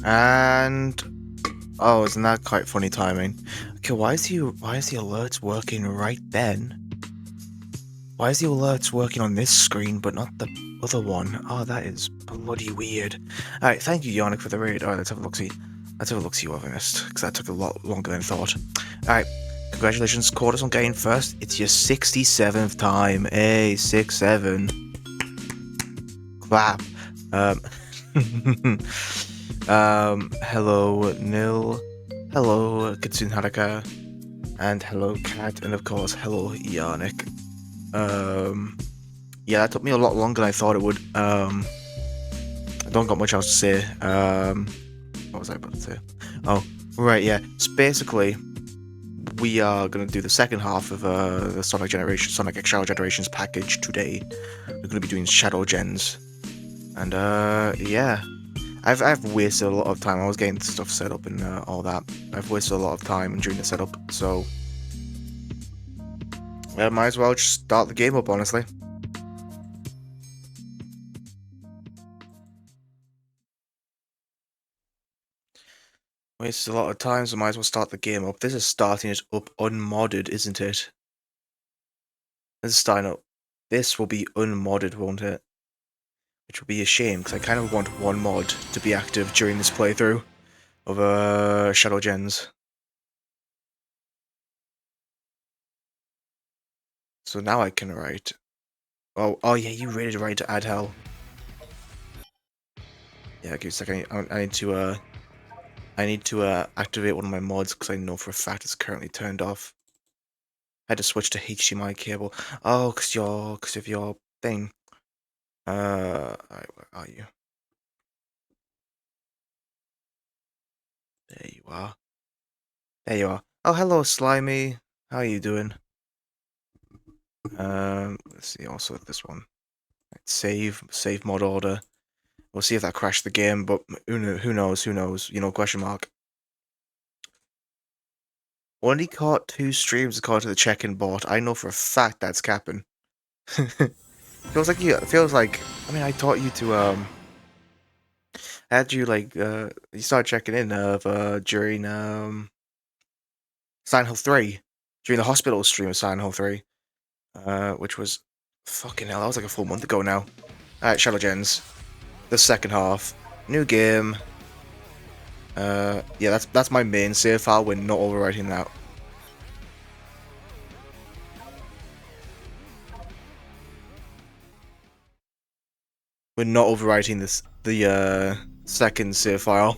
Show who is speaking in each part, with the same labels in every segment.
Speaker 1: And oh, isn't that quite funny timing? Okay, why is the alerts working right then? Why is the alerts working on this screen but not the other one? Oh, that is bloody weird. Alright, thank you, Yannick, for the raid. Alright, let's have a look-see. Let's have a look-see what I missed, because that took a lot longer than I thought. Alright, congratulations, Cordus, on getting first. It's your 67th time. Hey, 6-7. Clap. Hello, Nil. Hello, Kitsune Haraka. And hello, Cat. And of course, hello, Yannick. Yeah, that took me a lot longer than I thought it would. I don't got much else to say. What was I about to say? Oh, right, yeah. So basically, we are going to do the second half of the Sonic X Shadow Generations package today. We're going to be doing Shadow Gens. And, yeah. I've wasted a lot of time. I was getting stuff set up and all that. I've wasted a lot of time during the setup, so I might as well just start the game up, honestly. Wasted a lot of time, so might as well start the game up. This is starting it up unmodded, isn't it? This is starting up. This will be unmodded, won't it? Which will be a shame, because I kind of want one mod to be active during this playthrough of Shadow Gens. So now I can write. Oh yeah, you ready to write to add hell? Yeah, give me a second. I need to activate one of my mods because I know for a fact it's currently turned off. I had to switch to HDMI cable. Oh, because of your thing. Alright, where are you? There you are. There you are. Oh, hello, Slimy. How are you doing? Let's see. Also, this one. Save mod order. We'll see if that crashed the game, but who knows? Who knows? You know, question mark. Only caught 2 streams according to the check-in bot. I know for a fact that's capping. Feels like I mean, I taught you to had you like you started checking in during Silent Hill 3 during the hospital stream of Silent Hill 3, which was fucking hell. That was like a full month ago now. Alright, Shadow Gens, the second half, new game. Yeah, that's my main save file. We're not overwriting that. We're not overwriting the second save file.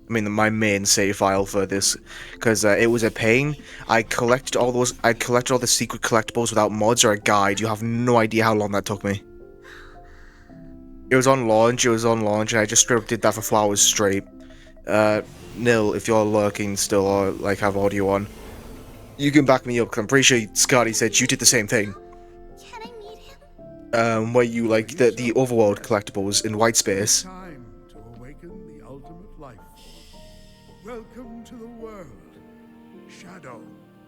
Speaker 1: I mean, my main save file for this, because it was a pain. I collected all the secret collectibles without mods or a guide. You have no idea how long that took me. It was on launch, and I just straight up did that for 4 hours straight. Nil, if you're lurking still or like have audio on, you can back me up, because I'm pretty sure Scotty said you did the same thing.
Speaker 2: Can I meet him?
Speaker 1: Where you like the overworld collectibles in white space.
Speaker 3: Time to awaken the ultimate life force. Welcome to the world, Shadow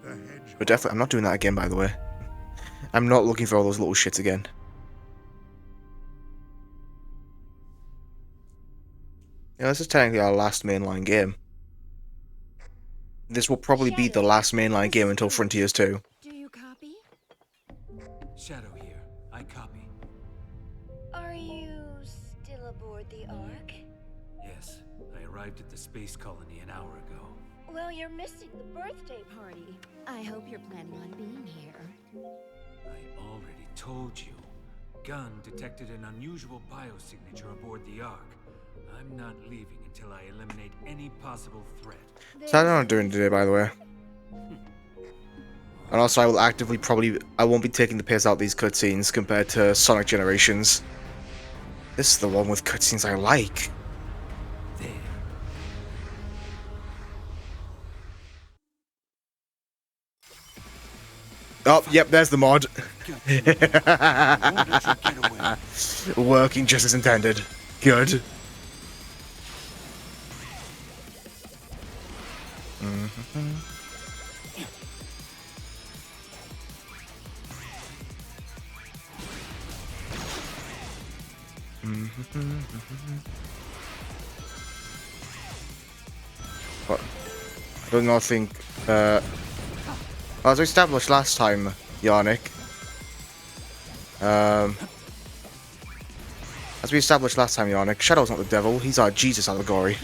Speaker 3: the Hedgehog.
Speaker 1: But definitely, I'm not doing that again, by the way. I'm not looking for all those little shits again. Yeah, this is technically our last mainline game. This will probably be the last mainline game until Frontiers 2.
Speaker 2: Do you copy?
Speaker 4: Shadow here. I copy.
Speaker 2: Are you still aboard the Ark?
Speaker 4: Yes, I arrived at the space colony an hour ago.
Speaker 2: Well, you're missing the birthday party. I hope you're planning on being here.
Speaker 4: I already told you. Gunn detected an unusual biosignature aboard the Ark. I'm not leaving until I eliminate any possible threat.
Speaker 1: So I don't know what I'm doing today, by the way. And also, I will actively I won't be taking the piss out of these cutscenes compared to Sonic Generations. This is the one with cutscenes I like.
Speaker 4: There.
Speaker 1: Oh, yep, there's the mod. Working just as intended. Good. I do not think, as we established last time, Yannick, Shadow's not the devil, he's our Jesus allegory.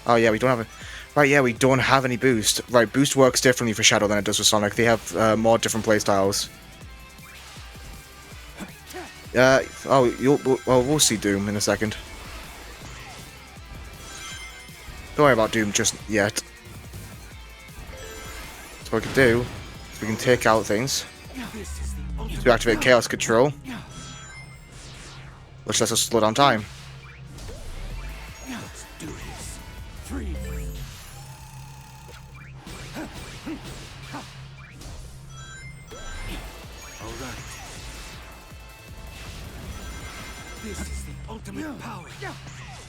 Speaker 1: Oh yeah, we don't have a... Right, yeah, we don't have any boost. Right, boost works differently for Shadow than it does for Sonic. They have more different playstyles. Well, we'll see Doom in a second. Don't worry about Doom just yet. So what we can do is we can take out things. So we activate Chaos Control, which lets us slow down time.
Speaker 4: Let's do this. Freeze. All right. This is the ultimate power.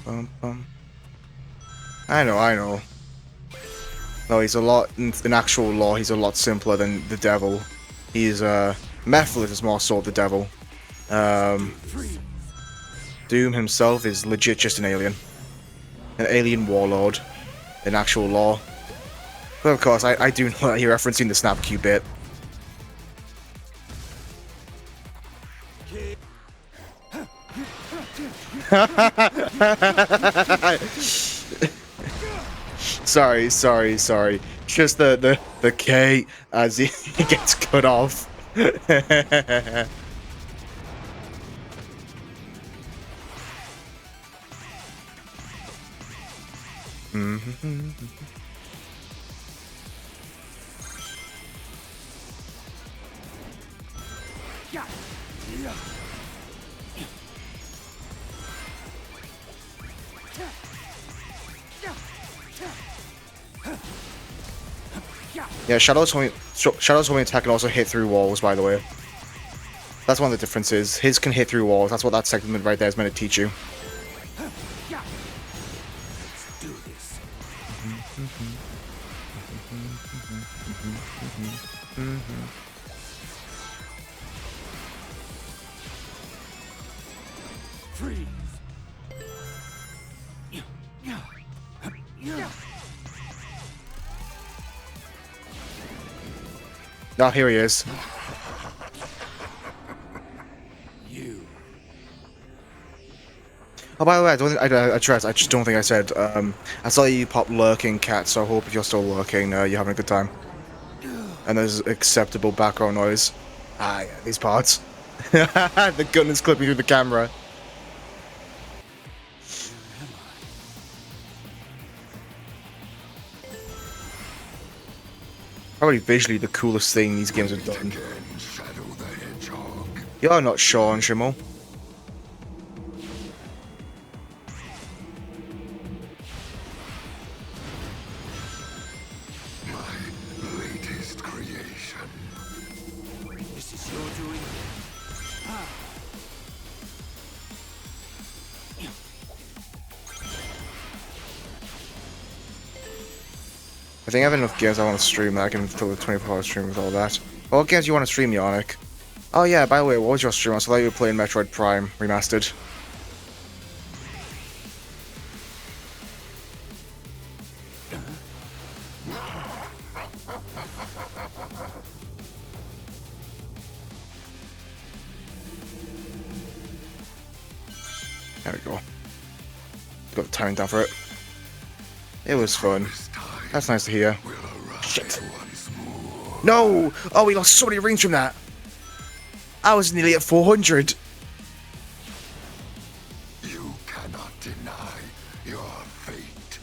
Speaker 1: Bum, bum. I know. No, he's a lot, in actual lore, he's a lot simpler than the devil. He's, Mephiles is more so the devil. Doom himself is legit just an alien. An alien warlord in actual lore. But of course, I do know that you're referencing the Snap Cube bit. Sorry. Just the K as he gets cut off. Yeah, Shadow's homing attack can also hit through walls, by the way. That's one of the differences. His can hit through walls. That's what that segment right there is meant to teach you.
Speaker 4: Let's do this. Freeze.
Speaker 1: Oh, here he is.
Speaker 4: You.
Speaker 1: Oh, by the way, I just don't think I said, I saw you pop lurking, Cat, so I hope if you're still lurking, you're having a good time. And there's acceptable background noise. Ah, yeah, these parts. The gun is clipping through the camera. Probably visually the coolest thing these games have done. You're not Sean, Schimmel.
Speaker 3: My latest creation.
Speaker 4: This is your doing.
Speaker 1: I think I have enough games I want to stream that I can fill a 24-hour stream with all that. What games do you want to stream, Yannick? Oh yeah, by the way, what was your stream? I saw that you were playing Metroid Prime Remastered. There we go. Got the timing down for it. It was fun. That's nice to hear. Shit. No! Oh, we lost so many rings from that. I was nearly at 400.
Speaker 3: You cannot deny your fate.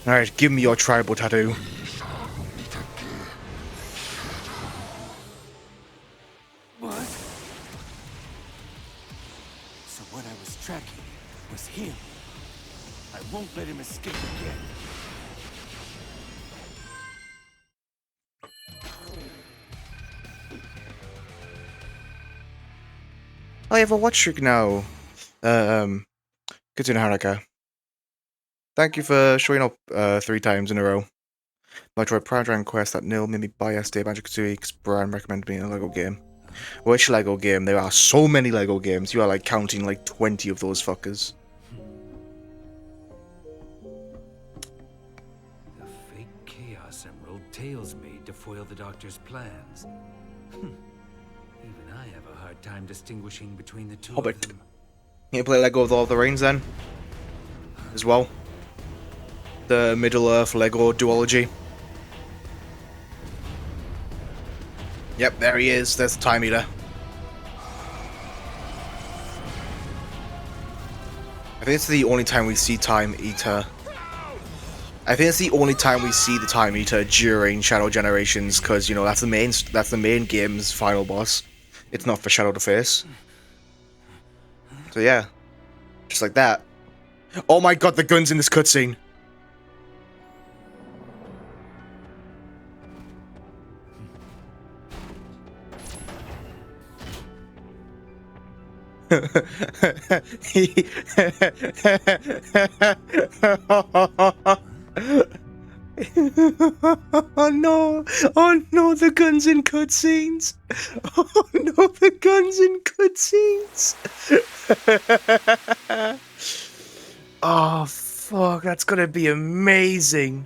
Speaker 1: Alright, give me your tribal tattoo.
Speaker 4: What? So what I was tracking was him. I won't let him escape again.
Speaker 1: I have a watch trick now. Good to know, Haruka. Thank you for showing up 3 times in a row. Metroid Prime Dragon Quest at nil made me buy SD Banjo-Kazooie because Brian recommended me a Lego game. Which Lego game? There are so many Lego games. You are like counting like 20 of those fuckers.
Speaker 4: The fake Chaos Emerald Tails made to foil the Doctor's plans. Even I have a hard time distinguishing between the two
Speaker 1: Hobbit.
Speaker 4: of them.
Speaker 1: You play Lego with Lord of the Rings then? As well? The Middle-earth Lego duology. Yep, there he is. There's the Time Eater. I think it's the only time we see Time Eater. I think it's the only time we see the Time Eater during Shadow Generations, because you know that's the main game's final boss. It's not for Shadow to face. So yeah, just like that. Oh my god, the gun's in this cutscene. Oh no! Oh no! The guns in cutscenes! Oh no! The guns in cutscenes! Oh fuck! That's gonna be amazing.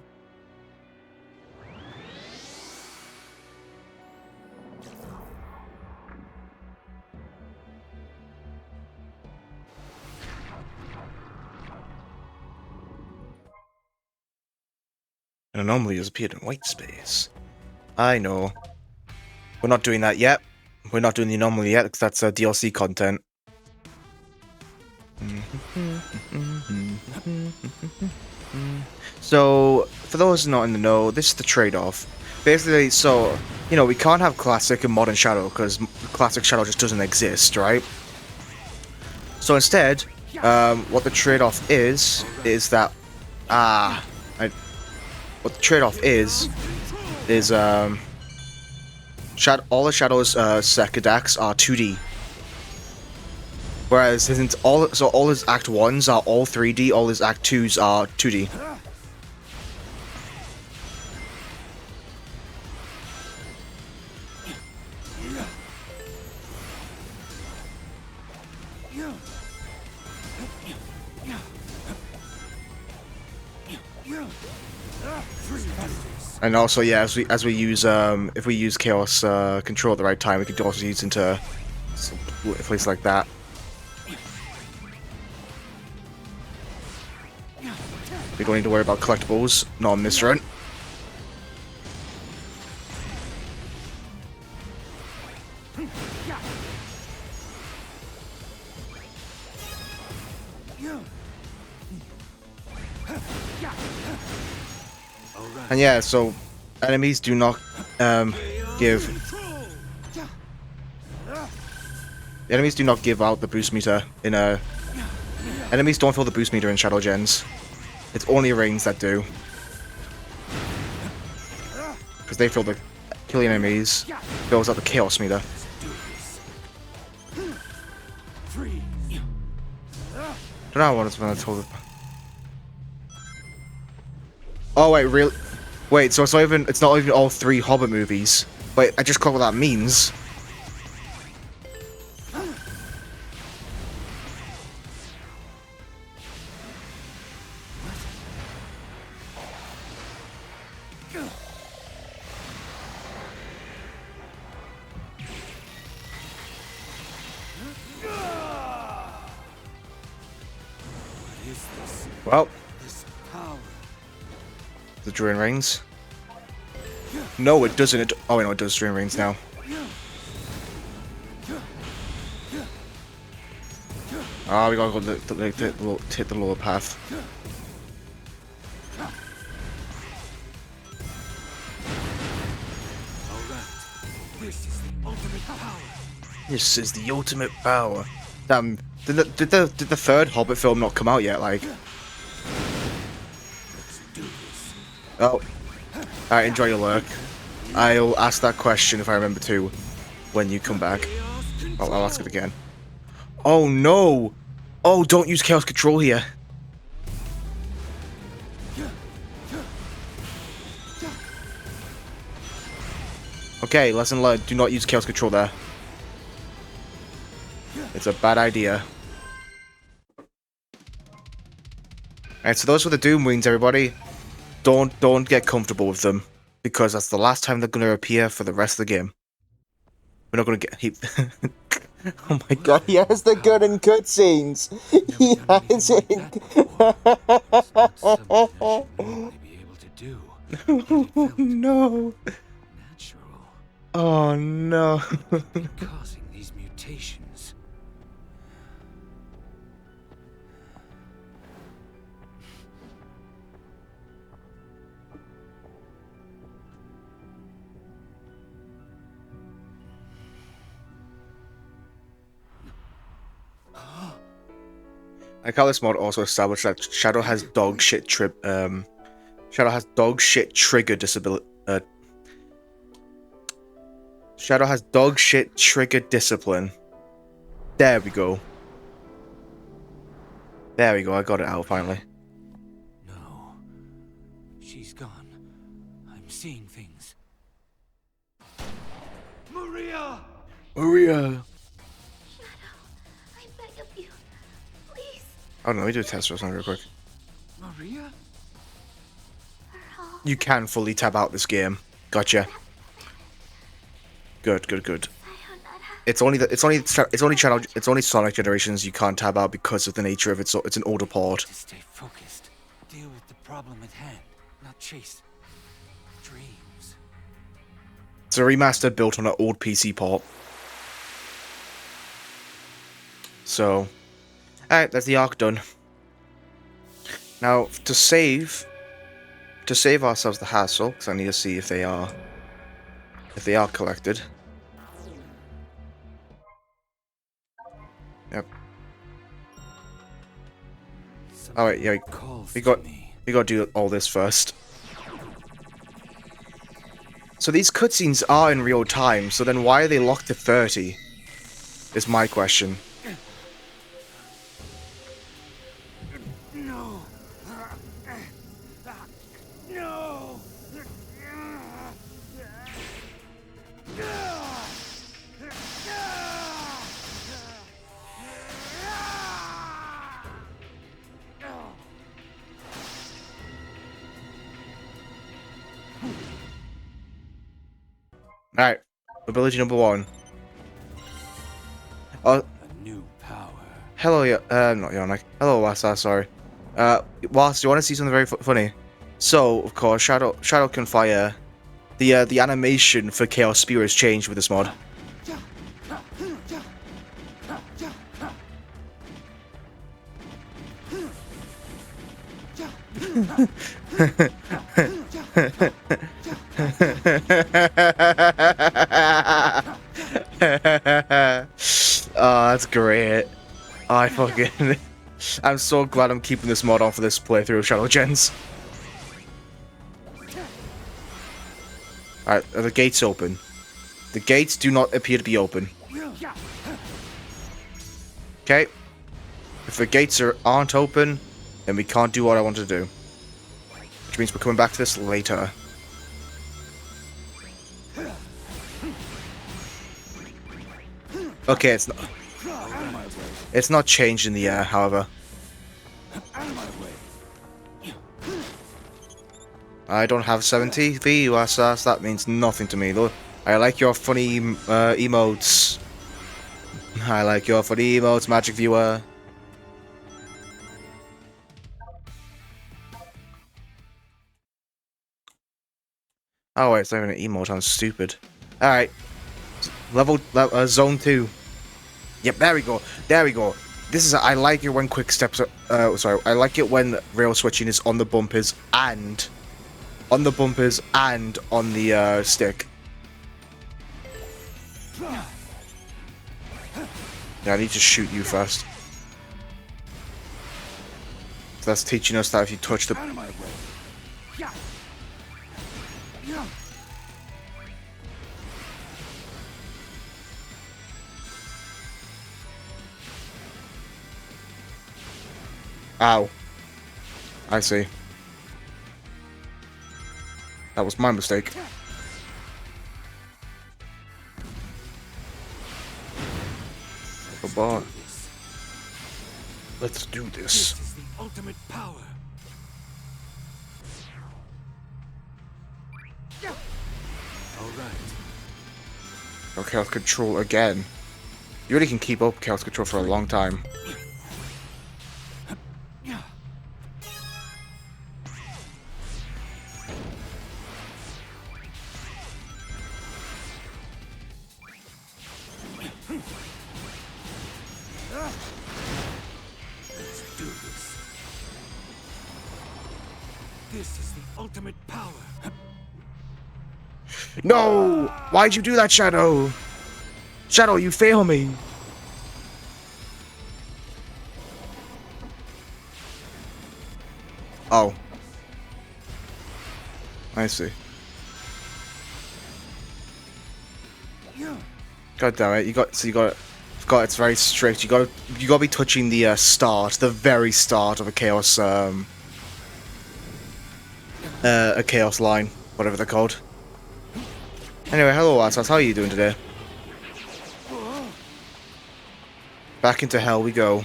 Speaker 1: An anomaly has appeared in white space. I know. We're not doing that yet. We're not doing the anomaly yet because that's DLC content. So, for those not in the know, this is the trade-off. Basically, so, you know, we can't have Classic and Modern Shadow because Classic Shadow just doesn't exist, right? So instead, what the trade-off is that... what the trade-off is all the Shadow's second acts are 2D. Whereas all his Act 1s are all 3D, all his Act 2s are 2D. And also, yeah, as we use if we use Chaos Control at the right time, we could also use into a place like that. We don't need to worry about collectibles, not on this run. And yeah, so enemies do not give out the boost meter in a. Enemies don't fill the boost meter in Shadow Gens. It's only Reigns that do. Because they fill the killing enemies, fills out the chaos meter. Don't know what it's when I told it. Oh wait, really? Wait, so it's not even all 3 Hobbit movies. Wait, I just caught what that means. Well, the Drain Rings. No, it doesn't. Oh, wait, no, it does Drain Rings now. Ah, we gotta go hit the lower path. This is the ultimate power. Damn, did the 3rd Hobbit film not come out yet? Like, oh, alright, enjoy your lurk. I'll ask that question if I remember to when you come back. I'll ask it again. Oh no! Oh, don't use Chaos Control here. Okay, lesson learned. Do not use Chaos Control there. It's a bad idea. Alright, so those were the Doom Wings, everybody. Don't get comfortable with them. Because that's the last time they're going to appear for the rest of the game. We're not going to get... Oh my god, he has the gun in cutscenes! He has it in... Oh no!
Speaker 4: Natural.
Speaker 1: Oh no!
Speaker 4: Causing these mutations.
Speaker 1: I like how this mod also established that Shadow has dog shit trigger disability. Shadow has dog shit trigger discipline. There we go. There we go. I got it out finally.
Speaker 4: No. She's gone. I'm seeing things. Maria!
Speaker 1: Maria.
Speaker 2: I beg of you, please.
Speaker 1: Oh no, let me do a test or something real quick.
Speaker 4: Maria?
Speaker 2: Earl,
Speaker 1: You can fully tab out this game. Gotcha. Good.
Speaker 2: Sayonara.
Speaker 1: It's only Sonic Generations you can't tab out because of the nature of it. So it's an older port.
Speaker 4: To stay focused. Deal with the problem at hand, not chase dreams.
Speaker 1: It's a remaster built on an old PC port. So, alright, that's the arc done. Now, to save ourselves the hassle, because I need to see if they are collected. Yep. Oh wait, yeah, we got to do all this first. So these cutscenes are in real time, so then why are they locked to 30? Is my question.
Speaker 4: No. No.
Speaker 1: Alright, ability number 1.
Speaker 4: A new power.
Speaker 1: Hello, not Yonek. Hello, Wasa, sorry. Wasa, do you want to see something very funny? So, of course, Shadow can fire. The animation for Chaos Spear has changed with this mod. Oh, that's great. I fucking... I'm so glad I'm keeping this mod on for this playthrough of Shadow Gens. Alright, are the gates open? The gates do not appear to be open. Okay. If the gates aren't open, then we can't do what I want to do. Which means we're coming back to this later. Okay, it's not changed in the air, however. I don't have 70 VUSS, that means nothing to me though. I like your funny emotes. I like your funny emotes, Magic Viewer. Oh wait, it's not even an emote, I'm stupid. Alright. Zone 2. Yep, there we go. There we go. This is I like it when quick steps sorry, I like it when rail switching is on the bumpers and on the stick. Yeah, I need to shoot you first. So that's teaching us that if you touch the... Ow. I see. That was my mistake. But let's do
Speaker 4: This
Speaker 1: this.
Speaker 4: is the ultimate power. All right.
Speaker 1: Oh, Chaos Control again. You really can keep up Chaos Control for a long time.
Speaker 4: Let's do this. This is the ultimate power.
Speaker 1: No! Why'd you do that, Shadow? Shadow, you fail me. Oh. I see. God damn it! It's very strict. You got to be touching the the very start of a chaos a chaos line, whatever they're called. Anyway, hello Asas, how are you doing today? Back into hell we go.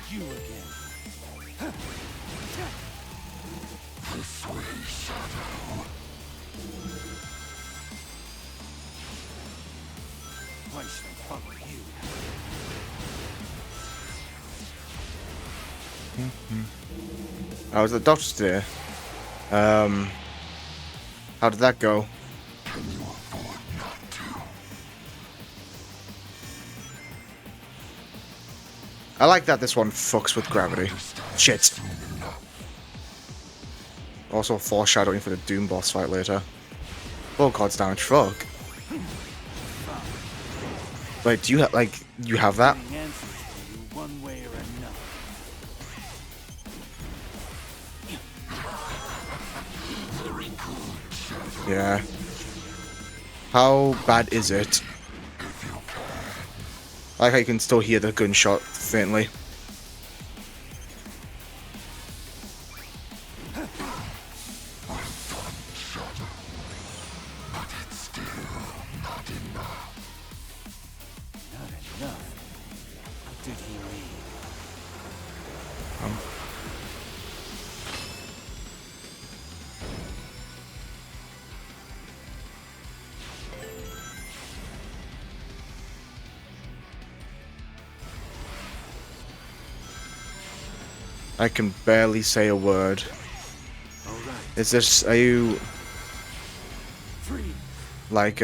Speaker 4: You again. Why should I follow you?
Speaker 1: I was at the doctor's today. How did that go? I like that this one fucks with gravity. Shit. Also foreshadowing for the Doom boss fight later. Oh god's damage, fuck. Wait, do you you have that?
Speaker 4: Getting answers for you one way or another.
Speaker 1: Yeah. How bad is it? I like how you can still hear the gunshot faintly.
Speaker 4: Not enough. What did he mean?
Speaker 1: I can barely say a word.
Speaker 4: All right.
Speaker 1: Is this, are you,
Speaker 4: Free.
Speaker 1: like,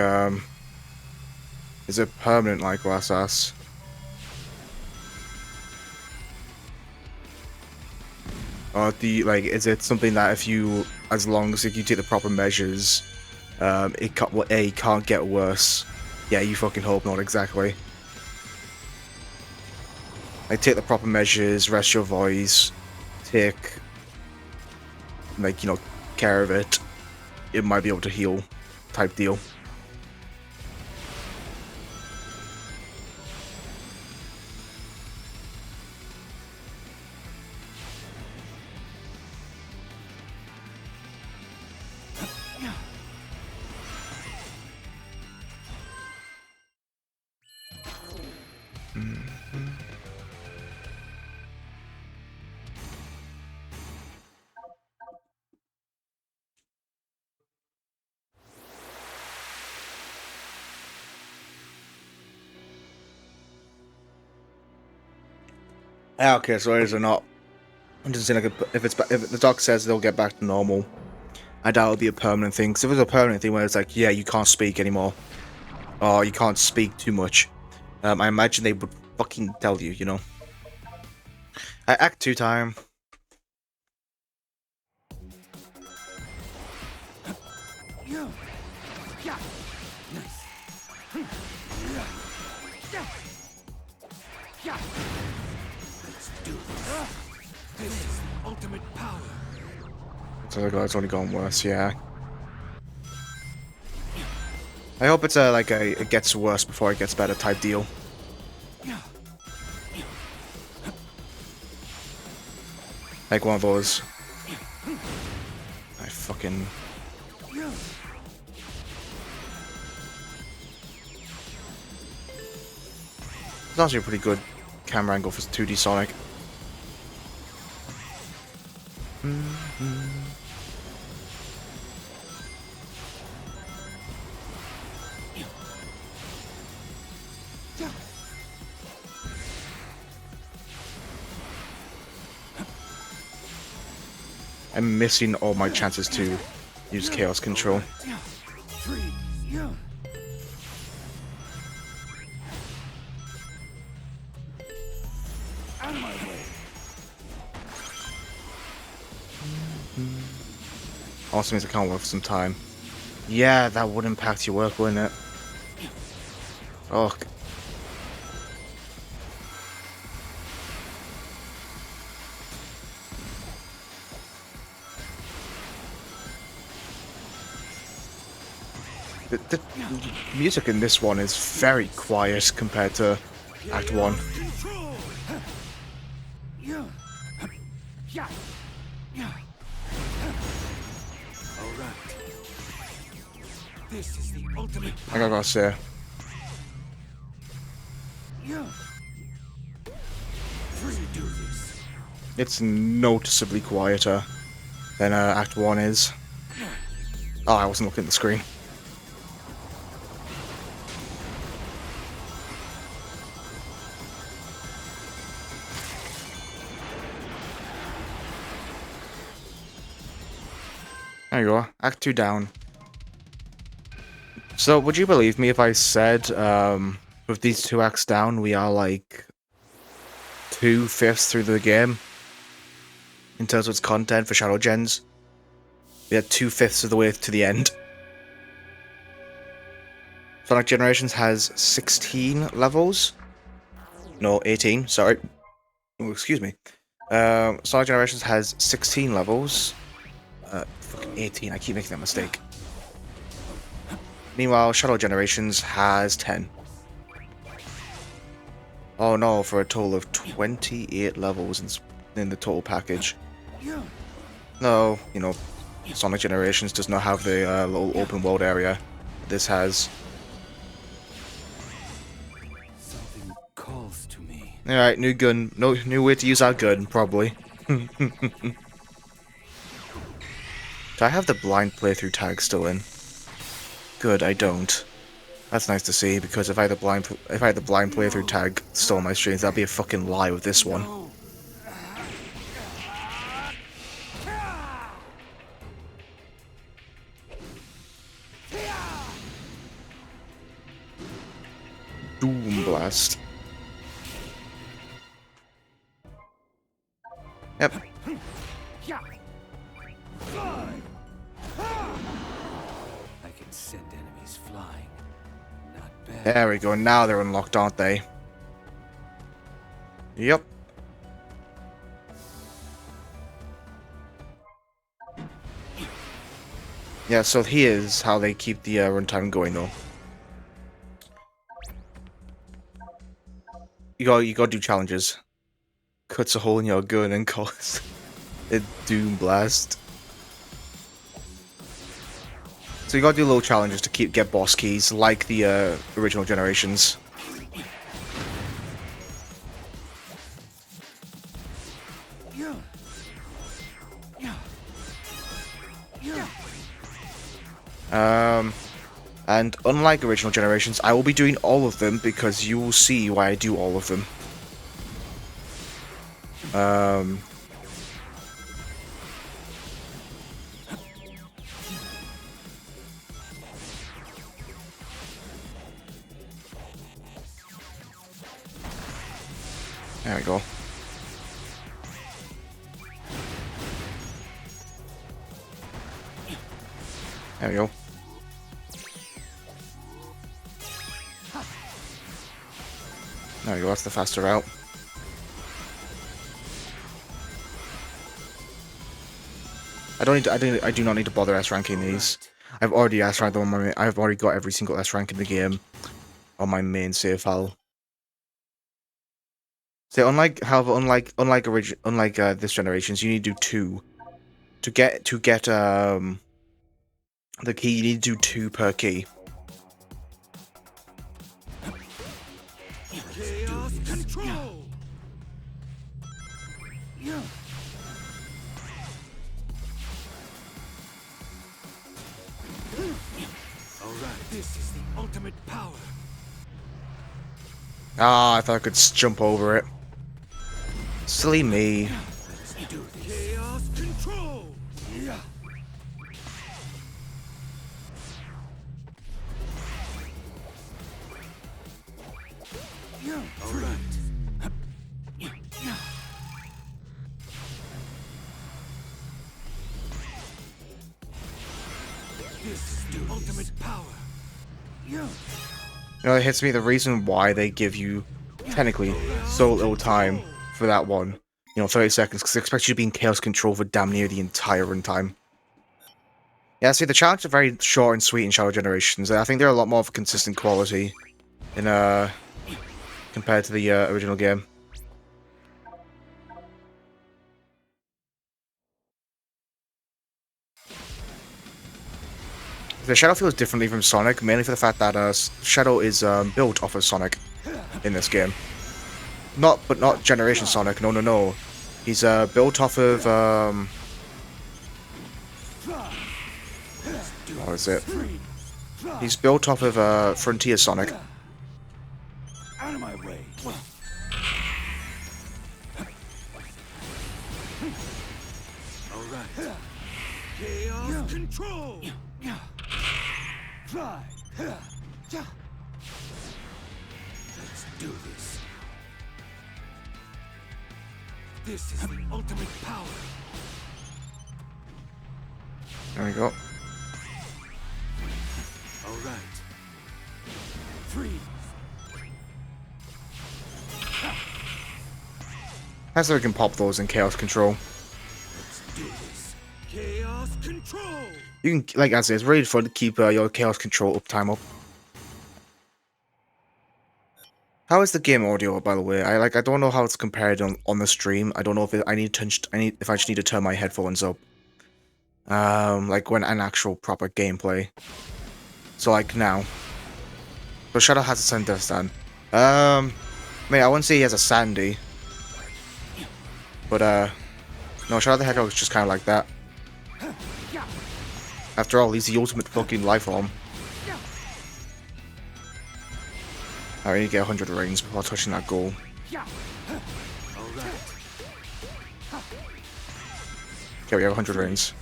Speaker 1: is it permanent like last ass? Or do you, like, is it something that if you, as long as you take the proper measures, it can't, well, A, can't get worse. Yeah, you fucking hope not, exactly. Like, take the proper measures, rest your voice, take, like, you know, care of it. It might be able to heal, type deal. Ah, okay, so it is or not. I'm just saying, like, if the doc says they'll get back to normal, I doubt it'll be a permanent thing. Because if it's a permanent thing where it's like, yeah, you can't speak anymore, or you can't speak too much, I imagine they would fucking tell you, you know. Act 2 time.
Speaker 4: This is the ultimate power.
Speaker 1: So it's only gone worse, yeah. I hope it's like it gets worse before it gets better type deal. Like one of those. I fucking. It's actually a pretty good camera angle for 2D Sonic. I'm missing all my chances to use Chaos Control. Also means I can't work for some time. Yeah, that would impact your work, wouldn't it? Oh. The music in this one is very quiet compared to Act 1.
Speaker 4: This is the ultimate.
Speaker 1: I gotta say,
Speaker 4: Do this.
Speaker 1: it's noticeably quieter than Act 1 is. Oh, I wasn't looking at the screen. There you are, Act 2 down. So, would you believe me if I said, with these 2 acts down, we are like 2/5 through the game in terms of its content for Shadow Gens? We are 2/5 of the way to the end. Sonic Generations has 16 levels. No, 18, sorry. Oh, excuse me. Sonic Generations has 16 levels. Fucking 18, I keep making that mistake. Meanwhile, Shadow Generations has 10. Oh no, for a total of 28 levels in the total package. No, you know, Sonic Generations does not have the little open world area this has.
Speaker 4: Something calls to me.
Speaker 1: Alright, new gun. No, new way to use our gun, probably. Do I have the blind playthrough tag still in? Good, I don't. That's nice to see, because if I had the blind playthrough tag still on my streams, that'd be a fucking lie with this one. Doom Blast. Yep.
Speaker 4: I can send enemies flying. Not bad.
Speaker 1: There we go, now they're unlocked, aren't they? Yep. Yeah, so here's how they keep the runtime going, though. You gotta do challenges. Cuts a hole in your gun and calls it Doom Blast. So you gotta do little challenges to get boss keys, like the original Generations. And unlike original Generations, I will be doing all of them because you will see why I do all of them. There we go. There we go. There we go, that's the faster route. I do not need to bother S-ranking these. I've already S-ranked them on my I've already got every single S-rank in the game on my main save file. So unlike this Generations, you need to do 2. To get the key, you need to do 2 per key.
Speaker 4: Chaos Alright, this is the ultimate power.
Speaker 1: Ah, I thought I could jump over it. Silly me.
Speaker 4: Let's do this. Chaos control! Alright. This is the ultimate power.
Speaker 1: You know, it hits me the reason why they give you, technically, so little time for that one. You know, 30 seconds, because they expect you to be in Chaos Control for damn near the entire runtime. Yeah, see, the challenges are very short and sweet in Shadow Generations, and I think they're a lot more of a consistent quality in, compared to the original game. The Shadow feels differently from Sonic, mainly for the fact that Shadow is built off of Sonic in this game. But not Generation Sonic. No, no, no. He's built off of what is it? He's built off of Frontier Sonic.
Speaker 4: Out of my way. Alright. Chaos control! Let's do this. This is the ultimate power.
Speaker 1: There we go.
Speaker 4: Alright. Freeze.
Speaker 1: That's how we can pop those in Chaos Control.
Speaker 4: Let's do this. Chaos control!
Speaker 1: You can, like I said, it's really fun to keep your Chaos Control uptime up. How is the game audio, by the way? I don't know how it's compared on the stream. I don't know if I just need to turn my headphones up. Like when an actual proper gameplay. So like now. So Shadow has a center stand. I wouldn't say he has a Sandy. But no, Shadow the Hedgehog is just kind of like that. After all, he's the ultimate fucking life form. I need to get 100 rings before touching that goal. Okay, we have 100 rings.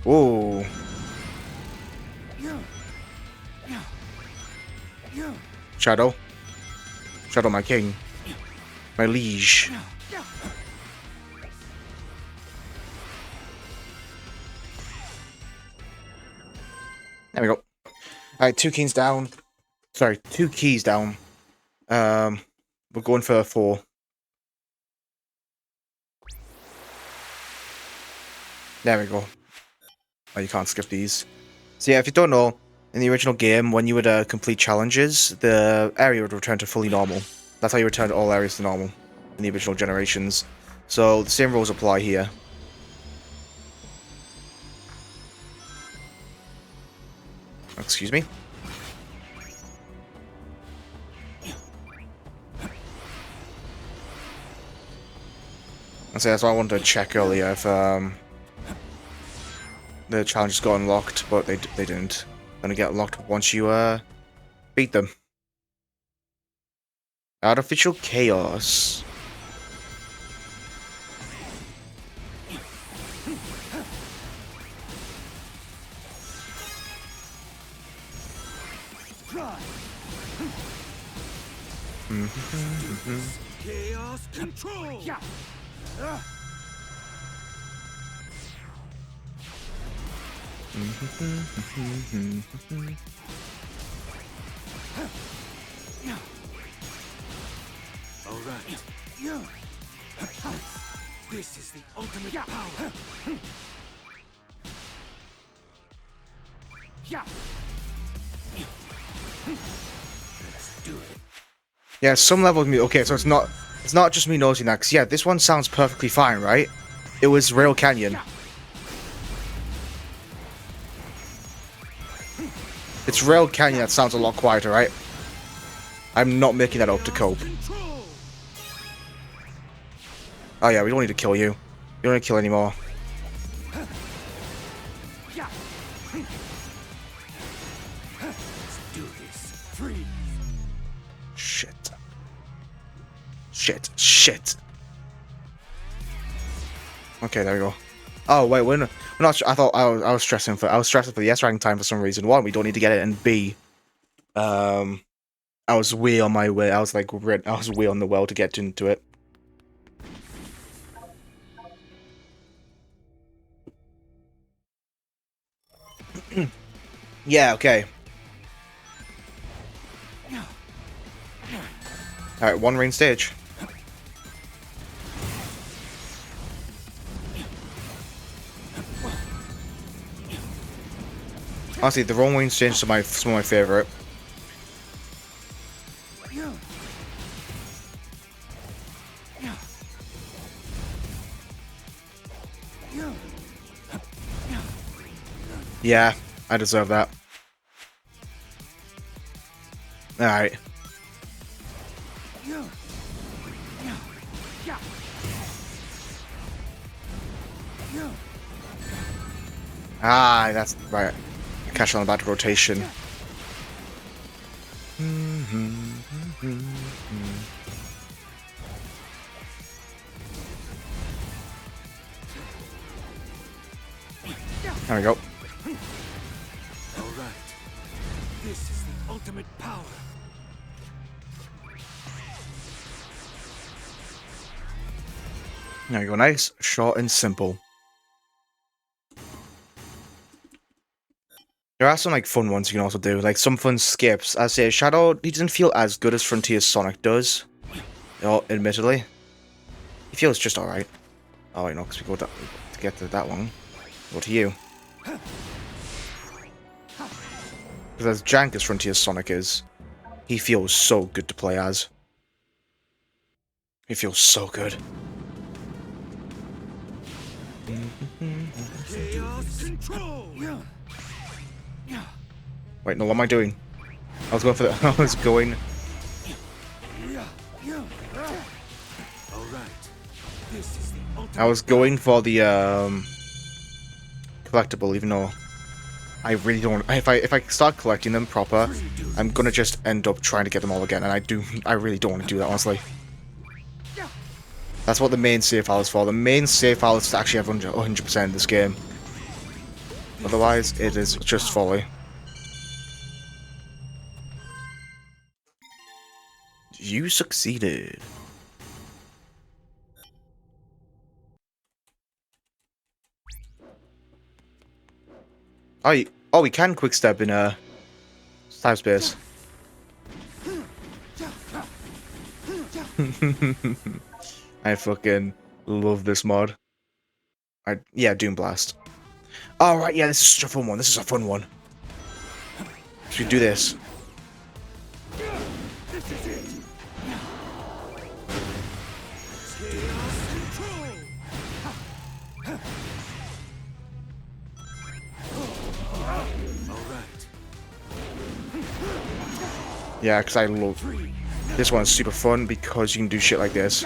Speaker 1: Whoa. Shadow. Shadow, my king. My liege. There we go. Alright, 2 keys down. Sorry, 2 keys down. We're going for 4. There we go. Oh, you can't skip these. So yeah, if you don't know, in the original game, when you would complete challenges, the area would return to fully normal. That's how you returned all areas to normal in the original generations. So the same rules apply here. Excuse me. So that's why I wanted to check earlier if the challenges got unlocked, but they didn't. Gonna get unlocked once you beat them. Artificial Chaos.
Speaker 4: Chaos control! Alright. This is the ultimate power. Let's do it.
Speaker 1: Yeah, some level of me. Okay, so it's not just me noticing that. 'Cause yeah, this one sounds perfectly fine, right? It was Rail Canyon. It's Rail Canyon that sounds a lot quieter, right? I'm not making that up to cope. Oh yeah, we don't need to kill you. We don't need to kill anymore.
Speaker 4: Let's do this. Freeze.
Speaker 1: Shit. Shit. Shit. Okay, there we go. Oh wait, we're not. I thought I was stressing for the S rank time for some reason. One, we don't need to get it, and B, I was way on my way. I was like, I was way on the well to get into it. Yeah. Okay. All right, one rain stage. Honestly, the wrong range stage is some of my favorite. Yeah, I deserve that. Alright. Ah, that's right. Catch on the bad rotation. There we go.
Speaker 4: All right. This is the ultimate power.
Speaker 1: There we go. Nice, short, and simple. There are some like fun ones you can also do, like some fun skips. I say Shadow, he doesn't feel as good as Frontier Sonic does. Oh, admittedly. He feels just alright. Oh wait, no, because we go to get to that one. Go to you. Because as jank as Frontier Sonic is, he feels so good to play as. He feels so good.
Speaker 4: Chaos control.
Speaker 1: Wait, no, what am I doing? I was going for the. I was going.
Speaker 4: All right. This is the ultimate.
Speaker 1: I was going for the collectible, even though I really don't. If I start collecting them proper, I'm gonna just end up trying to get them all again, and I really don't want to do that, honestly. That's what the main save file is for. The main save file is to actually have 100% in this game. Otherwise, it is just folly. You succeeded. Oh, we can quick step in time space. I fucking love this mod. Yeah, Doom Blast. All right, yeah, this is such a fun one. This is a fun one. Should we do this? Yeah, because I love this one's super fun because you can do shit like this.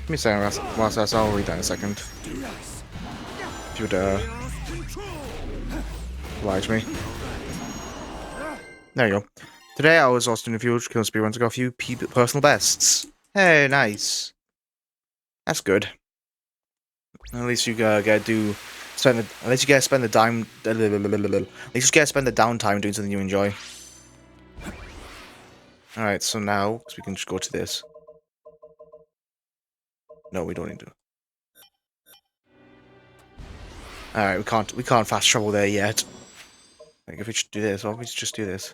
Speaker 1: Give me a second, whilst I'll read that in a second. If you would oblige me. There you go. Today I was also doing a few killing speedruns. I got a few personal bests. Hey, nice. That's good. At least you get to spend. At least you get to spend the time. At least you get to spend the downtime doing something you enjoy. All right. So now we can just go to this. No, we don't need to. All right. We can't fast travel there yet. Like if we should do this, or we should just do this.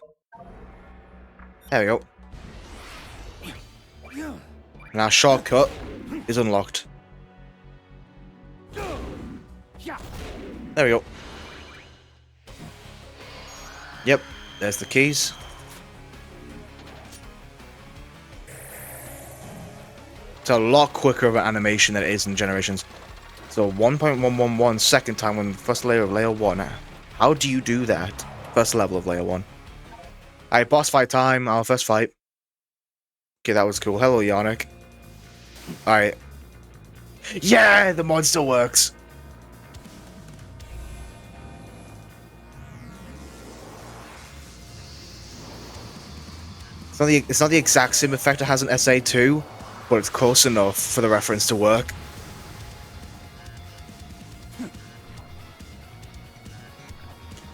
Speaker 1: There we go. And our shortcut is unlocked. There we go. Yep, there's the keys. It's a lot quicker of an animation than it is in Generations. So 1.111 second time on the first layer of layer 1. How do you do that? First level of layer 1. Alright, boss fight time. Our first fight. Okay, that was cool. Hello, Yannick. Alright. Yeah! The mod still works! It's not the exact same effect it has in SA2, but it's close enough for the reference to work.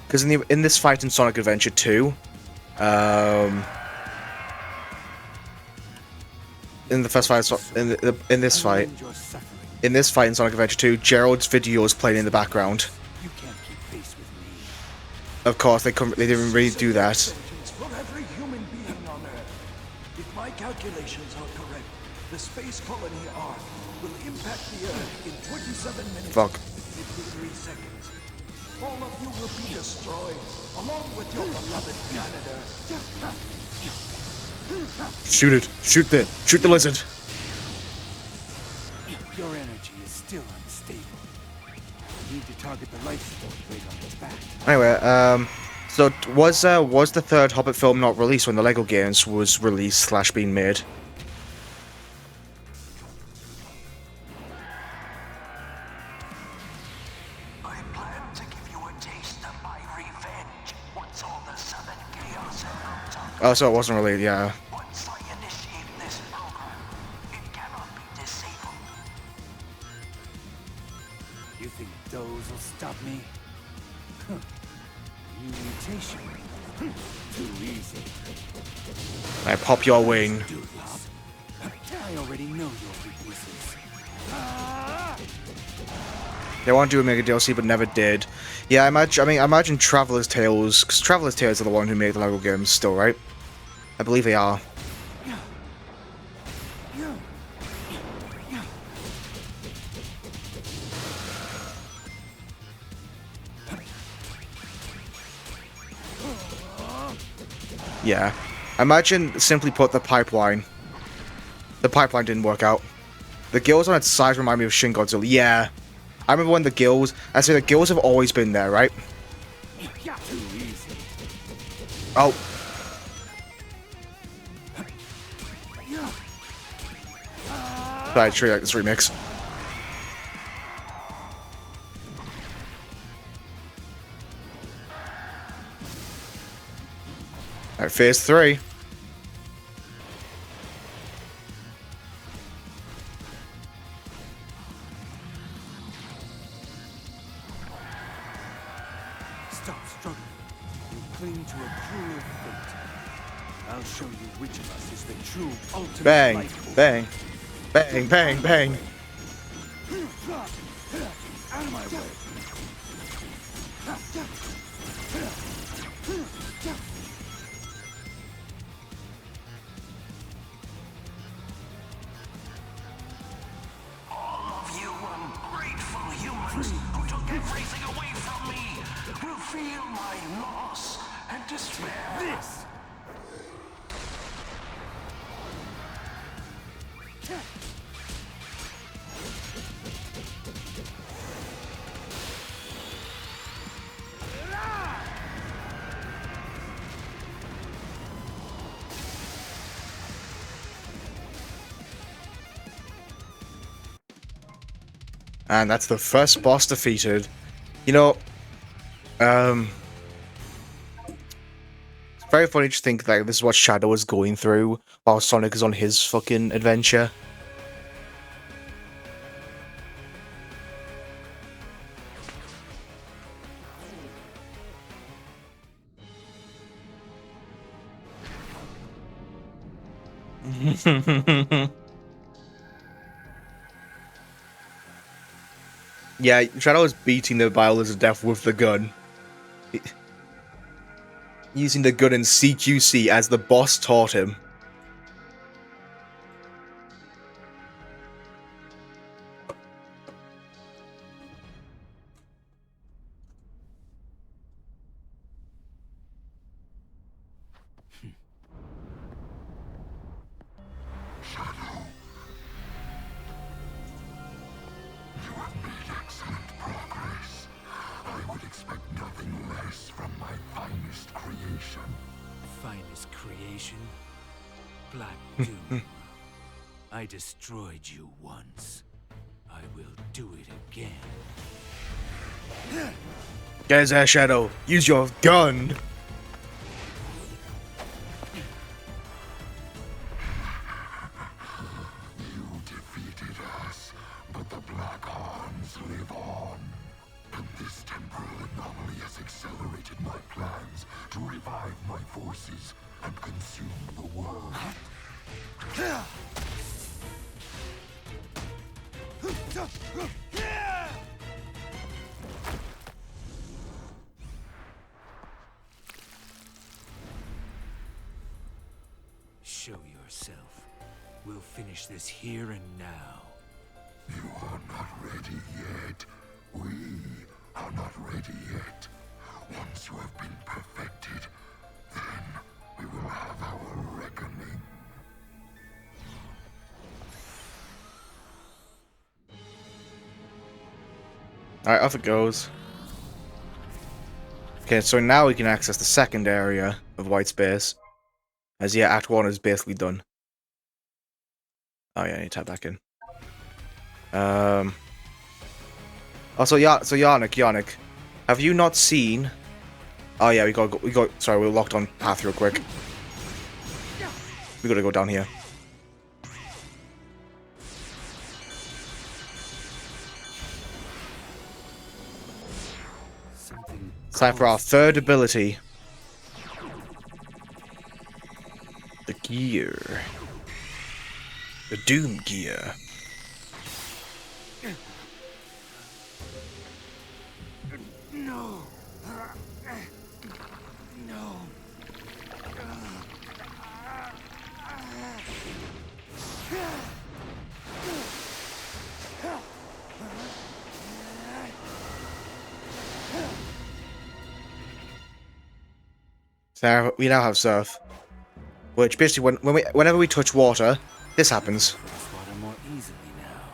Speaker 1: Because in this fight in Sonic Adventure 2, in the first fight in this fight in Sonic Adventure 2, Gerald's video is playing in the background.
Speaker 5: You can't keep pace with me.
Speaker 1: Of course, they didn't really do that.
Speaker 5: For every human being on Earth. If my calculations are correct, the space colony arc will impact the Earth in 27 minutes
Speaker 1: Fuck.
Speaker 5: and 53 seconds. All of you will be destroyed, along with your beloved planet Earth.
Speaker 1: Shoot it! Shoot the lizard!
Speaker 5: Your energy is still unstable. You need to target the life support plate on its back.
Speaker 1: Anyway, so was the third Hobbit film not released when the Lego games was released / being made?
Speaker 5: I plan to give you a taste of my revenge once all the Southern Chaos Emeralds are.
Speaker 1: Oh, so it wasn't released, yeah.
Speaker 5: Once I initiate this program, it cannot be disabled. You think those will stop me? New mutation. Too easy.
Speaker 1: I pop your wing.
Speaker 5: Do this. I already know your weaknesses.
Speaker 1: They want to do a Mega DLC, but never did. Yeah, I imagine Traveler's Tales, because Traveler's Tales are the one who made the Lego games still, right? I believe they are. Yeah. Imagine, simply put, the pipeline. The pipeline didn't work out. The gills on its sides remind me of Shin Godzilla. Yeah. I remember when the gills... I say the gills have always been there, right?
Speaker 5: Too easy.
Speaker 1: Oh. Sorry, true, like this remix. Alright, phase 3.
Speaker 5: Stop struggling. You cling to a cruel fate. I'll show you which of us is the true ultimate
Speaker 1: Bang,
Speaker 5: life force.
Speaker 1: bang, bang, bang, bang.
Speaker 5: Out of my way. All of you ungrateful humans who took everything away from me will feel my loss and despair. This.
Speaker 1: And that's the first boss defeated. You know, it's very funny to think that this is what Shadow is going through while Sonic is on his fucking adventure. Yeah, Shadow is beating the Biolizard to death with the gun. Using the gun in CQC as the boss taught him.
Speaker 6: expect nothing less from my finest creation.
Speaker 4: Finest creation? Black Doom. I destroyed you once. I will do it again.
Speaker 1: Get his ass, Shadow. Use your gun.
Speaker 6: You defeated us, but the Black Arms live on. And this temporal anomaly has accelerated my plans to revive my forces and consume the world.
Speaker 4: Show yourself. We'll finish this here and now.
Speaker 6: You are not ready yet. We are not ready yet. Once you have been perfected, then we will have our reckoning.
Speaker 1: Alright, off it goes. Okay, so now we can access the second area of white space. As yeah, Act 1 is basically done. Oh yeah, I need to tap back in. Also, yeah, so Yannick, have you not seen? Oh yeah, we got. Sorry, we're locked on path real quick. We gotta go down here.
Speaker 4: Something.
Speaker 1: It's time for our third ability. The gear. The Doom gear.
Speaker 5: No. No.
Speaker 1: So we now have Surf, which basically whenever we touch water, this happens.
Speaker 4: Cross water more easily now.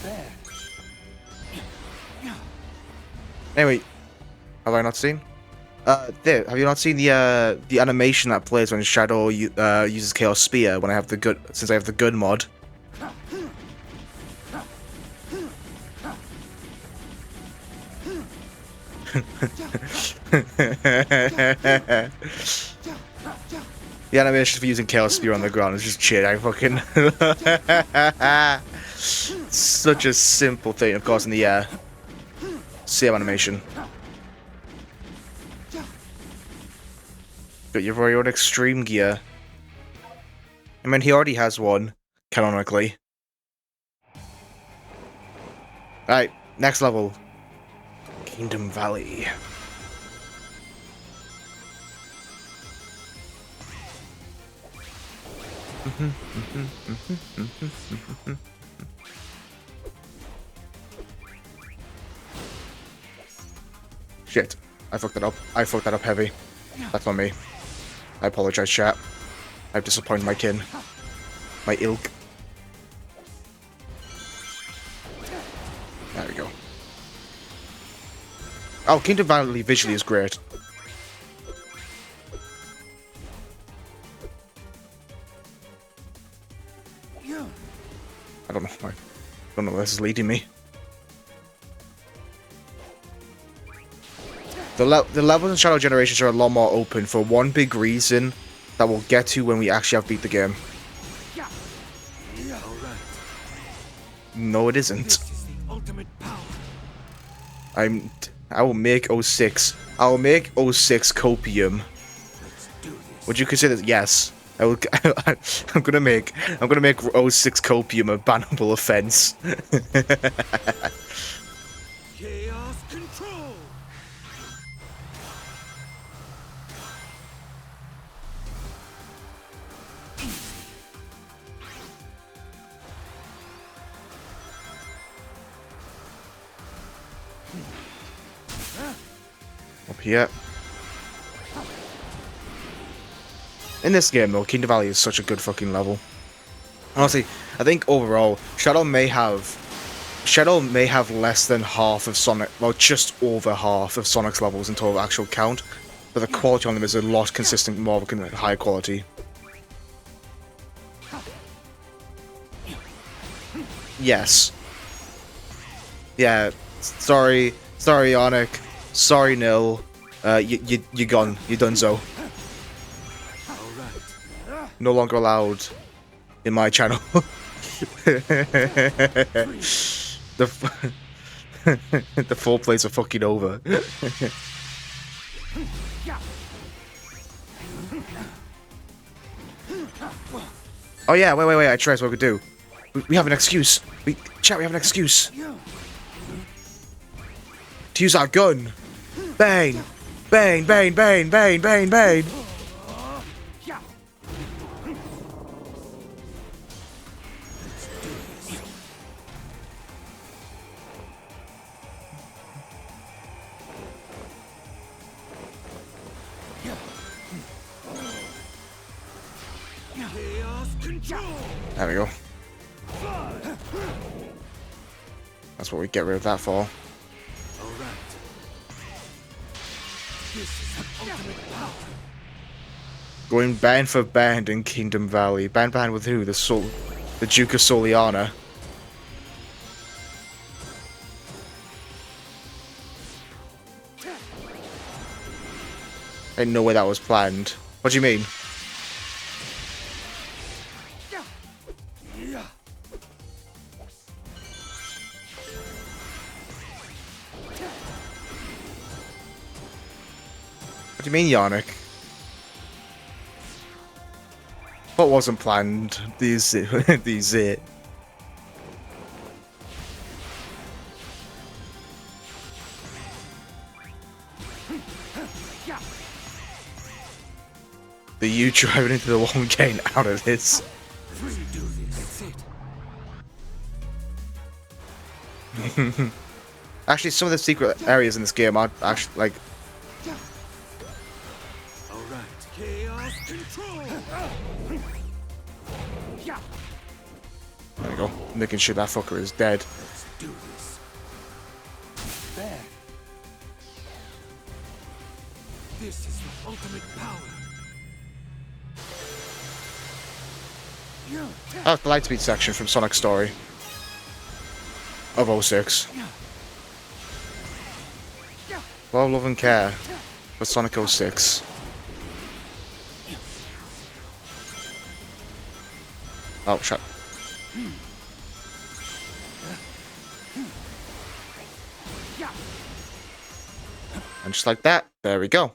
Speaker 5: There.
Speaker 1: Anyway, have I not seen? There. Have you not seen the animation that plays when Shadow uses Chaos Spear when I have the good, since I have the good mod? The animation for using Chaos Spear on the ground is just shit. I fucking such a simple thing, of course, in the air. Same animation. Got your very own extreme gear. I mean, he already has one, canonically. Alright, next level. Kingdom Valley. Shit. I fucked that up. I fucked that up heavy. That's on me. I apologize, chat. I've disappointed my kin. My ilk. There we go. Oh, Kingdom Valley visually is great. I don't know where this is leading me. The levels in Shadow Generations are a lot more open for one big reason that we'll get to when we actually have beat the game. No, it isn't.
Speaker 4: This is the ultimate power.
Speaker 1: I will make 06. I will make 06 copium.
Speaker 4: Let's do this.
Speaker 1: Would you consider? Yes. I will. I'm gonna make 06 copium a bannable offense.
Speaker 4: Chaos control.
Speaker 1: Up here. In this game, though, Kingdom Valley is such a good fucking level. Honestly, I think overall, Shadow may have less than half of Sonic, well, just over half of Sonic's levels in total actual count, but the quality on them is a lot consistent, more of a high quality. Yes. Yeah. Sorry, Yannick. Sorry, Nil. You're gone. You're done so. No longer allowed in my channel. The four plays are fucking over. Oh yeah, wait, I tried what we could do. We have an excuse. Chat, we have an excuse. To use our gun. Bang! Bang, bang, bang, bang, bang, bang! There we go. That's what we get rid of that for. Going band for band in Kingdom Valley. Band for band with who? The Duke of Soliana. Ain't no way that was planned. What do you mean? What do you mean, Yannick? What wasn't planned? These it. The you driving into the wall and getting out of this. Actually, some of the secret areas in this game are actually like. There we go. Making sure that fucker is dead.
Speaker 5: Let's do this. There. This is the ultimate power.
Speaker 1: That's the Lightspeed section from Sonic Story of 06. Well, love and care for Sonic 06. Oh, shut. And just like that, there we go.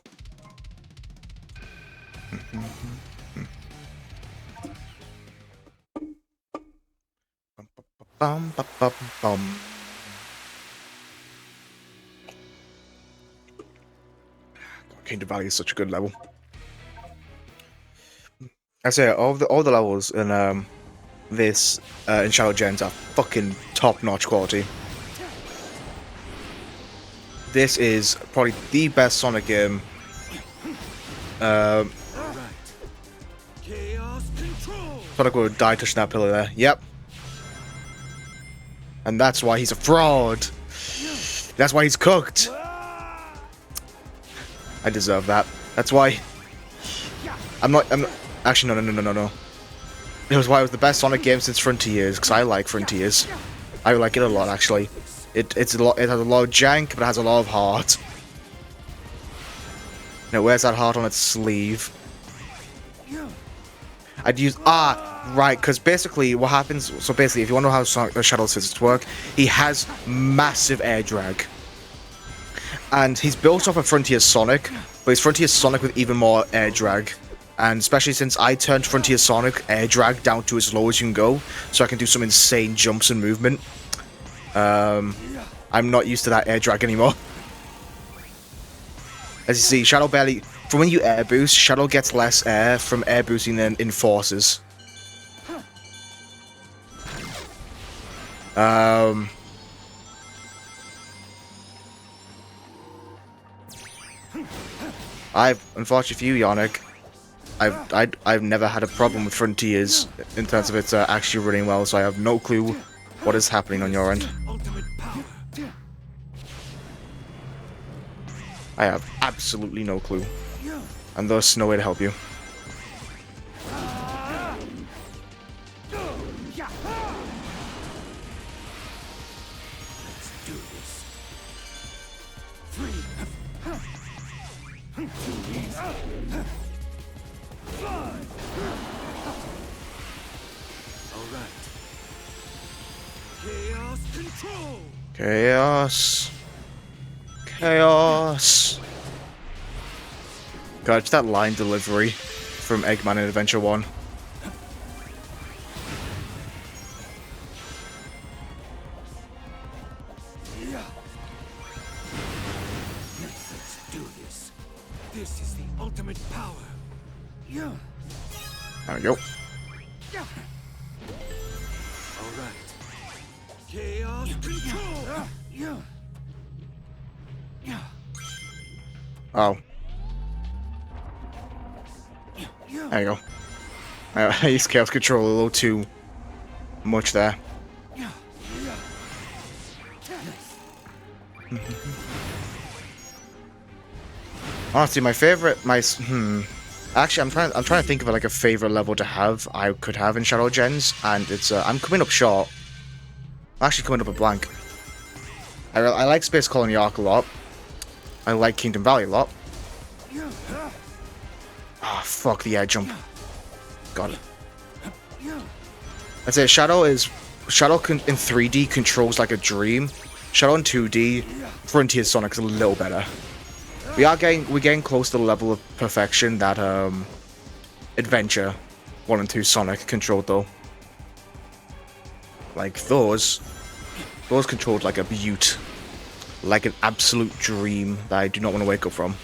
Speaker 1: Bum, bum, bum, bum. Kingdom Valley is such a good level. I say all the levels in this in Shadow Gens are fucking top-notch quality. This is probably the best Sonic game. Sonic would have died touching that pillar there. Yep. And that's why he's a fraud. That's why he's cooked. I deserve that. That's why. I'm not. Actually, no. It was why it was the best Sonic game since Frontiers, because I like Frontiers. I like it a lot, actually. It has a lot of jank, but it has a lot of heart. And it wears that heart on its sleeve. I'd use right, because basically what happens. So basically, if you want to know how Sonic the Shadow's physics work, he has massive air drag, and he's built off of Frontiers Sonic, but he's Frontiers Sonic with even more air drag. And especially since I turned Frontier Sonic air drag down to as low as you can go, so I can do some insane jumps and movement. I'm not used to that air drag anymore. As you see, Shadow barely... From when you air boost, Shadow gets less air from air boosting than enforces. Unfortunately for you, Yannick, I've never had a problem with Frontiers in terms of it's actually running well, so I have no clue what is happening on your end.
Speaker 4: Ultimate power.
Speaker 1: I have absolutely no clue. And there's no way to help you.
Speaker 4: Let's do this. All right. Chaos control.
Speaker 1: Chaos. Chaos. God, it's that line delivery from Eggman in Adventure 1.
Speaker 4: Let's do this. This is the ultimate power.
Speaker 1: There we go.
Speaker 4: All right. Chaos control.
Speaker 1: Oh. There you go. I used Chaos Control a little too much there. Honestly, my favorite, actually, I'm trying to think of like a favorite level to have. I could have in Shadow Gens, and it's I'm coming up short. I'm actually coming up a blank. I like Space Colony Arc a lot. I like Kingdom Valley a lot. Ah, fuck the air jump. Got it. I'd say Shadow in 3D controls like a dream. Shadow in 2D, Frontier Sonic is a little better. We're getting close to the level of perfection that Adventure 1 and 2 Sonic controlled though. Like those controlled like a beaut. Like an absolute dream that I do not want to wake up from.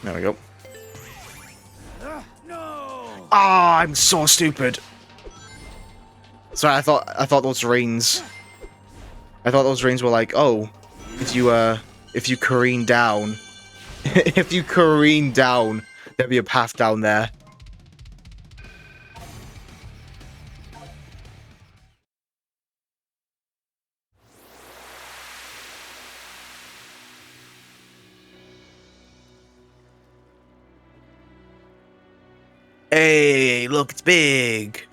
Speaker 1: There we go.
Speaker 4: No.
Speaker 1: Ah, I'm so stupid. Sorry, I thought those rings. I thought those rings were like, oh, if you careen down, if you careen down, there'll be a path down there. Hey, look, it's big.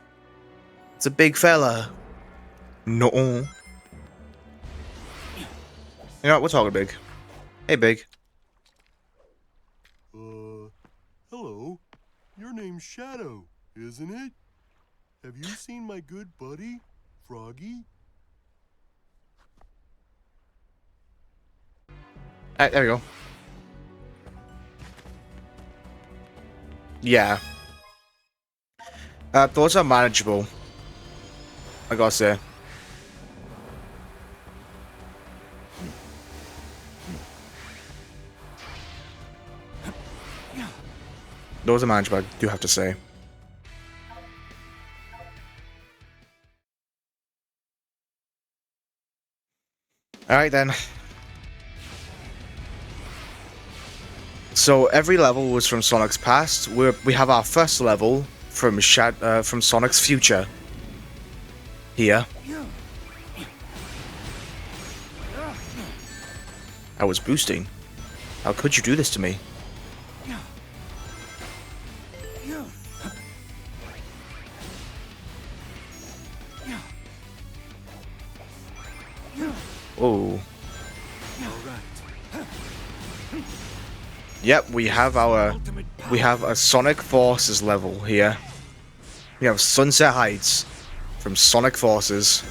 Speaker 1: It's a big fella. No. You know what? We're talking big. Hey, big.
Speaker 7: Hello. Your name's Shadow, isn't it? Have you seen my good buddy, Froggy?
Speaker 1: There we go. Yeah. Those are manageable. I gotta say. Those are manageable, I do have to say. Alright then. So every level was from Sonic's past. We have our first level from Sonic's future. Here. I was boosting. How could you do this to me? Oh. Yep, we have a Sonic Forces level here. We have Sunset Heights from Sonic Forces.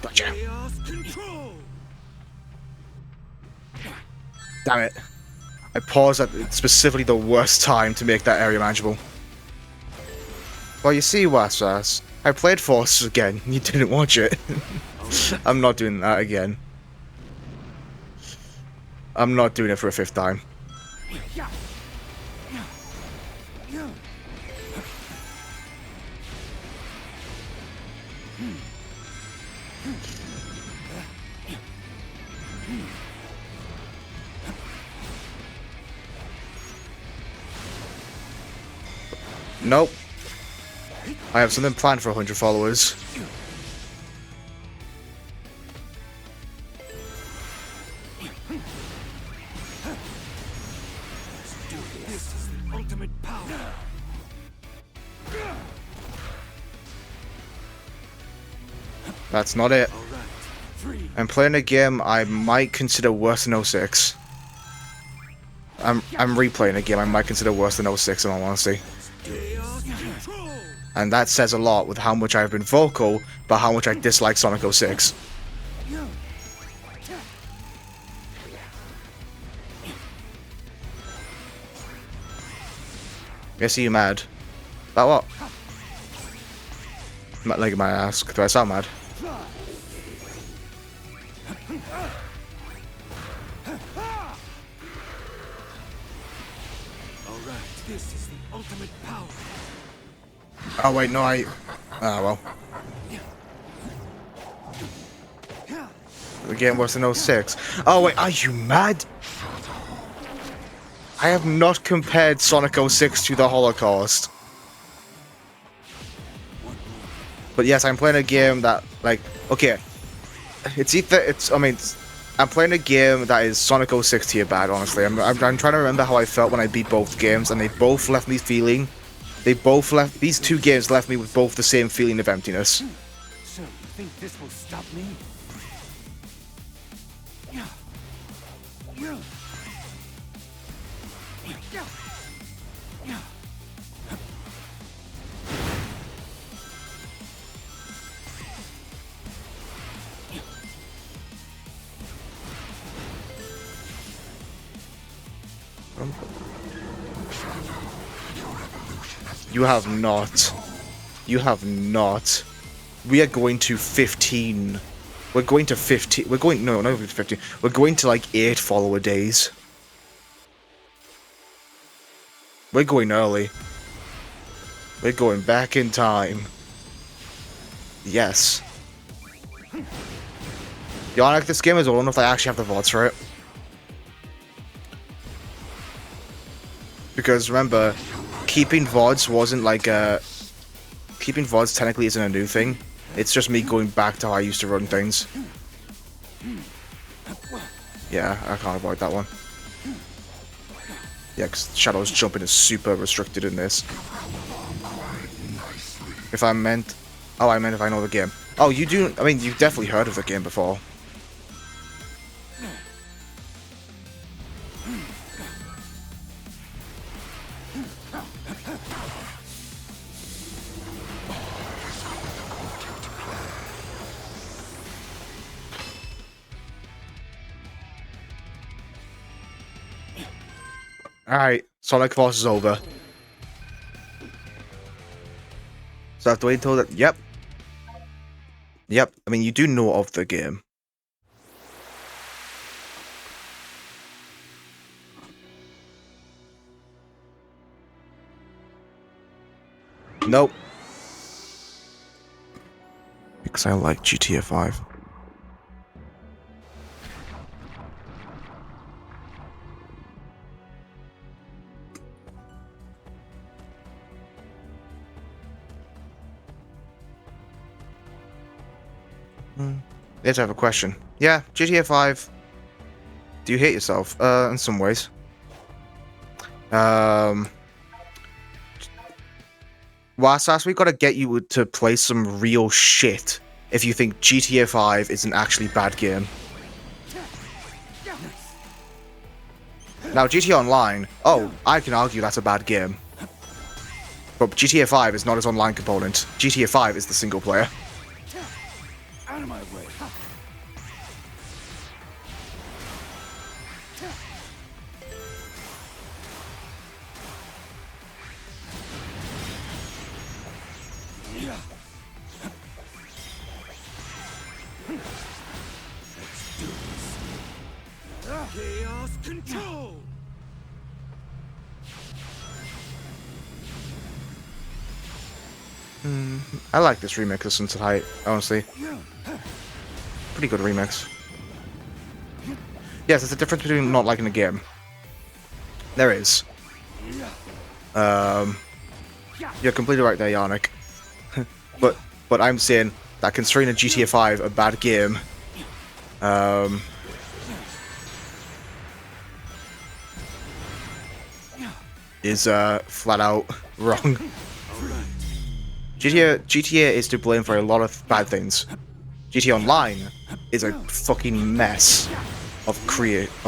Speaker 1: Gotcha. Damn it. I paused at specifically the worst time to make that area manageable. Well, you see, Waswas, I played Forces again. You didn't watch it. I'm not doing that again. I'm not doing it for a 5th time. Nope. I have something planned for 100 followers.
Speaker 5: This is the ultimate power.
Speaker 1: That's not it.
Speaker 5: All right. 3.
Speaker 1: I'm playing a game I might consider worse than 06. I'm replaying a game I might consider worse than 06 in all honesty. And that says a lot with how much I've been vocal about how much I dislike Sonic 06. Yes, are you mad? About what? Like my ass. Do I sound mad?
Speaker 5: All right. This is the ultimate power.
Speaker 1: Oh wait, no, I... Ah, well. The game worse than 06. Oh wait, are you mad? I have not compared Sonic 06 to the Holocaust. But yes, I'm playing a game that, like, okay. I'm playing a game that is Sonic 06 tier bad, honestly. I'm trying to remember how I felt when I beat both games, and they both left me feeling... These two games left me with both the same feeling of emptiness.
Speaker 5: So, you think this will stop me?
Speaker 1: You have not. You have not. We are going to 15. We're going to 15. We're going... No, not 15. We're going to like 8 follower days. We're going early. We're going back in time. Yes. Yannick, this game is old enough that I actually have the VODs for it. Because remember, keeping VODs wasn't like a... Keeping VODs technically isn't a new thing. It's just me going back to how I used to run things. Yeah, I can't avoid that one. Yeah, because Shadow's jumping is super restricted in this. If I meant... Oh, I meant if I know the game. Oh, you do... I mean, you've definitely heard of the game before. Alright, Sonic Force is over. So I have to wait until that. Yep. Yep, I mean, you do know of the game. Nope. Because I like GTA 5. Yes, I have a question. Yeah, GTA 5. Do you hate yourself? In some ways. Wasas, we gotta get you to play some real shit if you think GTA 5 is an actually bad game. Now, GTA Online, oh, I can argue that's a bad game. But GTA 5 is not its online component. GTA 5 is the single player.
Speaker 5: Out of my way. control!
Speaker 1: I like this remix of Sunset Height, honestly. Pretty good remix. Yes, there's a difference between not liking a game. There is. You're completely right there, Yannick. but I'm saying that considering a GTA 5 a bad game, is flat out wrong. GTA is to blame for a lot of bad things. GTA Online is a fucking mess of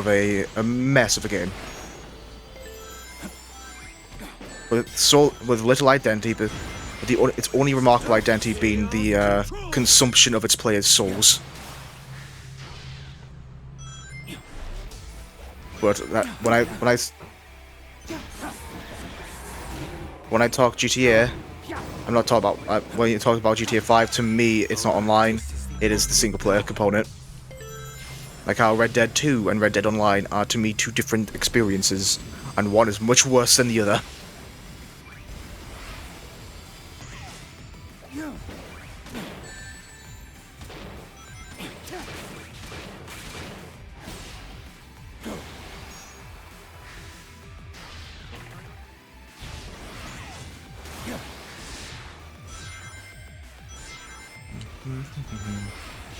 Speaker 1: a mess of a game. With little identity, but its only remarkable identity being the consumption of its players' souls. But that, when I talk GTA, I'm not talking about when you talk about GTA 5. To me, it's not online; it is the single-player component. Like how Red Dead 2 and Red Dead Online are to me two different experiences, and one is much worse than the other.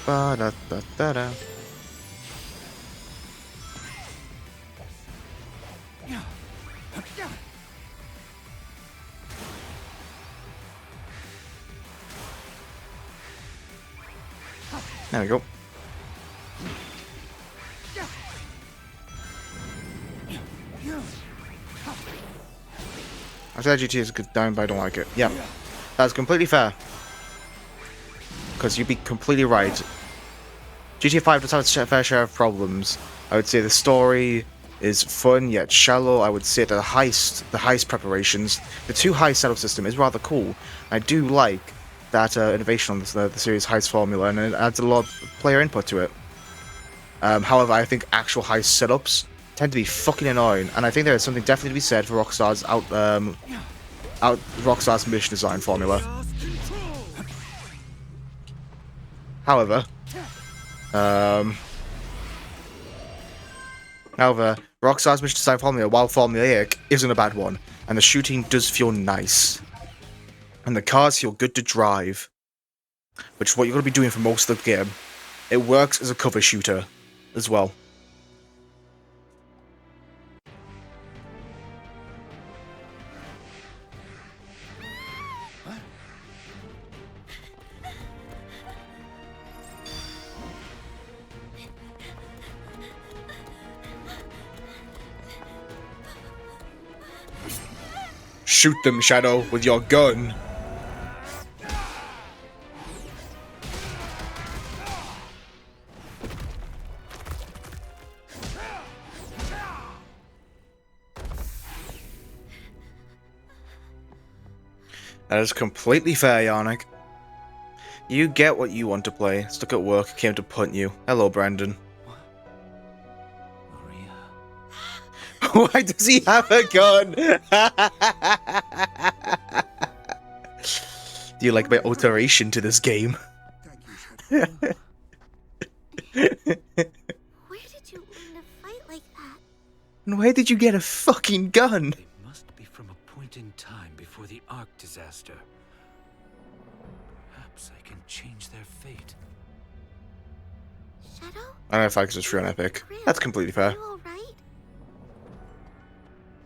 Speaker 1: Ba da da da da. There we go. I said GT is a good down, but I don't like it. Yeah, that's completely fair. Because you'd be completely right. GTA 5 does have its fair share of problems. I would say the story is fun yet shallow. I would say the heist preparations, the 2 heist setup system is rather cool. I do like that innovation on the series heist formula, and it adds a lot of player input to it. However, I think actual heist setups tend to be fucking annoying, and I think there is something definitely to be said for Rockstar's Rockstar's mission design formula. However, Rockstar's mission design formula, while formulaic, isn't a bad one, and the shooting does feel nice, and the cars feel good to drive, which is what you're going to be doing for most of the game. It works as a cover shooter as well. Shoot them, Shadow, with your gun. That is completely fair, Yannick. You get what you want to play. Stuck at work, came to punt you. Hello, Brandon. Why does he have a gun? Do you like my alteration to this game?
Speaker 3: Thank you, Shadow.
Speaker 2: Where did you learn to fight like that?
Speaker 1: And where did you get a fucking gun?
Speaker 4: It must be from a point in time before the Ark disaster. Perhaps I can change their fate.
Speaker 2: Shadow?
Speaker 1: I don't know if I could just free on Epic. That's completely fair.
Speaker 2: You alright?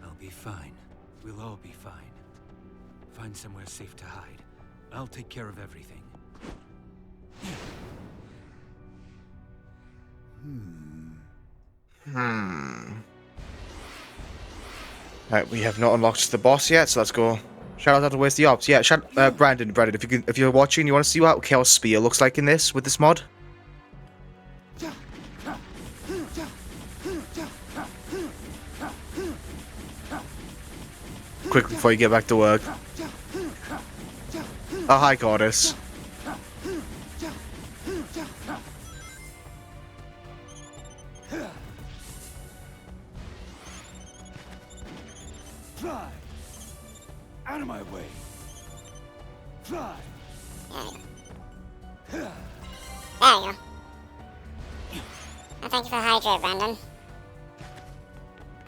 Speaker 4: I'll be fine. We'll all be fine. Find somewhere safe to hide. I'll take care of everything.
Speaker 1: Right, we have not unlocked the boss yet, so let's go. Shout out to Waste the Ops. Yeah, Brandon, if you're watching, you want to see what Chaos Spear looks like in this with this mod? Quick before you get back to work. Oh, hi, Goddess.
Speaker 5: Fly! Out of my way! Fly!
Speaker 8: There you go. Well, thank you for Hydra, Brandon.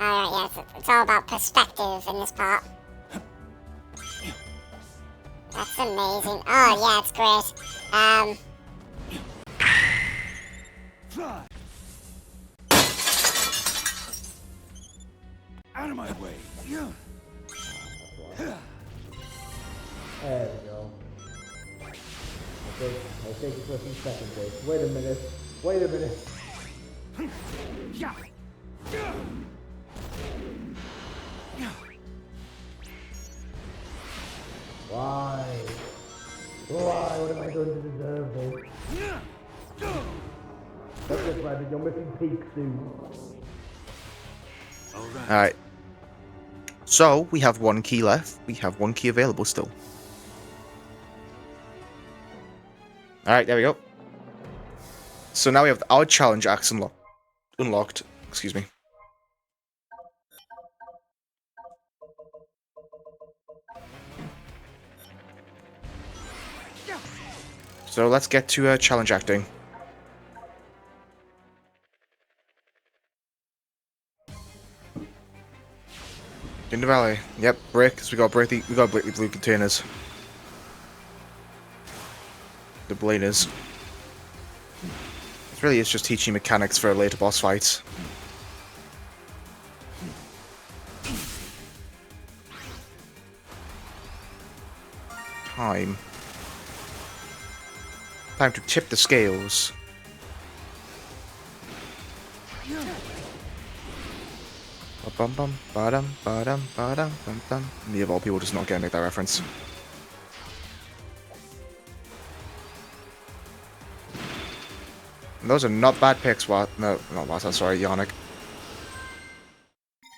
Speaker 8: Alright, yeah, it's all about perspective in this part. That's amazing. Oh, yeah, it's great.
Speaker 5: Fly! Out of my way! Yeah.
Speaker 9: There we go. I'll take it for a few seconds, Dave. Wait a minute. Wait a minute.
Speaker 5: Yeah.
Speaker 9: Why? Why? What am I going to deserve this? That's it, Brandon. You're missing peak soon.
Speaker 1: Alright. So, we have one key left. We have one key available still. Alright, there we go. So now we have our challenge axe unlocked. Excuse me. So let's get to challenge acting. In the valley. Yep, break, because we gotta break the blue containers. The bladers. It really is just teaching mechanics for later boss fights. Time to tip the scales. Bum bum ba-dum ba-dum ba-dum bum bum. Me of all people just not gonna make that reference. And those are not bad picks, what? No, not Wasa, sorry, Yannick.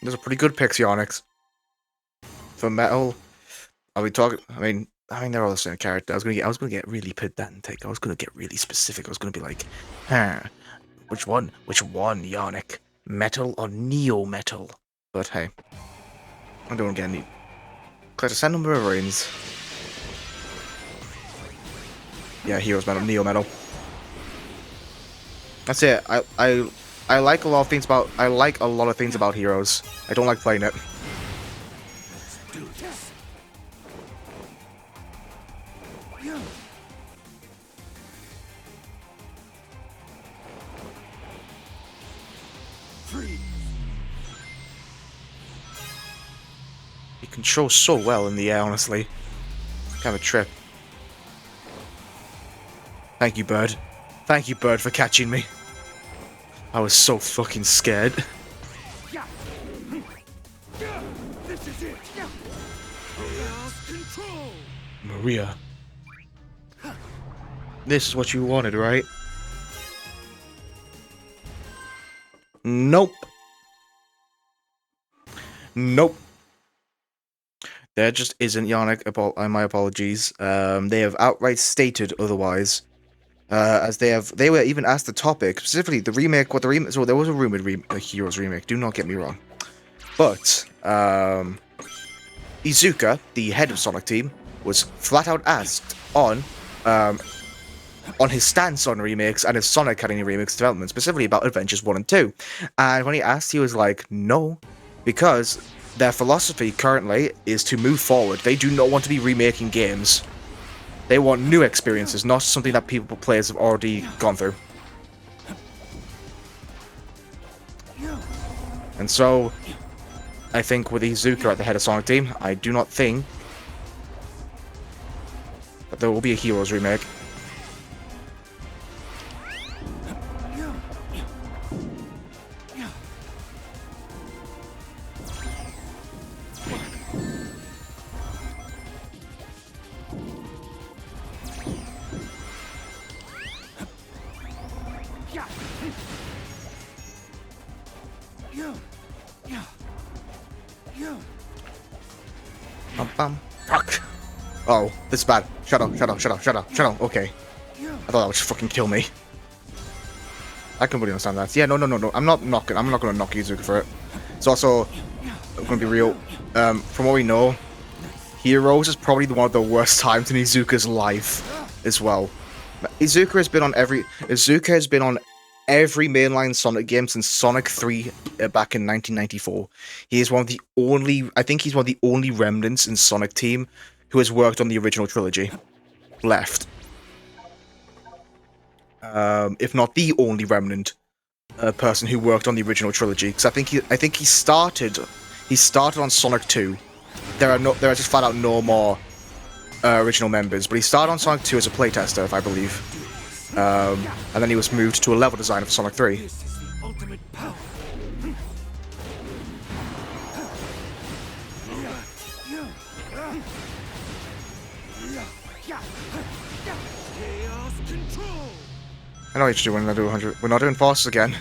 Speaker 1: Those are pretty good picks, Yonnix. For metal, are we talking? I mean, they're all the same character. I was gonna get really pedantic. I was gonna get really specific. I was gonna be like, which one? Which one, Yannick? Metal or neo-metal? But hey, I don't get any. Collect a set number of rings. Yeah, heroes metal, neo-metal. That's it. I like a lot of things about. I like a lot of things about heroes. I don't like playing it.
Speaker 5: Let's do this. Free.
Speaker 1: He controls so well in the air, honestly. Kind of a trip. Thank you, Bird. Thank you, Bird, for catching me. I was so fucking scared.
Speaker 5: This is it. Arouse control.
Speaker 1: Maria. This is what you wanted, right? Nope. Nope. There just isn't, Yannick. My apologies. They have outright stated otherwise. As they were even asked the topic, specifically the remake, so there was a rumored Heroes remake, do not get me wrong. But, Iizuka, the head of Sonic Team, was flat out asked on his stance on remakes and his Sonic Academy remakes development, specifically about Adventures 1 and 2. And when he asked, he was like, no, because their philosophy currently is to move forward. They do not want to be remaking games. They want new experiences, not something that players have already gone through. And so, I think with Iizuka at the head of Sonic Team, I do not think that there will be a Heroes remake. Fuck. Oh, this is bad. Shut up. Okay. I thought that would just fucking kill me. I completely understand that. Yeah, no. I'm not gonna knock Iizuka for it. It's also I'm gonna be real. From what we know, Heroes is probably one of the worst times in Izuka's life as well. Izuka has been on every mainline Sonic game since Sonic 3 back in 1994. He is one of the only, I think he's one of the only remnants in Sonic Team who has worked on the original trilogy left. If not the only remnant person who worked on the original trilogy, because I think he started on Sonic 2. There are just flat out no more original members, but he started on Sonic 2 as a playtester, if I believe. And then he was moved to a level designer for Sonic 3.
Speaker 4: This is the ultimate power. Chaos control.
Speaker 1: I know what you do when I do 100. We're not doing forces again.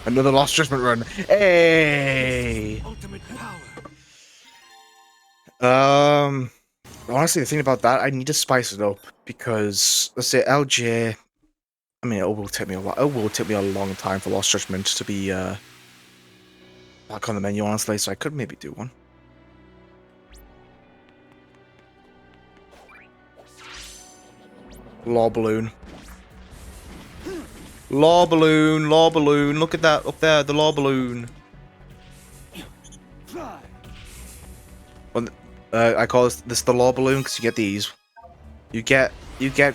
Speaker 1: Another Lost Judgment run. Hey.
Speaker 4: Ultimate power.
Speaker 1: Honestly, the thing about that, I need to spice it up because let's say LJ. I mean, it will take me a while. It will take me a long time for Lost Judgment to be back on the menu, honestly. So I could maybe do one. Law Balloon. Law Balloon, Law Balloon. Look at that up there, the Law Balloon. Well, I call this the Law Balloon because you get these. You get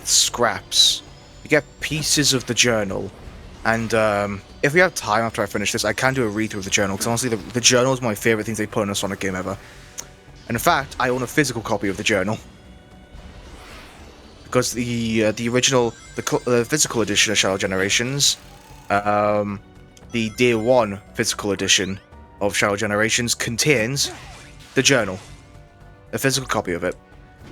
Speaker 1: scraps. You get pieces of the journal. And if we have time after I finish this, I can do a read-through of the journal because honestly, the journal is one of my favorite things they put in a Sonic game ever. And in fact, I own a physical copy of the journal. Because the original, the physical edition of Shadow Generations, the Day 1 physical edition of Shadow Generations contains the journal, a physical copy of it.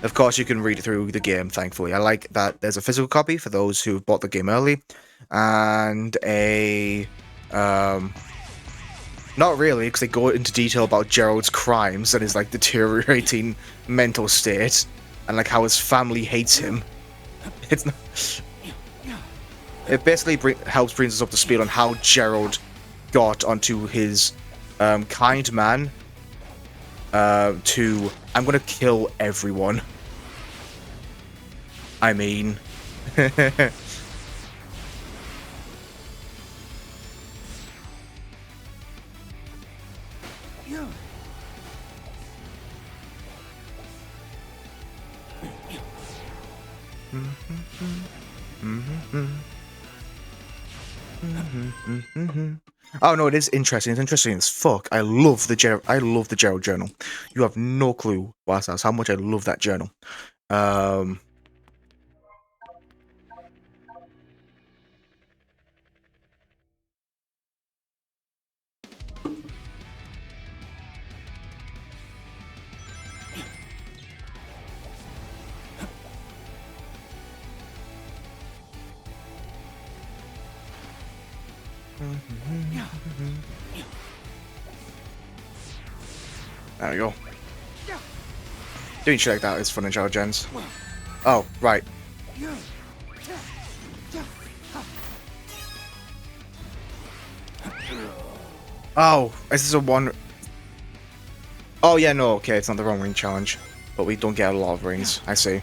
Speaker 1: Of course, you can read it through the game, thankfully. I like that there's a physical copy for those who bought the game early, and a, not really, because they go into detail about Gerald's crimes and his, like, deteriorating mental state, and, like, how his family hates him. It's not... It basically helps bring us up to speed on how Gerald got onto his kind man to I'm gonna kill everyone. I mean... Oh no, it is interesting. It's interesting as fuck. I love the Gerald journal. You have no clue, Wasas, how much I love that journal. There we go. Doing shit like that is fun in Shadow Gens. Oh, right. Oh, is this a one... Oh, yeah, no, okay, it's not the wrong ring challenge. But we don't get a lot of rings, I see.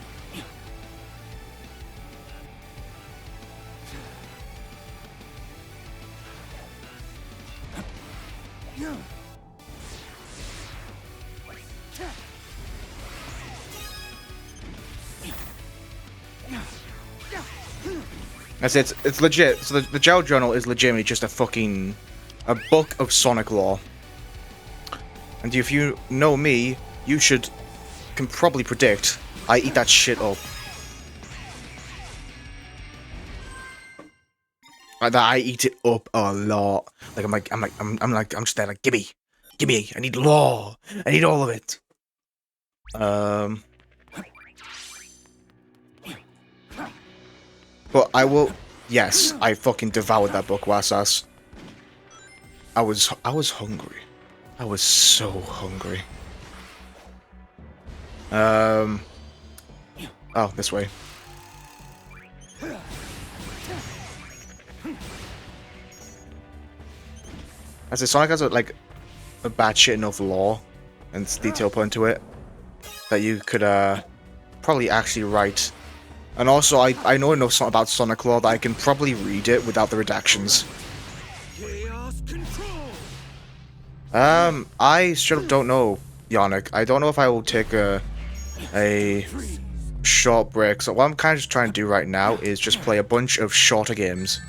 Speaker 1: It's legit. So the Gerald Journal is legitimately just a book of Sonic lore. And if you know me, you can probably predict I eat that shit up. Like that, I eat it up a lot. Like I'm just there like, gimme, I need lore, I need all of it. But I will. Yes, I fucking devoured that book, Wasas. I was hungry. I was so hungry. Oh, this way. As Sonic has a batshit enough lore and detail put into it that you could probably actually write. And also, I know enough about Sonic lore that I can probably read it without the redactions.
Speaker 4: Chaos control.
Speaker 1: I straight up don't know, Yannick. I don't know if I will take a short break. So what I'm kind of just trying to do right now is just play a bunch of shorter games.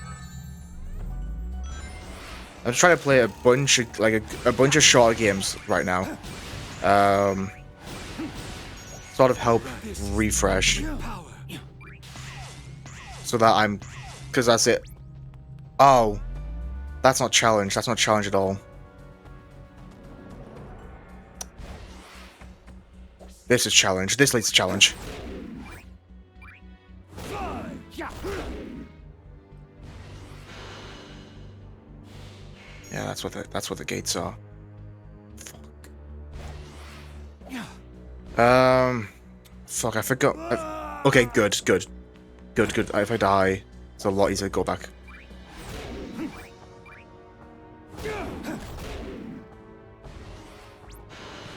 Speaker 1: I'm just trying to play a bunch of a bunch of shorter games right now. Sort of help refresh. So that because that's it. Oh, that's not challenge. That's not challenge at all. This is challenge. This leads to challenge. Yeah, that's what the gates are. Fuck. Fuck, I forgot. Okay, good. If I die, it's a lot easier to go back.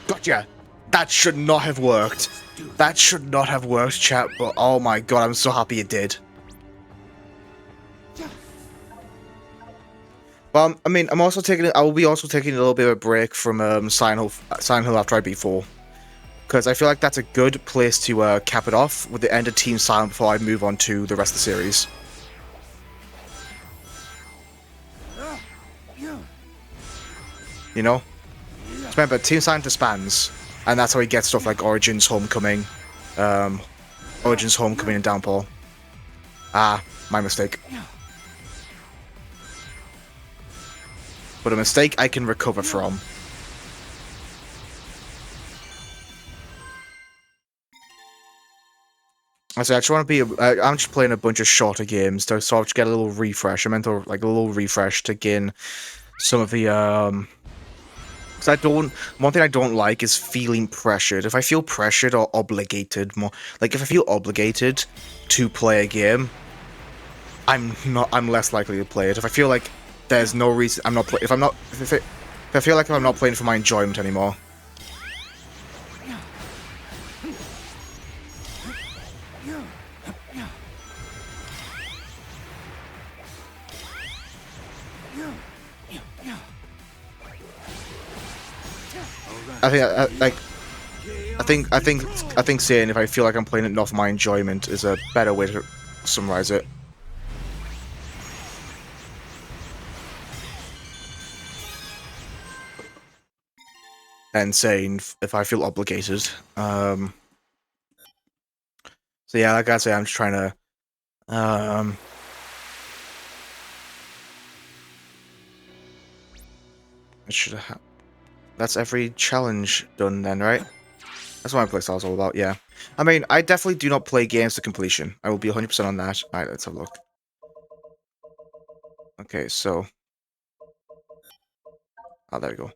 Speaker 1: Gotcha! That should not have worked. That should not have worked, chat, but oh my god, I'm so happy it did. Well, I mean, I will be also taking a little bit of a break from Silent Hill after I beat 4. Because I feel like that's a good place to cap it off with the end of Team Silent before I move on to the rest of the series. You know? Remember, Team Silent disbands, and that's how we get stuff like Origins, Homecoming, and Downpour. Ah, my mistake. But a mistake I can recover from. I just want to be. I'm just playing a bunch of shorter games to sort of get a little refresh. I meant to a little refresh to gain some of the. Because one thing I don't like is feeling pressured. If I feel pressured or obligated, if I feel obligated to play a game, I'm less likely to play it. If I feel like there's no reason I'm not if I feel like I'm not playing for my enjoyment anymore. I think saying if I feel like I'm playing it not for my enjoyment is a better way to summarize it. And saying if I feel obligated. So yeah, like I say, I'm just trying to I should have. That's every challenge done then, right? That's what my playstyle's all about, yeah. I mean, I definitely do not play games to completion. I will be 100% on that. Alright, let's have a look. Okay, so... Oh, there we go.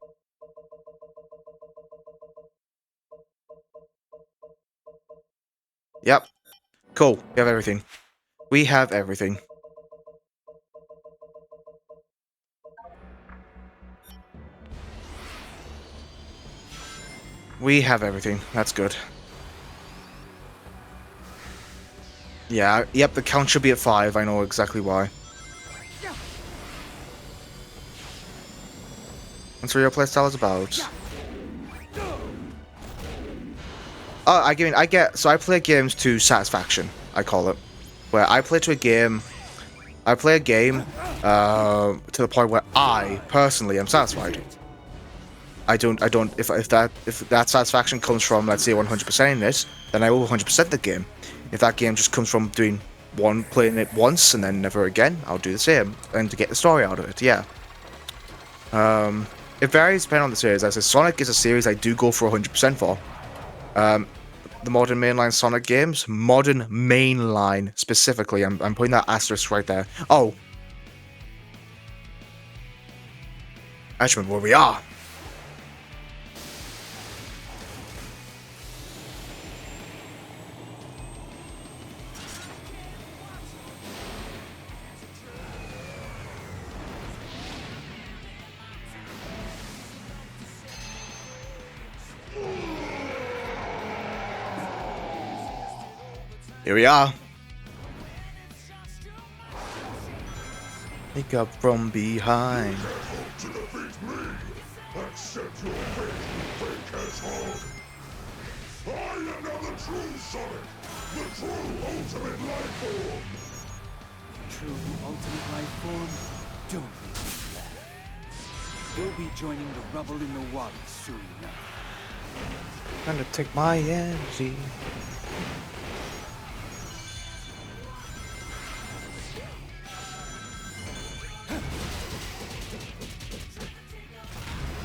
Speaker 1: Yep. Cool. We have everything. We have everything. We have everything. That's good. Yeah, yep, the count should be at 5. I know exactly why. That's what your playstyle is about. Oh, I play games to satisfaction, I call it. Where I play a game to the point where I, personally, am satisfied. If that satisfaction comes from, let's say, 100%ing it, then I will 100% the game. If that game just comes from playing it once and then never again, I'll do the same, and to get the story out of it, yeah. It varies depending on the series. As I say, Sonic is a series I do go for 100% for. The modern mainline Sonic games, modern mainline specifically, I'm putting that asterisk right there. Oh! I just remember where we are. Here we are. Pick up from behind.
Speaker 6: To defeat me, accept your fate, fake asshole. I am now the true Sonic, the true ultimate life form.
Speaker 4: True ultimate life form? Don't believe that. We'll be joining the rubble in the water soon enough.
Speaker 1: Trying to take my energy.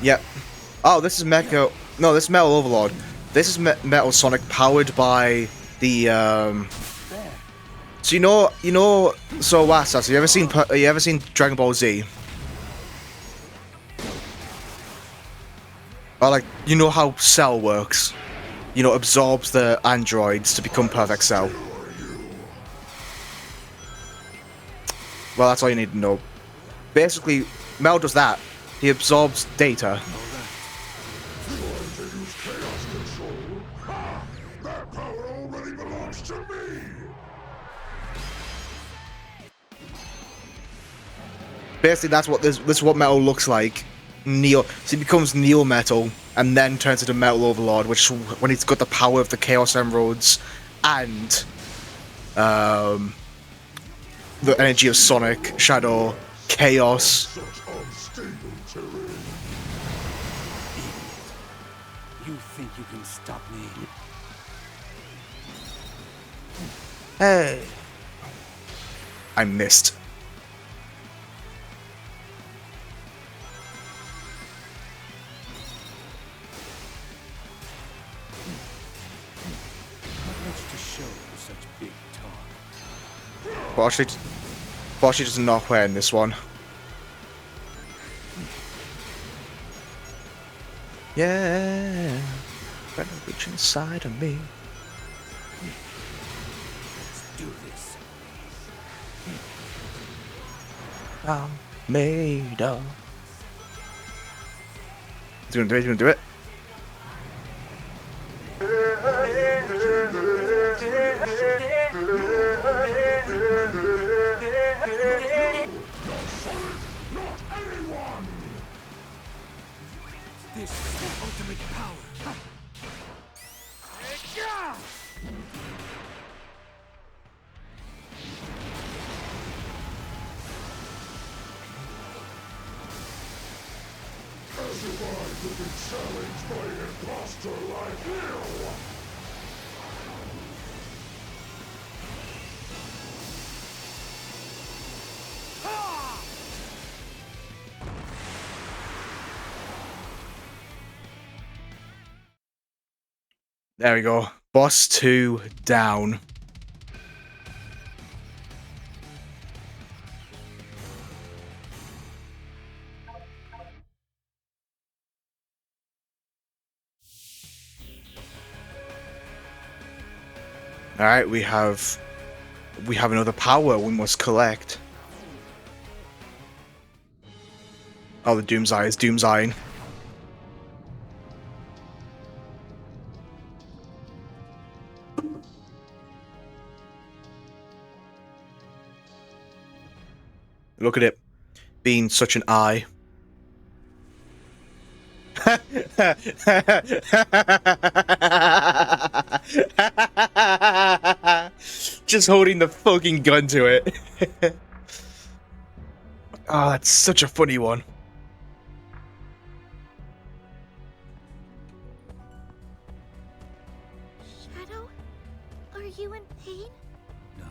Speaker 1: Yep. Oh, this is Mecha. No, this is Metal Overlord. This is Metal Sonic powered by the So so Wasas, you ever seen Dragon Ball Z? Or like, you know how Cell works? You know, absorbs the androids to become Perfect Cell. Well, that's all you need to know. Basically, Mel does that. He absorbs data.
Speaker 6: That power already belongs to me.
Speaker 1: Basically, that's what this is what Metal looks like. Neo, so he becomes Neo Metal, and then turns into Metal Overlord, which is when he's got the power of the Chaos Emeralds and the energy of Sonic, Shadow, Chaos.
Speaker 4: You think you can stop me?
Speaker 1: Hey, I missed. Boshi does not wear in this one. Yeah, better reach inside of me.
Speaker 4: Let's do this.
Speaker 1: I'm made of. He's gonna do it. He's gonna do it.
Speaker 4: This is the ultimate power.
Speaker 6: As if I could be challenged by an imposter like you.
Speaker 1: There we go. Boss 2 down. Alright, we have another power we must collect. Oh, the Doom's Eye is Doom's Eye. Look at it, being such an eye. Just holding the fucking gun to it. Oh, that's such a funny one.
Speaker 2: Shadow, are you in pain?
Speaker 4: No.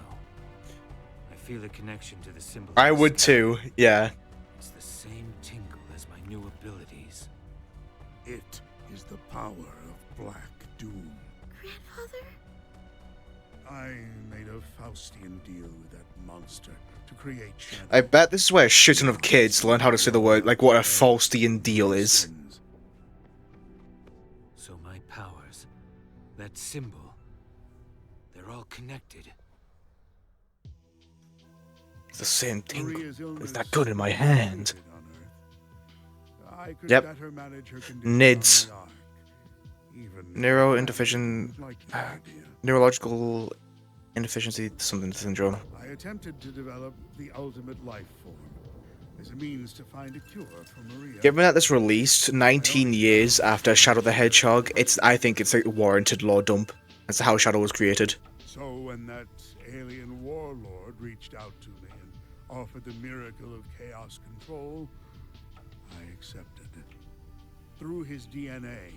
Speaker 4: I feel a connection to the symbol.
Speaker 1: I would too, yeah.
Speaker 4: It's the same tingle as my new abilities.
Speaker 3: It is the power of Black Doom.
Speaker 2: Grandfather?
Speaker 3: I made a Faustian deal with that monster to create Shadow.
Speaker 1: I bet this is where a shit ton of kids learn how to say the word, like what a Faustian deal is.
Speaker 4: So my powers, that symbol, they're all connected.
Speaker 1: It's the same tingle.
Speaker 3: Maria's illness
Speaker 1: It's that gun in my hand.
Speaker 3: on Earth. I could
Speaker 1: Yep.
Speaker 3: better manage her condition
Speaker 1: NIDS.
Speaker 3: on the Ark. Even
Speaker 1: Neurointervision.
Speaker 3: like the idea.
Speaker 1: Neurological Inefficiency something syndrome.
Speaker 3: I attempted to develop the ultimate life form as a means to find a cure for Maria.
Speaker 1: Given that this released 19 years after Shadow the Hedgehog, I think it's a warranted lore dump. That's how Shadow was created.
Speaker 3: So when that alien warlord reached out to me and offered the miracle of chaos control, I accepted it. Through his DNA,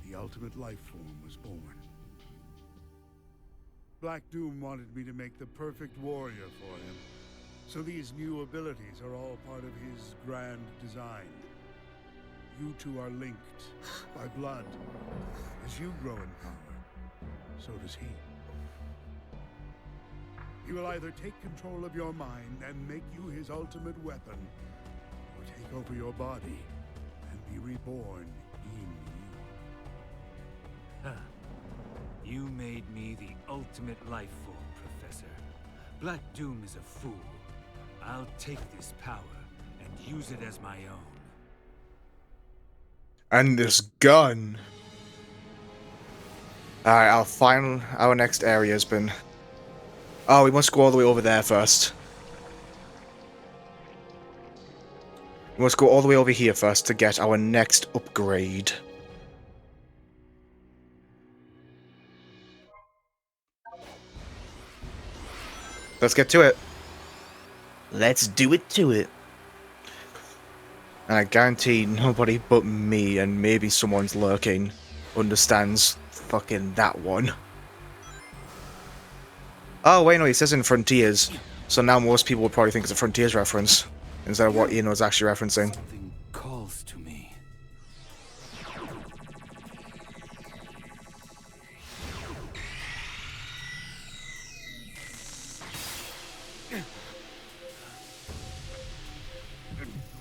Speaker 3: the ultimate life form was born. Black Doom wanted me to make the perfect warrior for him, so these new abilities are all part of his grand design. You two are linked by blood. As you grow in power, so does he. He will either take control of your mind and make you his ultimate weapon, or take over your body and be reborn in you.
Speaker 4: Huh. You made me the ultimate life form, Professor. Black Doom is a fool. I'll take this power and use it as my own.
Speaker 1: And this gun. Alright, our next area has been... Oh, we must go all the way over there first. We must go all the way over here first to get our next upgrade. Let's get to it. Let's do it to it. And I guarantee nobody but me, and maybe someone's lurking, understands fucking that one. Oh, wait, no, he says in Frontiers. So now most people would probably think it's a Frontiers reference, instead of what Ian was actually referencing.
Speaker 4: Something calls to me.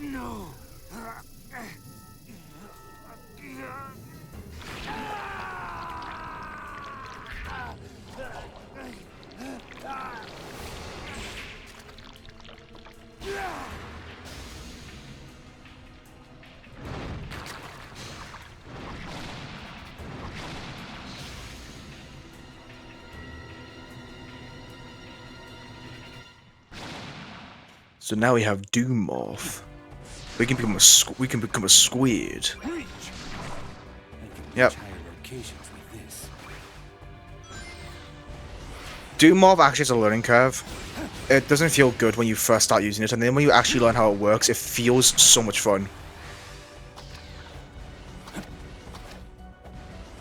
Speaker 4: No.
Speaker 1: So now we have Doomorph. We can become a squid. Yep. Doomorph actually has a learning curve. It doesn't feel good when you first start using it, and then when you actually learn how it works, it feels so much fun.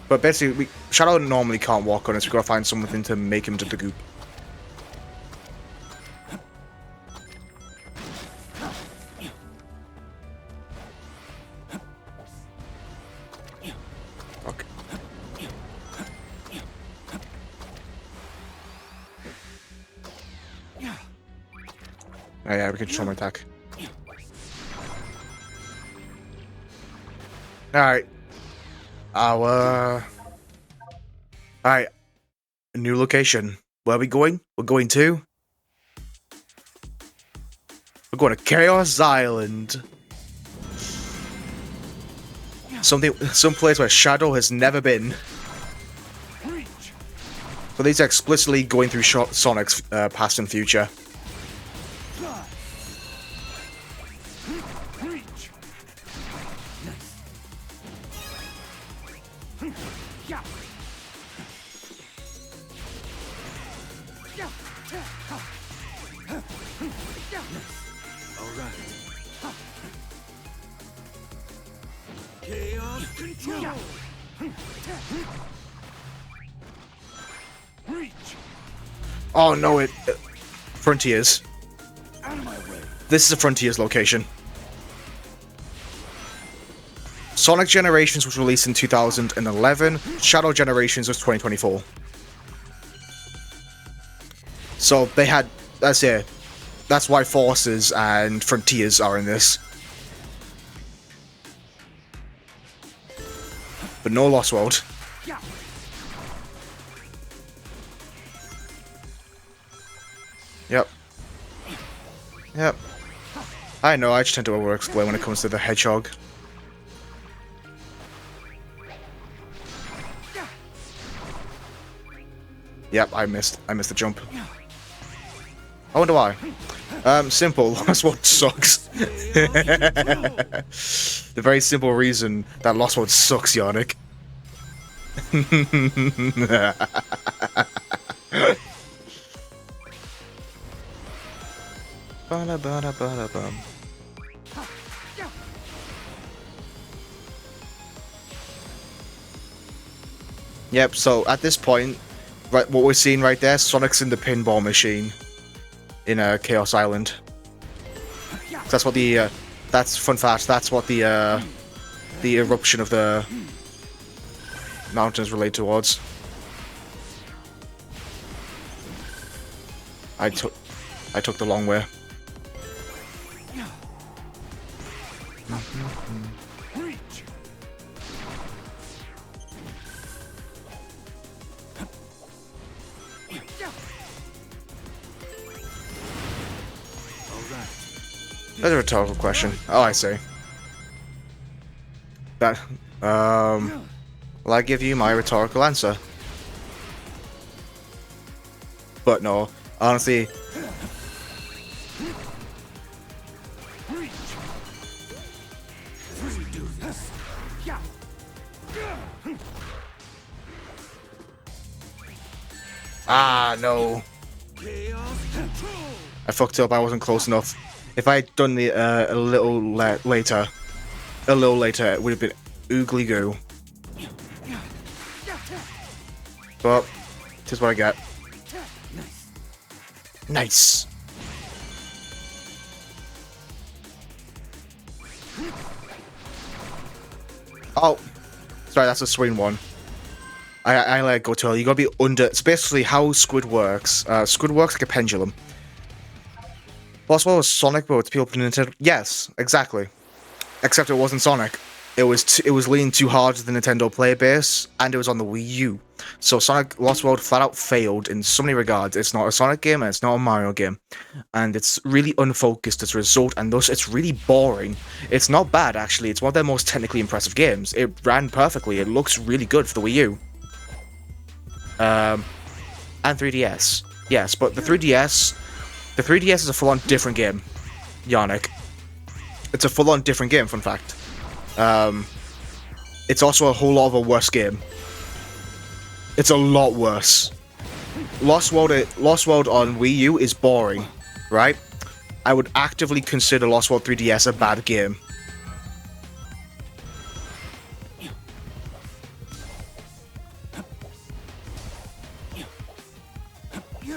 Speaker 1: But basically, Shadow normally can't walk on it, so we've got to find something to make him into the goop. Fuck. Oh yeah, we can control my attack. Alright. Alright. A new location. Where are we going? We're going to... We're going to Chaos Island. Some place where Shadow has never been. But these are explicitly going through Sonic's past and future. Oh no, Frontiers. This is a Frontiers location. Sonic Generations was released in 2011. Shadow Generations was 2024. So they had... That's it. That's why Forces and Frontiers are in this. But no Lost World. Yep. Yep. I know, I just tend to over-explain when it comes to the hedgehog. Yep, I missed the jump. I wonder why. Simple. Lost World sucks. The very simple reason that Lost World sucks, Yannick. Ba-da-ba-da-ba-da-bum. Yep, so at this point, right, what we're seeing right there, Sonic's in the pinball machine in Chaos Island. That's what the that's fun fact. That's what the eruption of the mountains relate towards. I took the long way. That's a rhetorical question. Oh, I see. That, will I give you my rhetorical answer? But no, honestly... Ah, no. I fucked up, I wasn't close enough. If I had done the a little later, it would have been oogly goo. But this is what I get. Nice. Oh, sorry, that's a swing one. I let it go too early. You gotta be under. It's basically how Squid works. Squid works like a pendulum. Lost World was Sonic, but it's people from Nintendo. Yes, exactly. Except it wasn't Sonic. It was leaning too hard to the Nintendo player base, and it was on the Wii U. So Sonic Lost World flat out failed in so many regards. It's not a Sonic game, and it's not a Mario game, and it's really unfocused as a result, and thus it's really boring. It's not bad actually. It's one of their most technically impressive games. It ran perfectly. It looks really good for the Wii U. And 3DS. Yes, but the 3DS is a full-on different game, Yannick. It's a full-on different game, fun fact. It's also a whole lot of a worse game. It's a lot worse. Lost World on Wii U is boring, right? I would actively consider Lost World 3DS a bad game.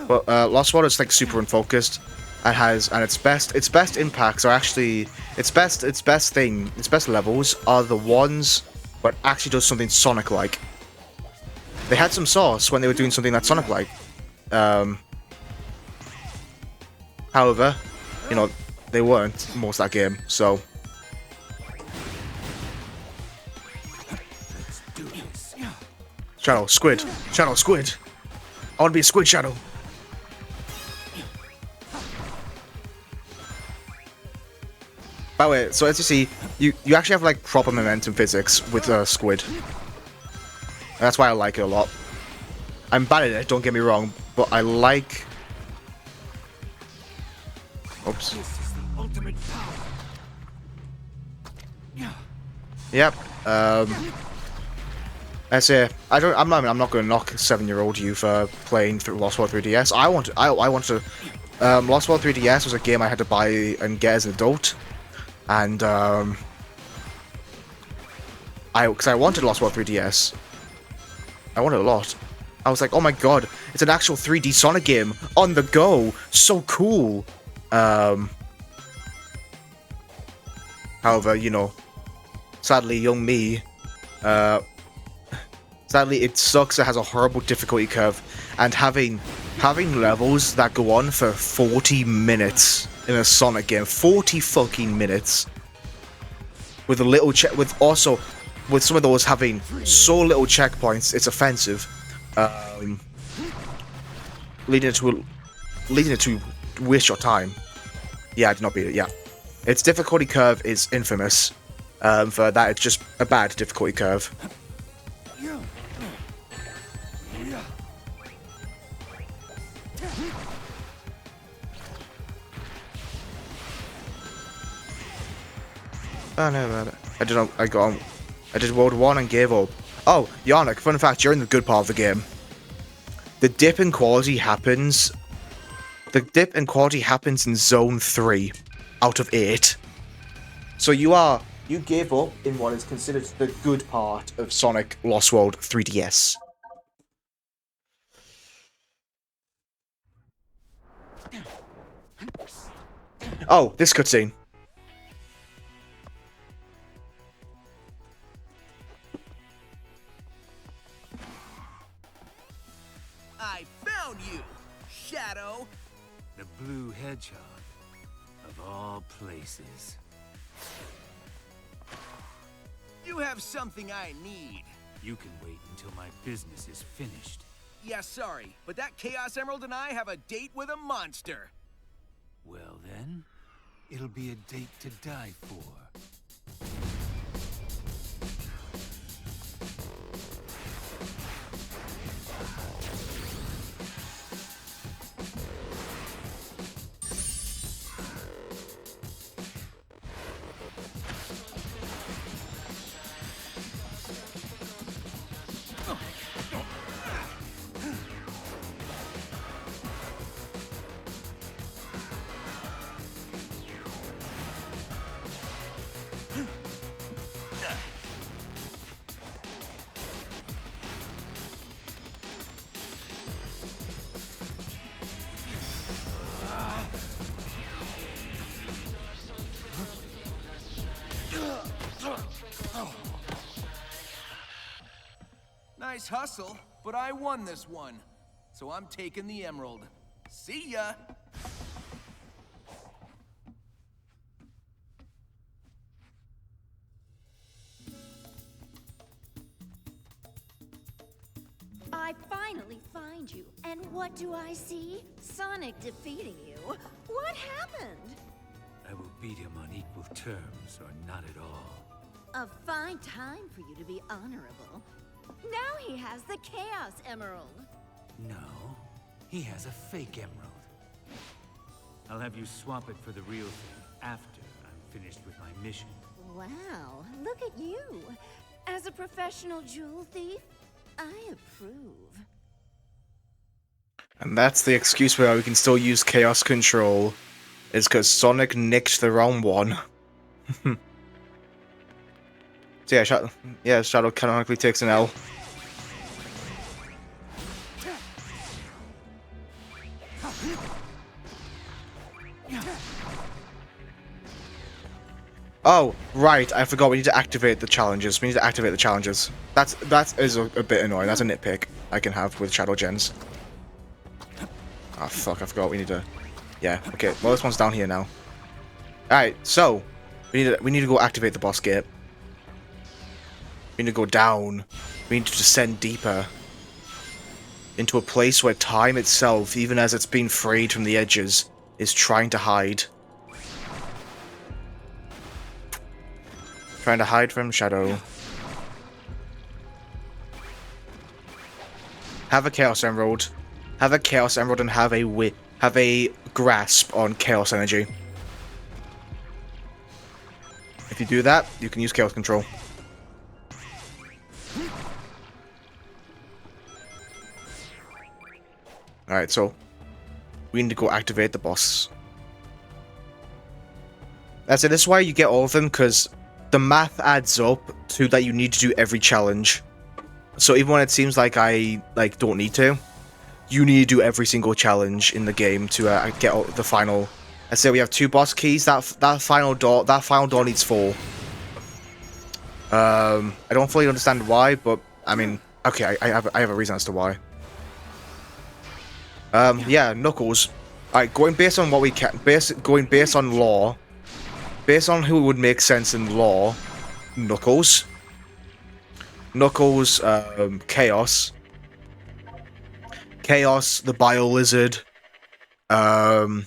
Speaker 1: But Lost World is like super unfocused. And its best impacts are actually its best levels are the ones where it actually does something Sonic-like. They had some sauce when they were doing something that's Sonic-like. However, you know, they weren't most of that game, so. Shadow, Squid. Shadow, Squid. I want to be a Squid, Shadow. By the way, so as you see, you actually have like proper momentum physics with Squid. That's why I like it a lot. I'm bad at it, don't get me wrong, but I like... Oops. Yep. I say I'm not going to knock 7-year-old you for playing through Lost World 3DS. I want to. Lost World 3DS was a game I had to buy and get as an adult. And because I wanted Lost World 3DS. I wanted it a lot. I was like, oh my god, it's an actual 3D Sonic game on the go. So cool. However, you know, sadly, young me, sadly, it sucks. It has a horrible difficulty curve, and having levels that go on for 40 minutes in a Sonic game, 40 fucking minutes, with a little with some of those having so little checkpoints, it's offensive. Leading it to waste your time. Yeah, I did not beat it. Yeah, its difficulty curve is infamous. For that, it's just a bad difficulty curve. Oh no, I did World 1 and gave up. Oh, Yannick, fun fact, you're in the good part of the game. The dip in quality happens in Zone 3 out of 8. So you gave up in what is considered the good part of Sonic Lost World 3DS. Oh, this cutscene.
Speaker 10: I found you, Shadow.
Speaker 4: The blue hedgehog, of all places.
Speaker 10: You have something I need.
Speaker 4: You can wait until my business is finished.
Speaker 10: Yeah, sorry, but that Chaos Emerald and I have a date with a monster.
Speaker 4: Well then, it'll be a date to die for.
Speaker 10: Nice hustle, but I won this one. So I'm taking the emerald. See ya!
Speaker 2: I finally find you, and what do I see? Sonic defeating you. What happened?
Speaker 4: I will beat him on equal terms, or not at all.
Speaker 2: A fine time for you to be honorable. Now he has the Chaos Emerald.
Speaker 4: No, he has a fake emerald. I'll have you swap it for the real thing after I'm finished with my mission.
Speaker 2: Wow, look at you. As a professional jewel thief, I approve.
Speaker 1: And that's the excuse where we can still use Chaos Control, is because Sonic nicked the wrong one. So yeah, Shadow canonically takes an L. Oh, right, I forgot we need to activate the challenges. We need to activate the challenges. That is a bit annoying. That's a nitpick I can have with Shadow Gens. Oh fuck, I forgot we need to... Yeah, okay, well this one's down here now. Alright, so we need to go activate the boss gate. We need to go down. We need to descend deeper. Into a place where time itself, even as it's been freed from the edges, is trying to hide. Trying to hide from Shadow. Have a Chaos Emerald. Have a Chaos Emerald and have a grasp on Chaos Energy. If you do that, you can use Chaos Control. Alright, so we need to go activate the boss. That's it, this is why you get all of them, because the math adds up to that you need to do every challenge. So even when it seems like I don't need to, you need to do every single challenge in the game to get the final. Let's say we have 2 boss keys. That final door needs 4. I don't fully understand why, but I mean, okay, I have a reason as to why. Yeah, Knuckles. Alright, going based on what we can, going based on lore, based on who would make sense in lore, Knuckles, Chaos, the Bio Lizard, Geemro,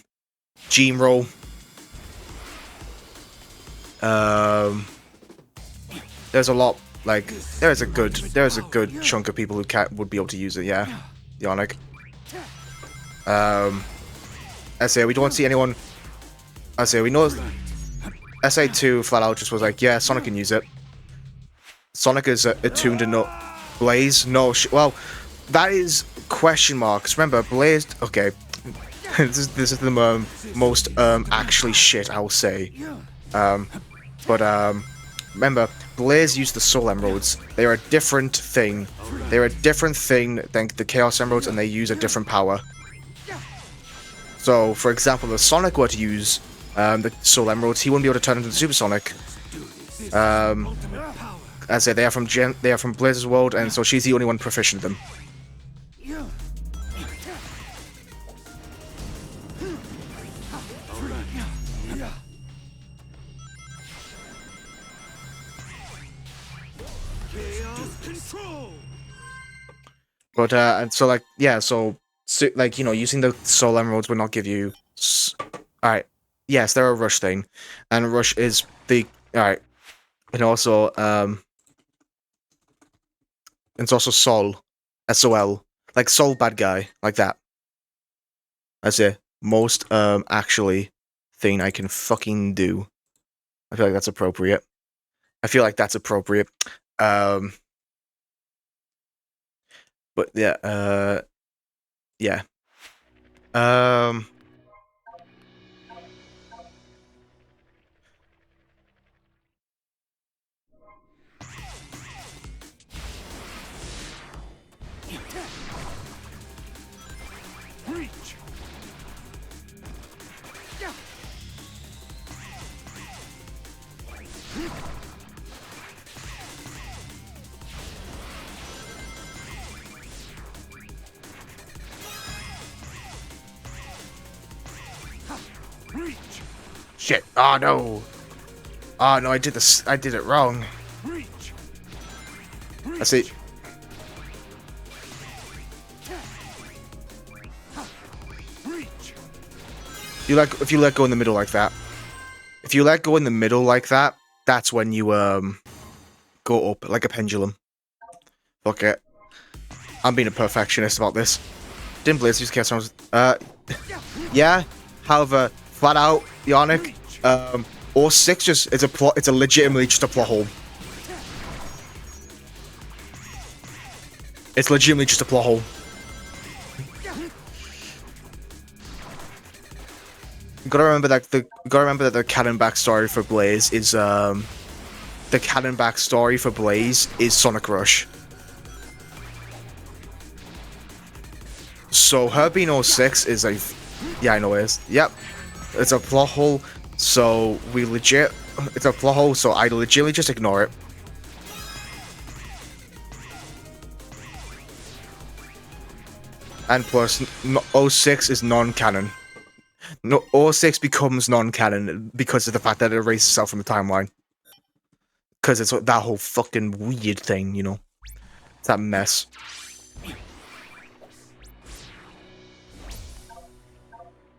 Speaker 1: there's a lot, there's a good chunk of people who would be able to use it, yeah, Yannick. I say we don't see anyone. I say we know. SA2 flat out just was like, yeah, Sonic can use it. Sonic is attuned to no Blaze. No, well, that is question marks. Remember, Blaze. Okay, this is the most actually shit I'll say. Remember, Blaze used the Soul Emeralds. They are a different thing. They're a different thing than the Chaos Emeralds, and they use a different power. So, for example, if Sonic were to use the Soul Emeralds, he wouldn't be able to turn into Super Sonic. As I say, they are from Blaze's world, and so she's the only one proficient in them. But and so like yeah, so like you know, using the Soul Emeralds would not give you. All right, yes, they're a rush thing, and rush is the all right, and also it's also Sol, SOL, like Sol bad guy, like that. That's the most actually thing I can fucking do. I feel like that's appropriate. But yeah, yeah.
Speaker 5: Reach.
Speaker 1: Shit! Oh no! Oh no! I did this. I did it wrong. I see. If you let go in the middle like that. If you let go in the middle like that, that's when you go up like a pendulum. Fuck it. I'm being a perfectionist about this. Didn't Blaze use Chaos Emeralds? Yeah. However, flat out, Yannick, or 6 just it's a legitimately just a plot hole. It's legitimately just a plot hole. You gotta remember that the canon backstory for Blaze is Sonic Rush. So her being 06 is a yeah, I know it is. Yep. It's a plot hole, so it's a plot hole, so I legitimately just ignore it. And plus, 06 is non-canon. No, 06 becomes non-canon because of the fact that it erases itself from the timeline. Because it's that whole fucking weird thing, you know? It's that mess.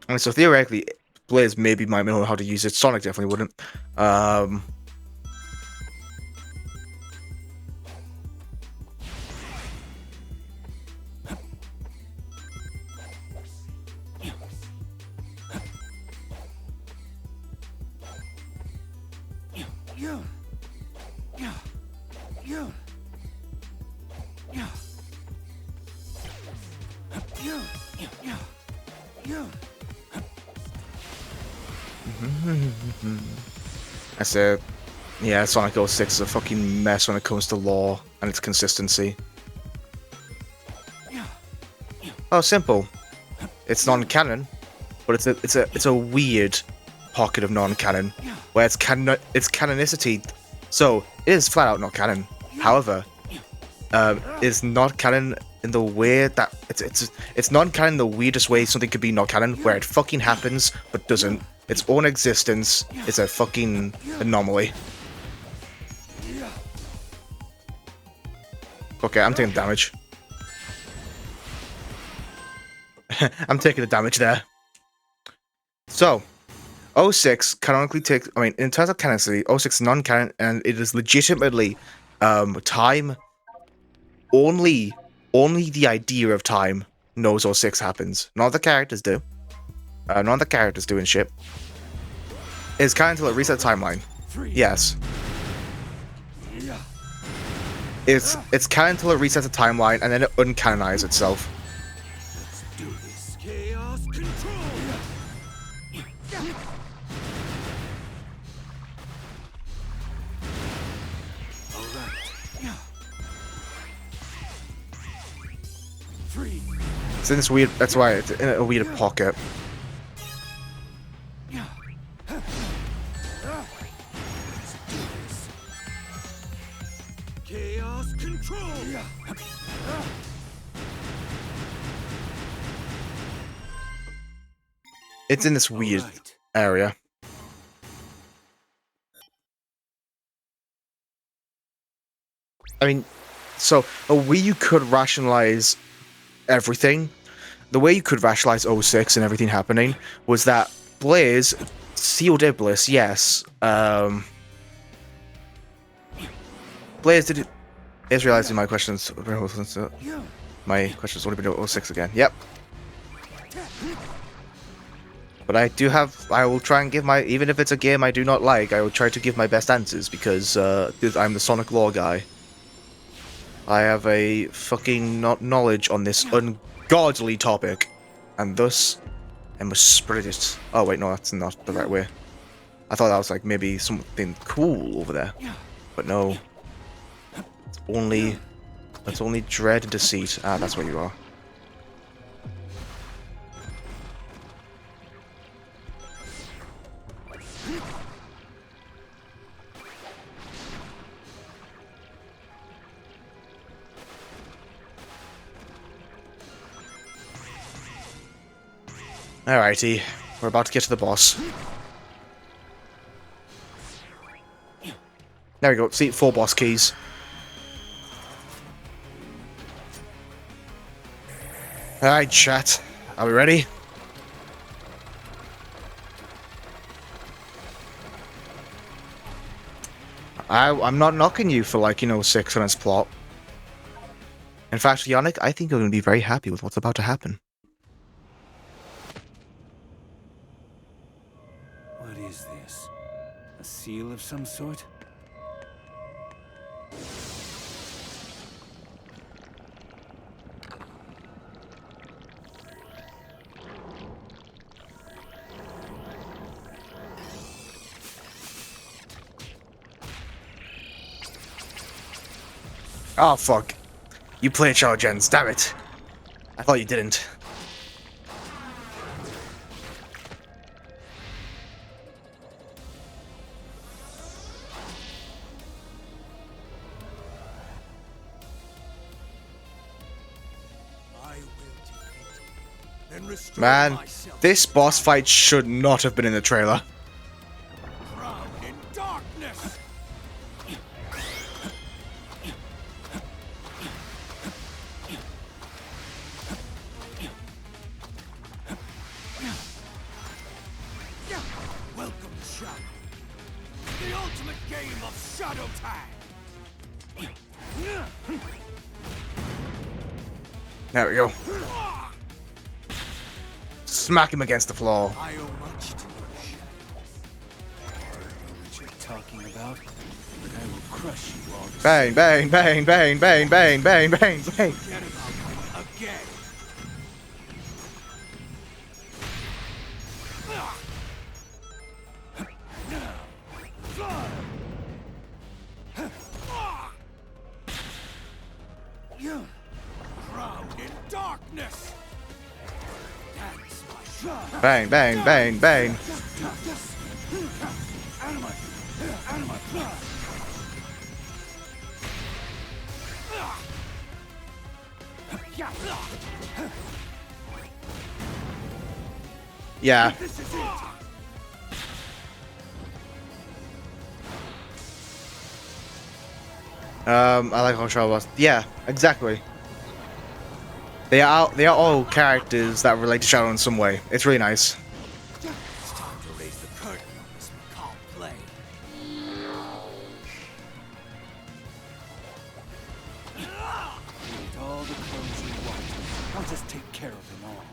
Speaker 1: And so theoretically, Blaze maybe might know how to use it. Sonic definitely wouldn't. I said, yeah, Sonic 06 is a fucking mess when it comes to lore and its consistency. Oh, simple. It's non-canon, but it's a weird pocket of non-canon where it's canonicity. So it is flat out not canon. However, it's not canon in the way that it's non-canon in the weirdest way something could be not canon, where it fucking happens but doesn't. Its own existence is a fucking anomaly. Okay, I'm taking damage. I'm taking the damage there. So, 06 canonically takes... I mean, in terms of canonicity, 06 is non-canon, and it is legitimately time... Only the idea of time knows 06 happens. None of the characters do. None of the characters doing shit. It's kind until it resets the timeline. Yes. It's canon until it resets the timeline, and then it uncanonizes itself.
Speaker 4: Let's do this. Chaos control. All right. 3.
Speaker 1: It's in this weird. That's why it's in a weird pocket.
Speaker 4: Chaos control.
Speaker 1: It's in this weird
Speaker 4: Alright.
Speaker 1: area. I mean, so a way you could rationalize everything, the way you could rationalize 06 and everything happening was that Blaze sealed Iblis, yes. Blaze did. Is realizing my questions. My questions would have been 06 again. Yep. But I do have. I will try and give my. Even if it's a game I do not like, I will try to give my best answers because I'm the Sonic lore guy. I have a fucking knowledge on this ungodly topic, and thus I must spread it. Oh wait, no, that's not the right way. I thought that was like maybe something cool over there, but no. It's only dread and deceit. Ah, that's what you are. Alrighty, we're about to get to the boss. There we go, see, 4 boss keys. Alright, chat. Are we ready? I'm not knocking you for, like, 6 on its plot. In fact, Yannick, I think you're going to be very happy with what's about to happen.
Speaker 4: What is this? A seal of some sort?
Speaker 1: Oh, fuck. You played Shadow Gens, damn it. I thought you didn't. Man, this boss fight should not have been in the trailer.
Speaker 10: Drowned in darkness. Welcome to Shadow. The ultimate game of Shadow Tag.
Speaker 1: There we go. Smack him against the floor.
Speaker 10: I owe much to you,
Speaker 4: What you're talking about? I will crush you all.
Speaker 1: Bang, bang, bang, bang, bang, bang, bang, bang, bang.
Speaker 10: Forget about it again. Drowned in darkness. That's my shot.
Speaker 1: Bang, bang, bang, bang. Yeah.
Speaker 10: This is it.
Speaker 1: I like how Shadow was. Yeah, exactly. They are all characters that relate to Shadow in some way. It's really nice.
Speaker 10: It's time to raise the curtain on this macabre play.
Speaker 4: Get all the clothes you want.
Speaker 5: I'll just take care of them all.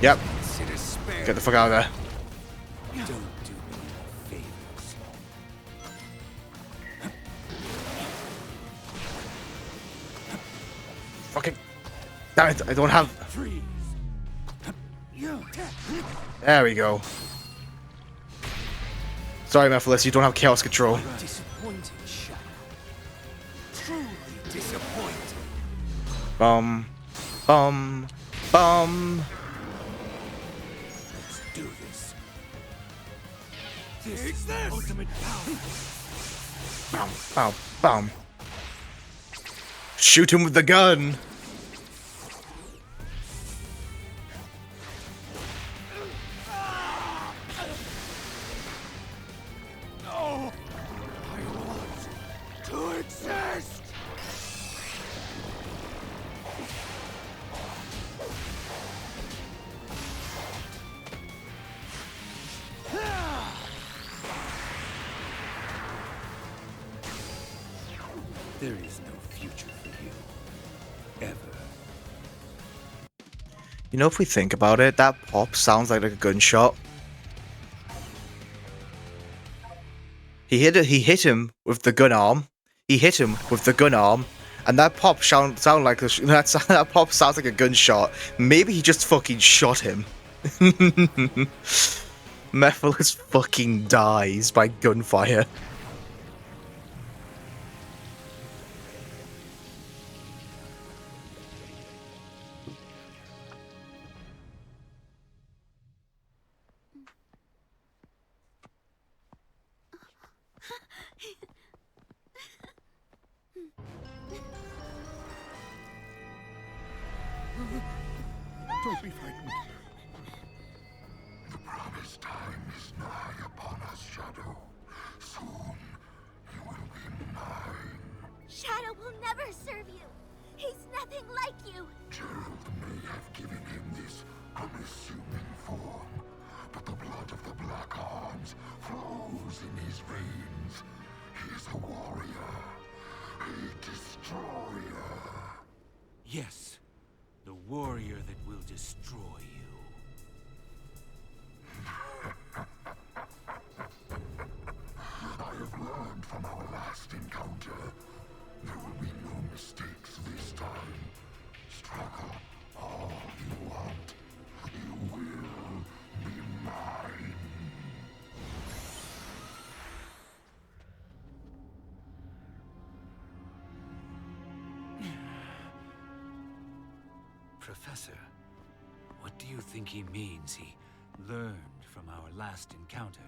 Speaker 1: Yep. Get the fuck out of there.
Speaker 4: Don't do me favors.
Speaker 1: Fucking. Damn it, I don't have.
Speaker 5: Freeze.
Speaker 1: There we go. Sorry, Mephiles, you don't have chaos control.
Speaker 5: Disappointing, Shadow. Truly disappointing.
Speaker 1: Bum. Bum. Bum.
Speaker 5: Let's do this. This is the ultimate power.
Speaker 1: Bum. Bum. Bum. Shoot him with the gun.
Speaker 5: No! I want to exist!
Speaker 4: There is no future for you. Ever.
Speaker 1: You know, if we think about it, that pop sounds like a gunshot. He hit him with the gun arm. He hit him with the gun arm, and that pop sound like that pop sounds like a gunshot. Maybe he just fucking shot him. Mephiles fucking dies by gunfire.
Speaker 3: Don't be frightened.
Speaker 6: The promised time is nigh upon us, Shadow. Soon, you will be mine.
Speaker 2: Shadow will never serve you. He's nothing like you.
Speaker 6: Gerald may have given him this unassuming form, but the blood of the Black Arms flows in his veins. He is a warrior, a destroyer.
Speaker 4: Yes, the warrior that will destroy you.
Speaker 6: I have learned from our last encounter. There will be no mistakes this time. Struggle all you want. You will be mine.
Speaker 4: Professor, what do you think he means he learned from our last encounter?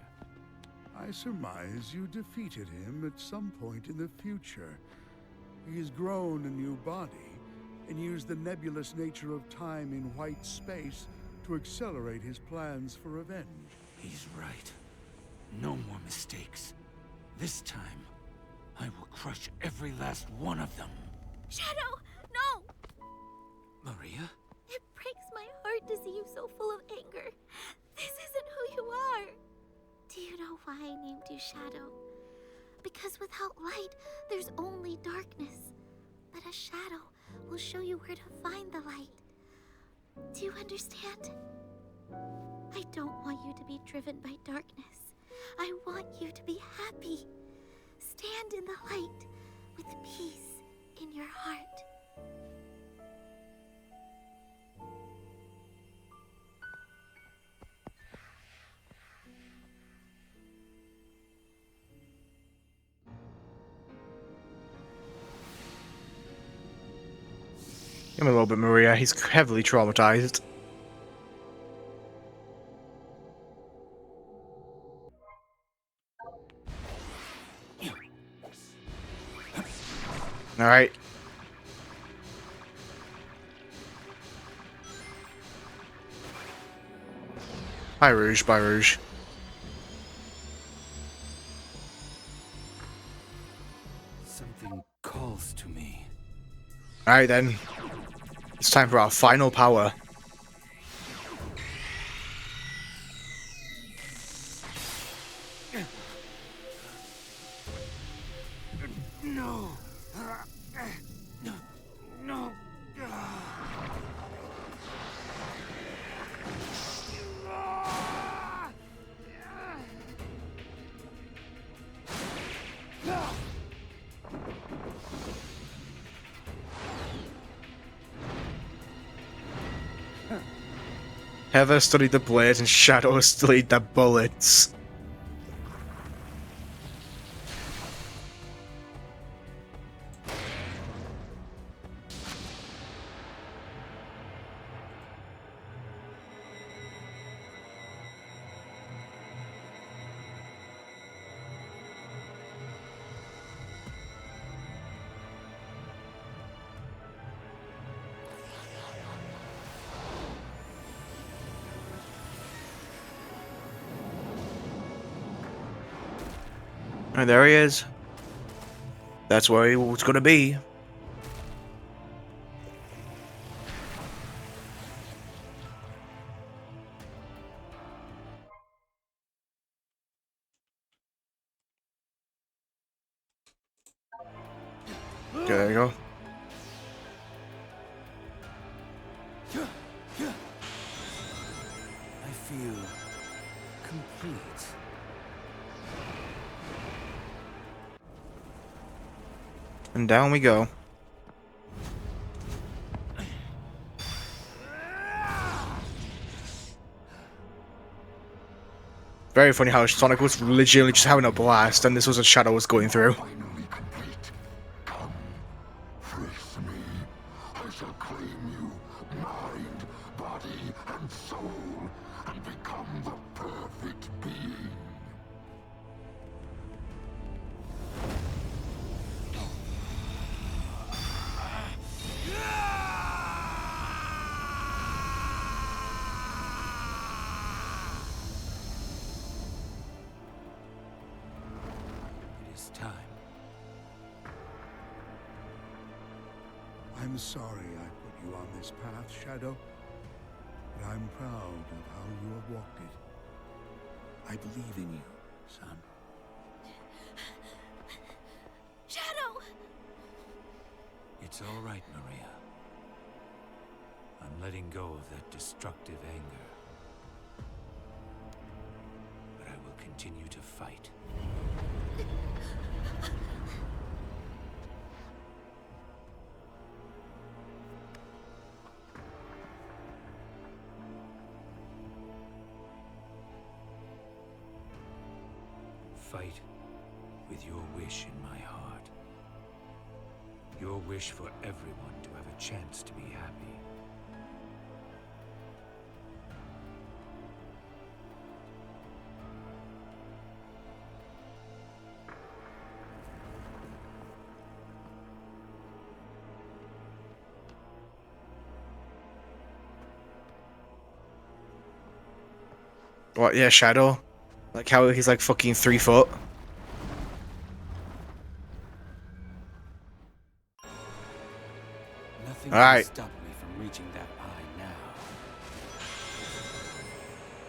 Speaker 3: I surmise you defeated him at some point in the future. He has grown a new body and used the nebulous nature of time in white space to accelerate his plans for revenge.
Speaker 4: He's right. No more mistakes. This time, I will crush every last one of them.
Speaker 2: Shadow, no!
Speaker 4: Maria?
Speaker 2: It breaks my heart to see you so full of anger. This isn't who you are. Do you know why I named you Shadow? Because without light, there's only darkness. But a shadow will show you where to find the light. Do you understand? I don't want you to be driven by darkness. I want you to be happy. Stand in the light with peace in your heart.
Speaker 1: Give him a little bit, Maria. He's heavily traumatized. Alright. Bye, Rouge. Bye, Rouge.
Speaker 4: Something calls to me.
Speaker 1: Alright then. It's time for our final power. Heather studied the blade and Shadow studied the bullets. And there he is. That's where he was gonna be. Okay, there you go.
Speaker 4: I feel complete.
Speaker 1: And down we go. Very funny how Sonic was legitimately just having a blast, and this was what Shadow was going through.
Speaker 6: Finally complete. Come, face me. I shall claim you, mind, body, and soul, and become the perfect being.
Speaker 4: It is time.
Speaker 3: I'm sorry I put you on this path, Shadow, but I'm proud of how you have walked it. I believe in you, son.
Speaker 2: Shadow!
Speaker 4: It's all right, Maria. I'm letting go of that destructive anger. But I will continue to fight. Fight with your wish in my heart. Your wish for everyone to have a chance to be happy.
Speaker 1: What, yeah, Shadow? Like how he's like fucking 3 foot?
Speaker 4: Nothing
Speaker 1: Alright.
Speaker 4: can stop me from reaching that high now.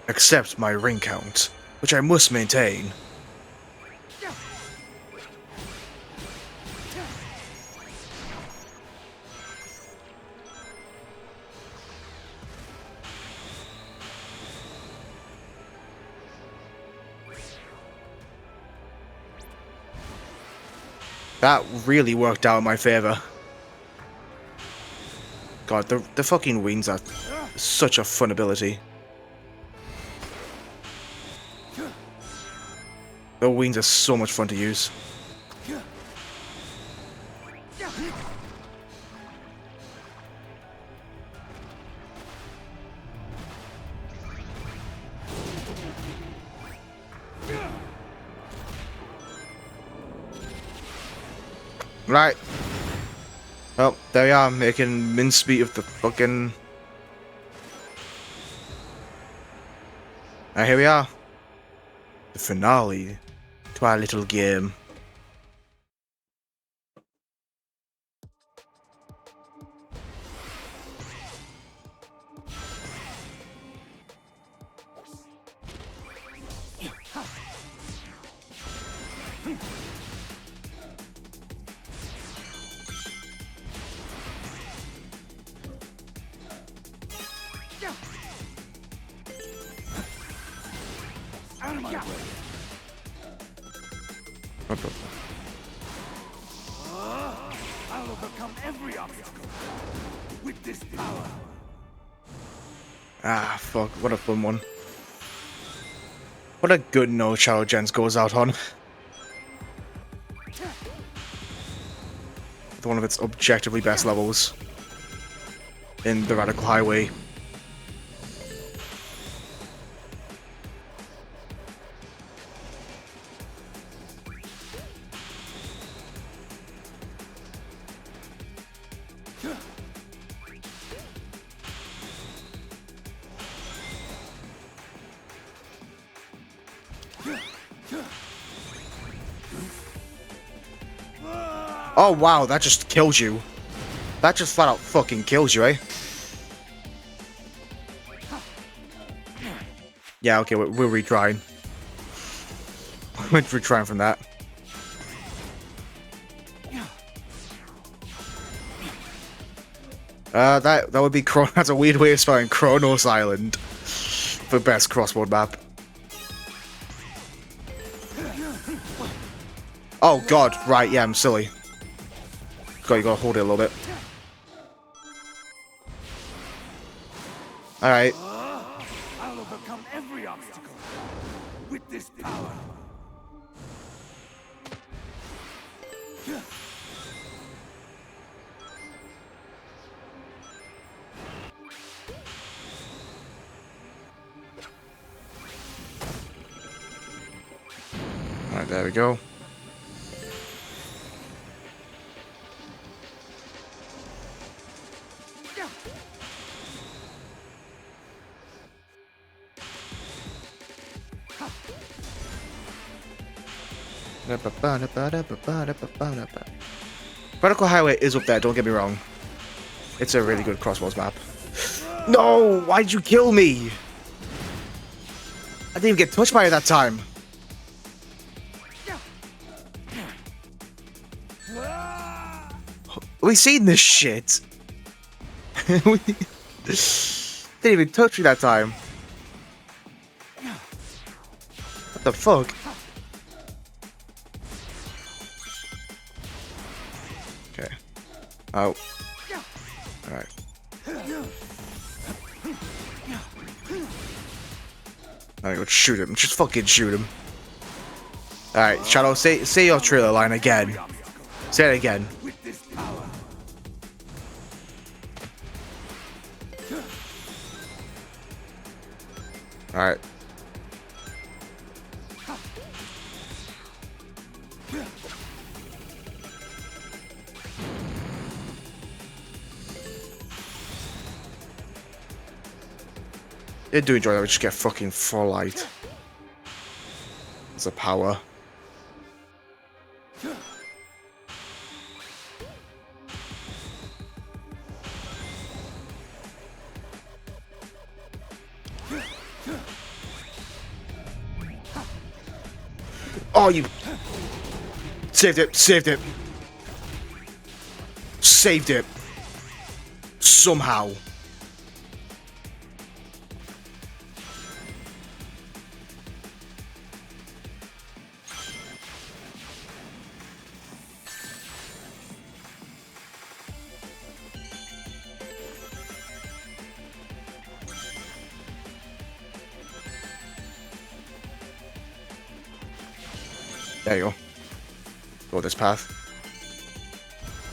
Speaker 1: Except my ring count, which I must maintain. That really worked out in my favor. God, the fucking wings are such a fun ability. The wings are so much fun to use. Right. Well, there we are, making mincemeat of the fucking... And here we are. The finale to our little game.
Speaker 5: Out of my way. I'll overcome every obstacle with this power.
Speaker 1: Ah, fuck. What a fun one. What a good note Shadow Gens goes out on. One of its objectively best levels in the Radical Highway. Oh wow, that just kills you. That just flat out fucking kills you, eh? Yeah, okay, we're retrying. We're retrying from that. That would be that's a weird way of spelling Kronos Island. The best crossword map. Oh god, right, yeah, I'm silly. God, you gotta hold it a little bit. Alright.
Speaker 5: I'll overcome every obstacle with this power.
Speaker 1: Alright, there we go. Radical Highway is up there, don't get me wrong. It's a really good Crossroads map. No! Why'd you kill me? I didn't even get touched by it that time. We seen this shit. We didn't even touch me that time. What the fuck? Okay. Oh. Alright. Alright, let's shoot him. Just fucking shoot him. Alright, Shadow, say your trailer line again. Say it again. Alright. I do enjoy that, we just get fucking full light. It's a power. Oh, you saved it, saved it. Saved it. Somehow. There you go. Go this path.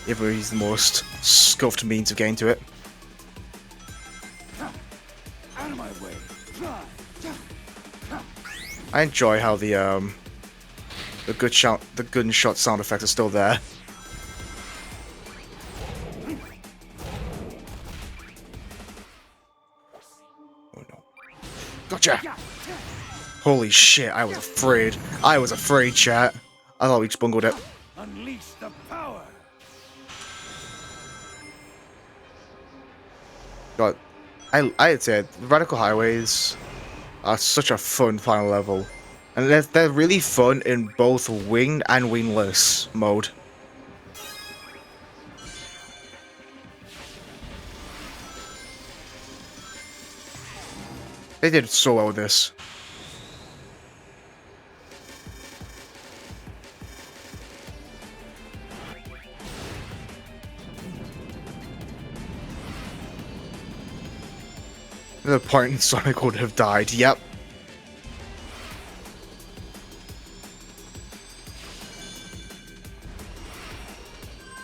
Speaker 1: Even though he's the most scuffed means of getting to it.
Speaker 5: Out of my way.
Speaker 1: I enjoy how the gunshot sound effects are still there. Oh no. Gotcha! Holy shit, I was afraid. I was afraid, chat. I thought we just bungled it.
Speaker 5: Unleash the power.
Speaker 1: God, I'd say Radical Highways are such a fun final level. And they're really fun in both winged and wingless mode. They did so well with this. the point Sonic would have died. Yep.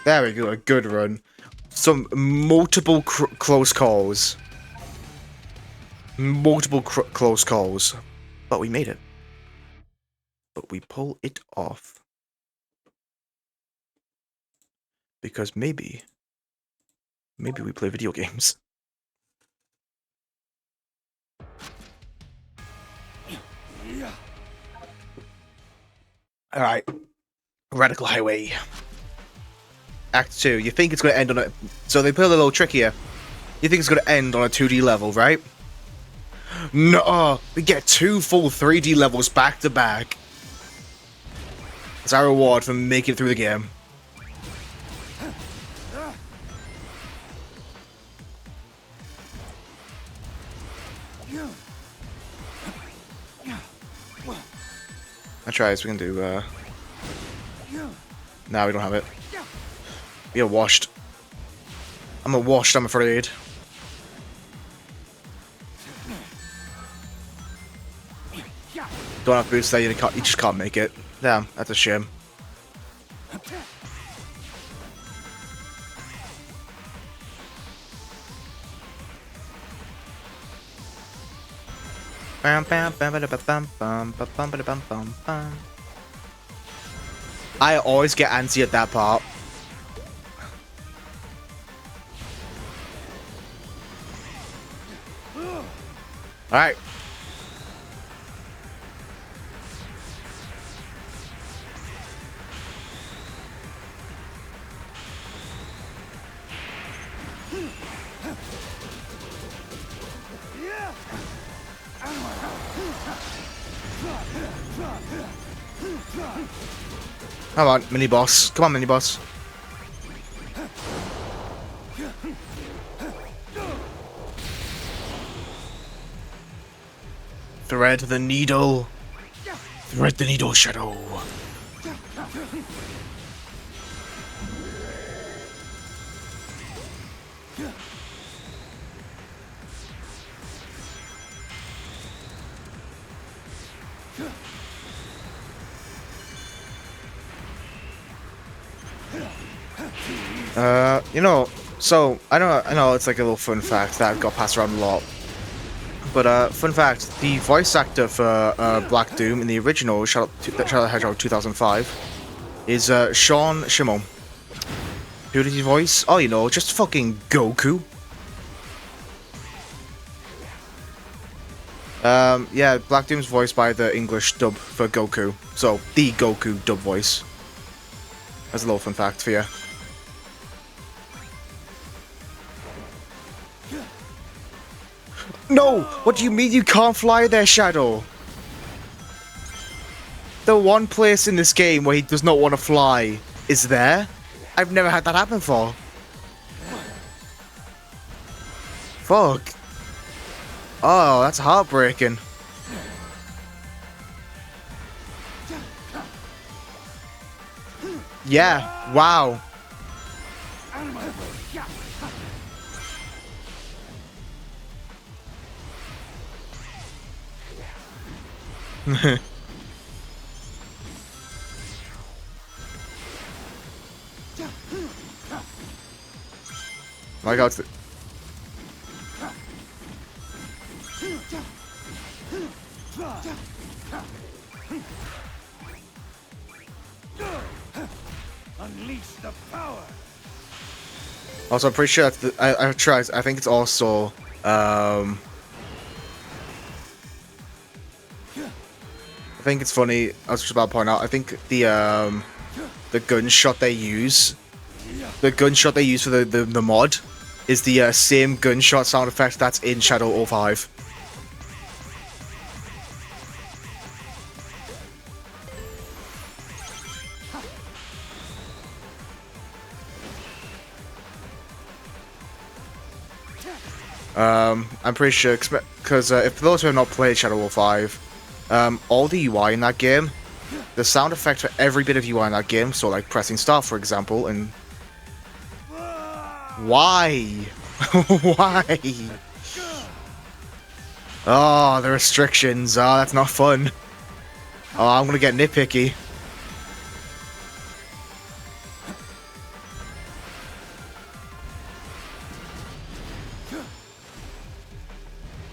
Speaker 1: There we go, a good run. Some multiple close calls. Multiple close calls. But we made it. But we pull it off. Because maybe we play video games. Alright. Radical Highway. Act 2. You think it's going to end on a... So they put a little trick here. You think it's going to end on a 2D level, right? No! We get 2 full 3D levels back to back. It's our reward for making it through the game. I try as we can do, Nah, we don't have it. We are washed. I'm washed, I'm afraid. Don't have boots there, you just can't make it. Damn, that's a shame. I always get antsy at that part. Alright. Come on, mini boss. Come on, mini boss. Thread the needle. Thread the needle, Shadow. You know, so I know it's like a little fun fact that got passed around a lot. But fun fact, the voice actor for Black Doom in the original Shadow the Hedgehog 2005 is Sean Shimon. Who did he voice? Oh, you know, just fucking Goku. Yeah, Black Doom's voiced by the English dub for Goku. So, the Goku dub voice. That's a little fun fact for you. No! What do you mean you can't fly there, Shadow? The one place in this game where he does not want to fly is there? I've never had that happen before. Fuck. Oh, that's heartbreaking. Yeah, wow. My God.
Speaker 5: Unleash the power.
Speaker 1: Also, I'm pretty sure that I tried. I think it's also I think it's funny. I was just about to point out. I think the gunshot they use, for the mod, is the same gunshot sound effect that's in Shadow 05. I'm pretty sure, because if those who have not played Shadow 05, all the UI in that game, the sound effect for every bit of UI in that game, so like pressing start for example, and why? Why? Oh, the restrictions. Oh, that's not fun. Oh, I'm gonna get nitpicky.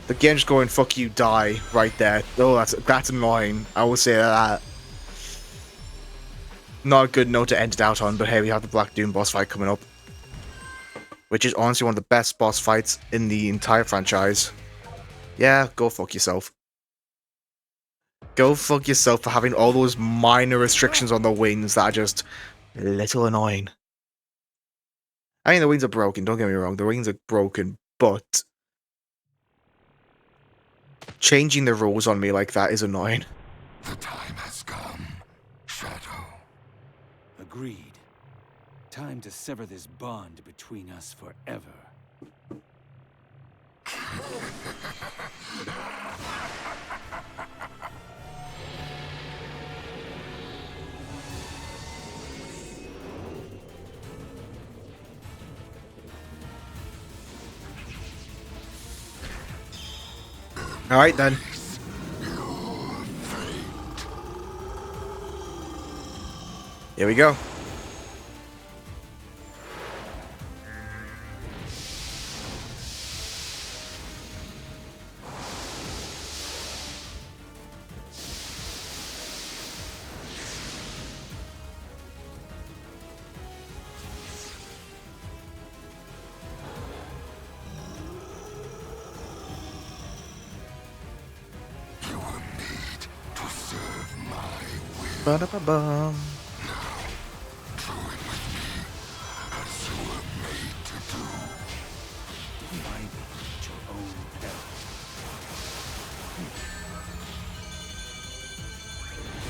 Speaker 1: The game's going, fuck you, die, right there. Oh, that's annoying. I will say that. Not a good note to end it out on, but hey, we have the Black Doom boss fight coming up. Which is honestly one of the best boss fights in the entire franchise. Yeah, go fuck yourself. Go fuck yourself for having all those minor restrictions on the wings that are just a little annoying. I mean, the wings are broken, don't get me wrong, the wings are broken, but changing the rules on me like that is annoying.
Speaker 6: The time has come, Shadow.
Speaker 4: Agreed. Time to sever this bond between us forever.
Speaker 1: Alright then. Here we go. Ba-da-ba-bum.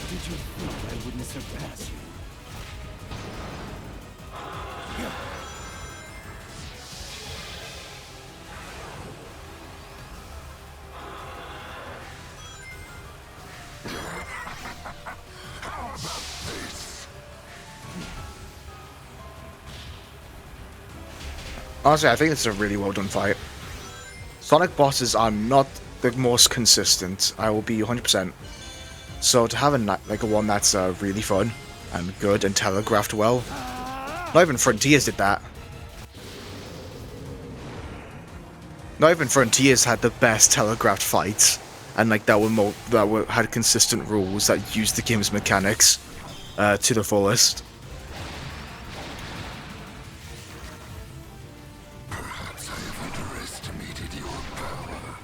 Speaker 4: Did you think I wouldn't surpass you?
Speaker 1: Honestly, I think it's a really well done fight. Sonic bosses are not the most consistent, I will be 100%. So to have a one that's really fun and good and telegraphed well, not even Frontiers did that. Not even Frontiers had the best telegraphed fights, and like had consistent rules that used the game's mechanics to the fullest.
Speaker 6: Perhaps I have underestimated your power.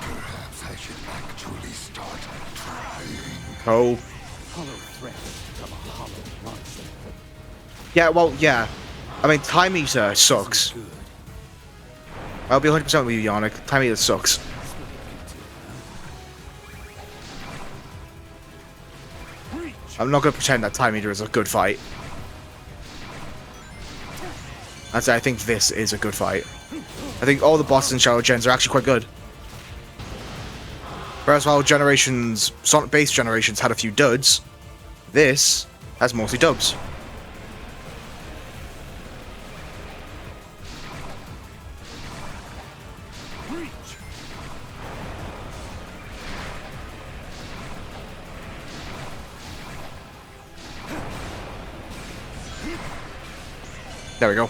Speaker 6: Perhaps I should actually start trying.
Speaker 1: Oh.
Speaker 4: Hollow threat from a hollow monster.
Speaker 1: Yeah, well, yeah. I mean, Time Eater sucks. I'll be 100% with you, Yannick. Time Eater sucks. I'm not going to pretend that Time Eater is a good fight. I think this is a good fight. I think all the bosses in Shadow Gens are actually quite good. Whereas while base generations had a few duds, this has mostly dubs. There we go.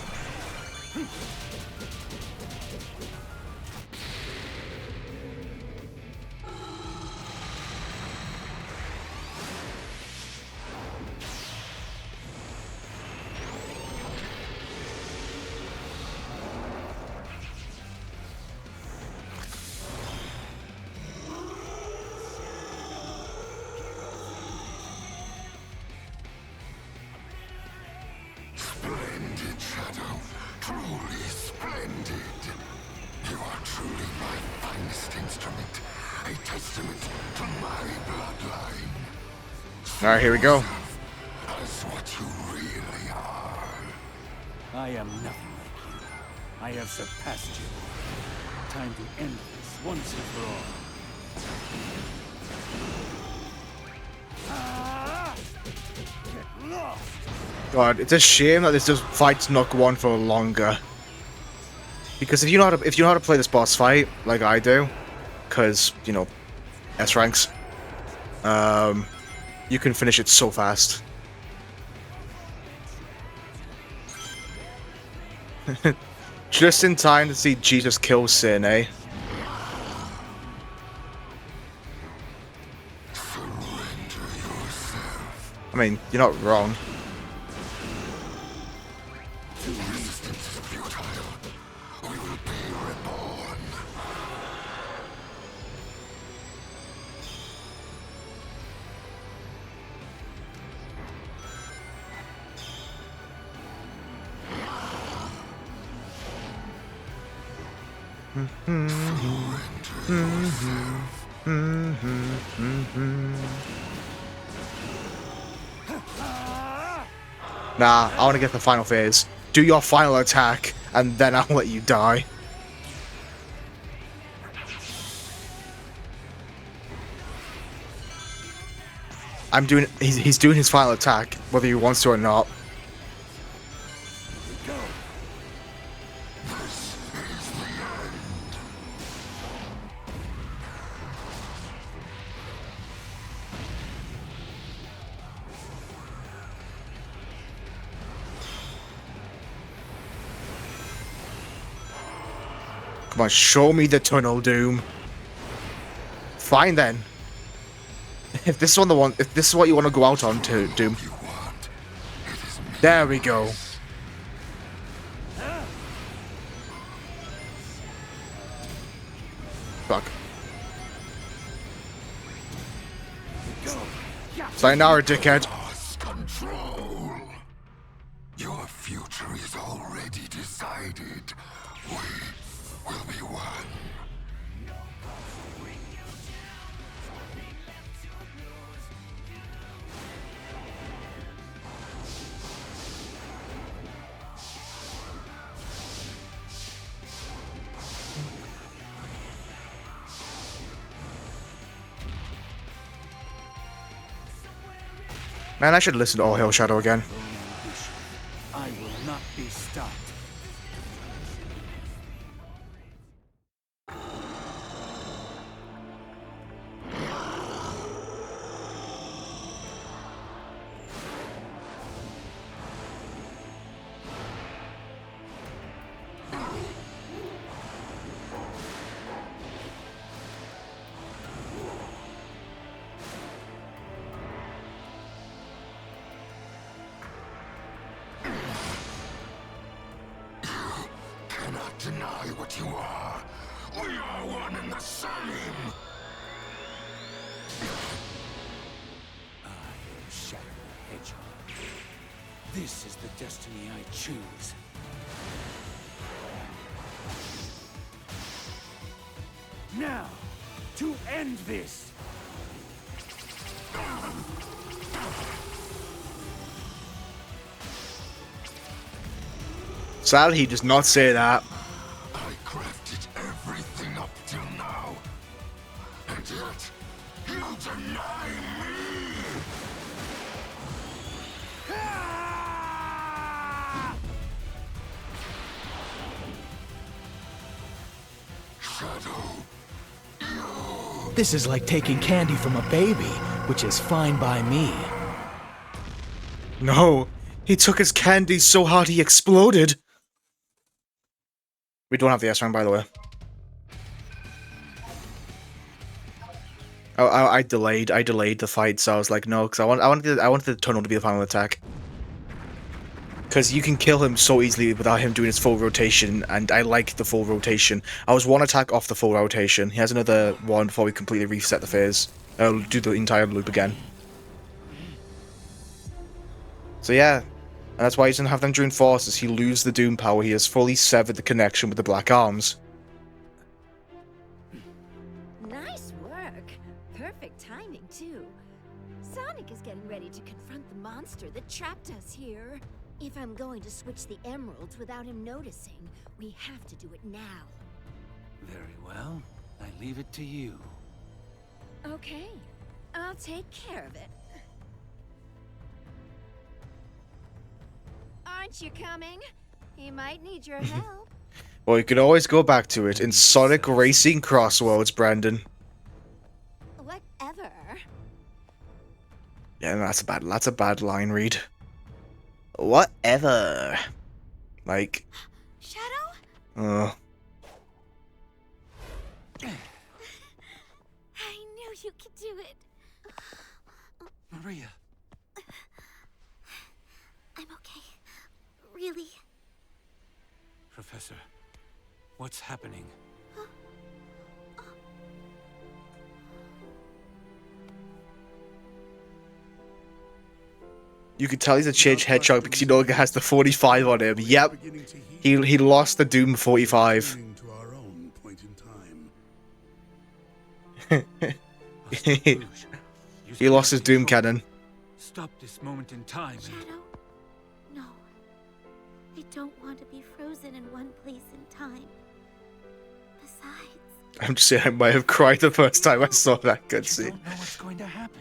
Speaker 6: Splendid, Shadow. Truly splendid. You are truly my finest instrument. A testament to my bloodline.
Speaker 1: Alright, here we go.
Speaker 6: As what you really are.
Speaker 4: I am nothing like you. I have surpassed you. Time to end this once and for all. Get lost!
Speaker 1: God, it's a shame that this fight's not go on for longer. Because if you know how to play this boss fight like I do, because, you know, S ranks. You can finish it so fast. Just in time to see Jesus kill Sin, eh? I mean, you're not wrong. Nah, I want to get the final phase. Do your final attack, and then I'll let you die. He's doing his final attack, whether he wants to or not. Come on, show me the tunnel, Doom. Fine then. If this is what you want to go out on, to Doom. There we go. Fuck. Sayonara, dickhead.
Speaker 6: Control. Your future is already decided. We will be one.
Speaker 1: Man, I should listen to All Hail Shadow again.
Speaker 4: I will not be stopped.
Speaker 6: Cannot deny what you are. We are one and the same.
Speaker 4: I am Shadow the Hedgehog. This is the destiny I choose. Now, to end this!
Speaker 1: Sadly, he does not say that.
Speaker 6: I crafted everything up till now. And yet, you deny me! Shadow.
Speaker 11: This is like taking candy from a baby, which is fine by me.
Speaker 1: No, he took his candy so hard he exploded. We don't have the S-Rank, by the way. I delayed the fight, so I was like, no, because I wanted the tunnel to be the final attack. Because you can kill him so easily without him doing his full rotation, and I like the full rotation. I was one attack off the full rotation. He has another one before we completely reset the phase. I'll do the entire loop again. So yeah, and that's why he doesn't have the Enduring Forces. He loses the Doom power. He has fully severed the connection with the Black Arms.
Speaker 12: Nice work. Perfect timing, too. Sonic is getting ready to confront the monster that trapped us here. If I'm going to switch the emeralds without him noticing, we have to do it now.
Speaker 4: Very well. I leave it to you.
Speaker 12: Okay. I'll take care of it. Aren't you coming? He might need your help.
Speaker 1: Well, you can always go back to it in Sonic Racing Crossworlds, Brandon.
Speaker 12: Whatever.
Speaker 1: Yeah, that's a bad line read. Whatever. Like.
Speaker 2: Shadow? I knew you could do it.
Speaker 4: Maria.
Speaker 2: I'm okay. Really.
Speaker 4: Professor, what's happening?
Speaker 1: You can tell he's a changed hedgehog because he no longer has the 45 on him. Yep. He lost the Doom 45.
Speaker 3: To our own point in time.
Speaker 1: He lost his Doom cannon.
Speaker 4: Stop this moment in time.
Speaker 2: Shadow? No. I don't want to be frozen in one place in time. Besides...
Speaker 1: I'm just saying I might have cried the first time I saw that cutscene.
Speaker 4: You don't know what's going to happen.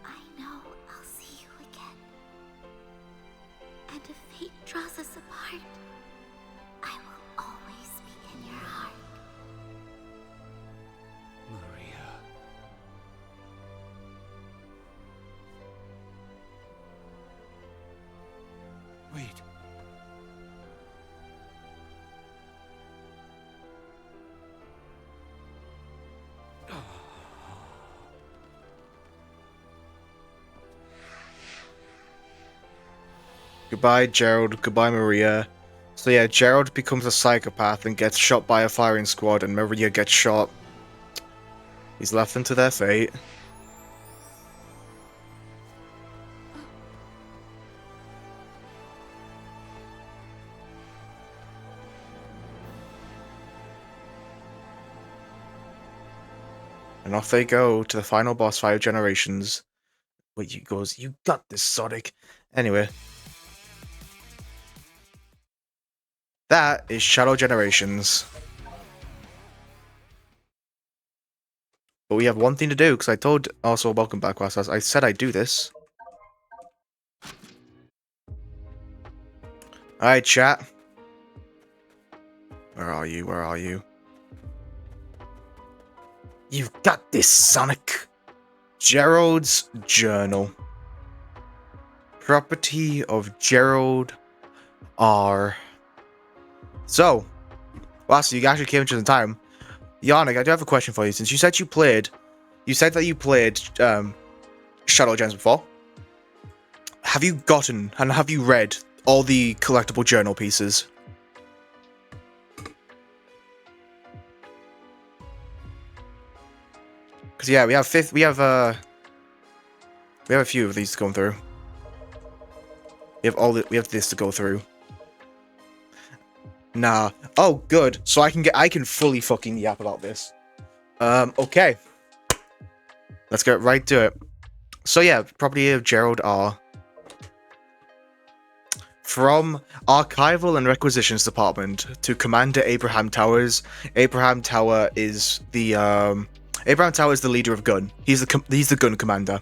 Speaker 2: I know I'll see you again. And if fate draws us apart, I will always be in your heart.
Speaker 4: Maria. Wait.
Speaker 1: Goodbye, Gerald. Goodbye, Maria. So yeah, Gerald becomes a psychopath and gets shot by a firing squad, and Maria gets shot. He's left them to their fate. And off they go to the final boss fight of Generations. Wait, he goes, "You got this, Sonic." Anyway. That is Shadow Generations. But we have one thing to do, because I told also welcome back, Wasas. I said I'd do this. Alright, chat. Where are you? Where are you? You've got this, Sonic. Gerald's Journal. Property of Gerald R. So, last you actually came into the time. Yannick, I do have a question for you. Since you said that you played Shadow Gems before. Have you gotten and have you read all the collectible journal pieces? Because yeah, we have a few of these to go through. We have this to go through. Nah. Oh, good. So I can fully fucking yap about this. Okay. Let's get right to it. So yeah, property of Gerald R. From Archival and Requisitions Department to Commander Abraham Towers. Abraham Tower is the leader of Gun. He's the Gun commander.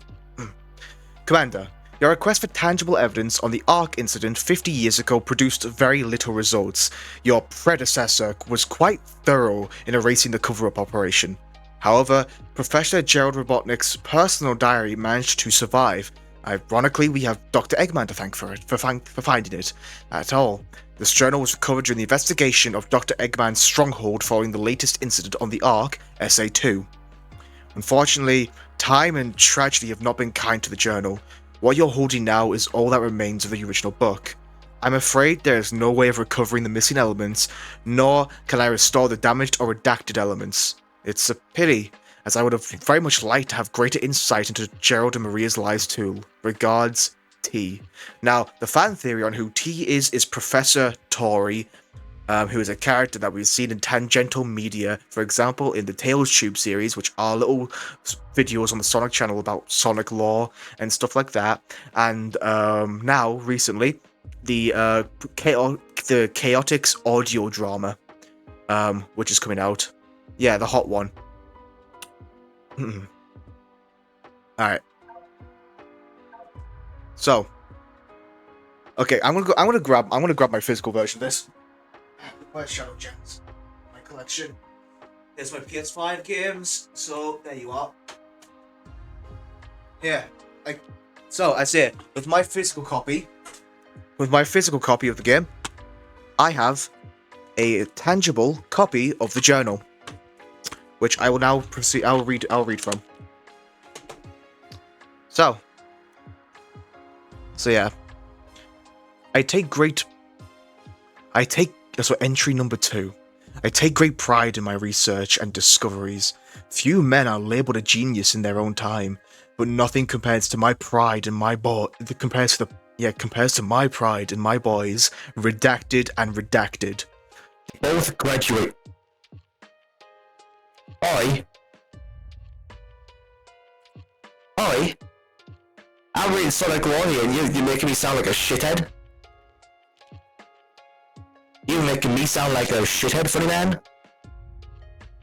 Speaker 1: Commander, your request for tangible evidence on the Ark incident 50 years ago produced very little results. Your predecessor was quite thorough in erasing the cover-up operation. However, Professor Gerald Robotnik's personal diary managed to survive. Ironically, we have Dr. Eggman to thank for finding it at all. This journal was recovered during the investigation of Dr. Eggman's stronghold following the latest incident on the Ark, SA-2. Unfortunately, time and tragedy have not been kind to the journal. What you're holding now is all that remains of the original book. I'm afraid there is no way of recovering the missing elements, nor can I restore the damaged or redacted elements. It's a pity, as I would have very much liked to have greater insight into Gerald and Maria's lives too. Regards, T. Now, the fan theory on who T is Professor Tori, who is a character that we've seen in tangential media, for example, in the Tales Tube series, which are little videos on the Sonic channel about Sonic lore and stuff like that. And now, recently, the Chaotix audio drama, which is coming out. Yeah, the hot one. Alright. So, Okay, I'm gonna grab my physical version of this. Where's Shadow Gems? My collection. There's my PS5 games. So there you are. Yeah. So I say with my physical copy of the game, I have a tangible copy of the journal, which I will now proceed. I'll read from. So yeah. Entry number 2. I take great pride in my research and discoveries. Few men are labeled a genius in their own time, but nothing compares to my pride and my compares to my pride and my boys, redacted and redacted.
Speaker 9: Both graduate. I'm reading Sonic Warrior and you're making me sound like a shithead? You're making me sound like a shithead, funny man?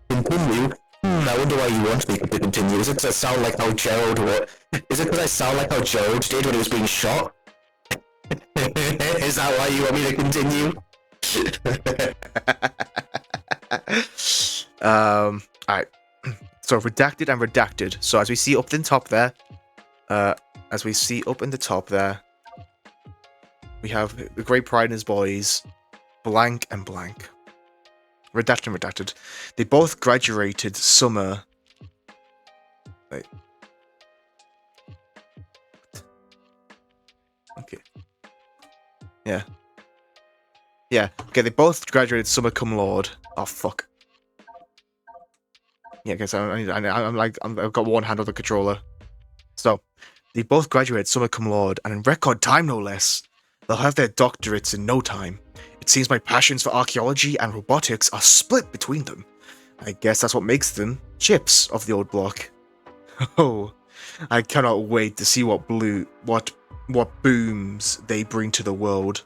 Speaker 9: Continue? I wonder why you want me to continue. Is it because I sound like how Gerald did when he was being shot? Is that why you want me to continue?
Speaker 1: Alright. So redacted and redacted. So as we see up in the top there, we have the Great Pride and his boys, blank and blank. Redacted and redacted. They both graduated summer. Wait. Okay. Yeah. Yeah. Okay, they both graduated summa cum laude. Oh fuck. Yeah, I guess I've got one hand on the controller. So, they both graduated summa cum laude, and in record time no less. They'll have their doctorates in no time. It seems my passions for archaeology and robotics are split between them. I guess that's what makes them chips of the old block. Oh, I cannot wait to see what booms they bring to the world.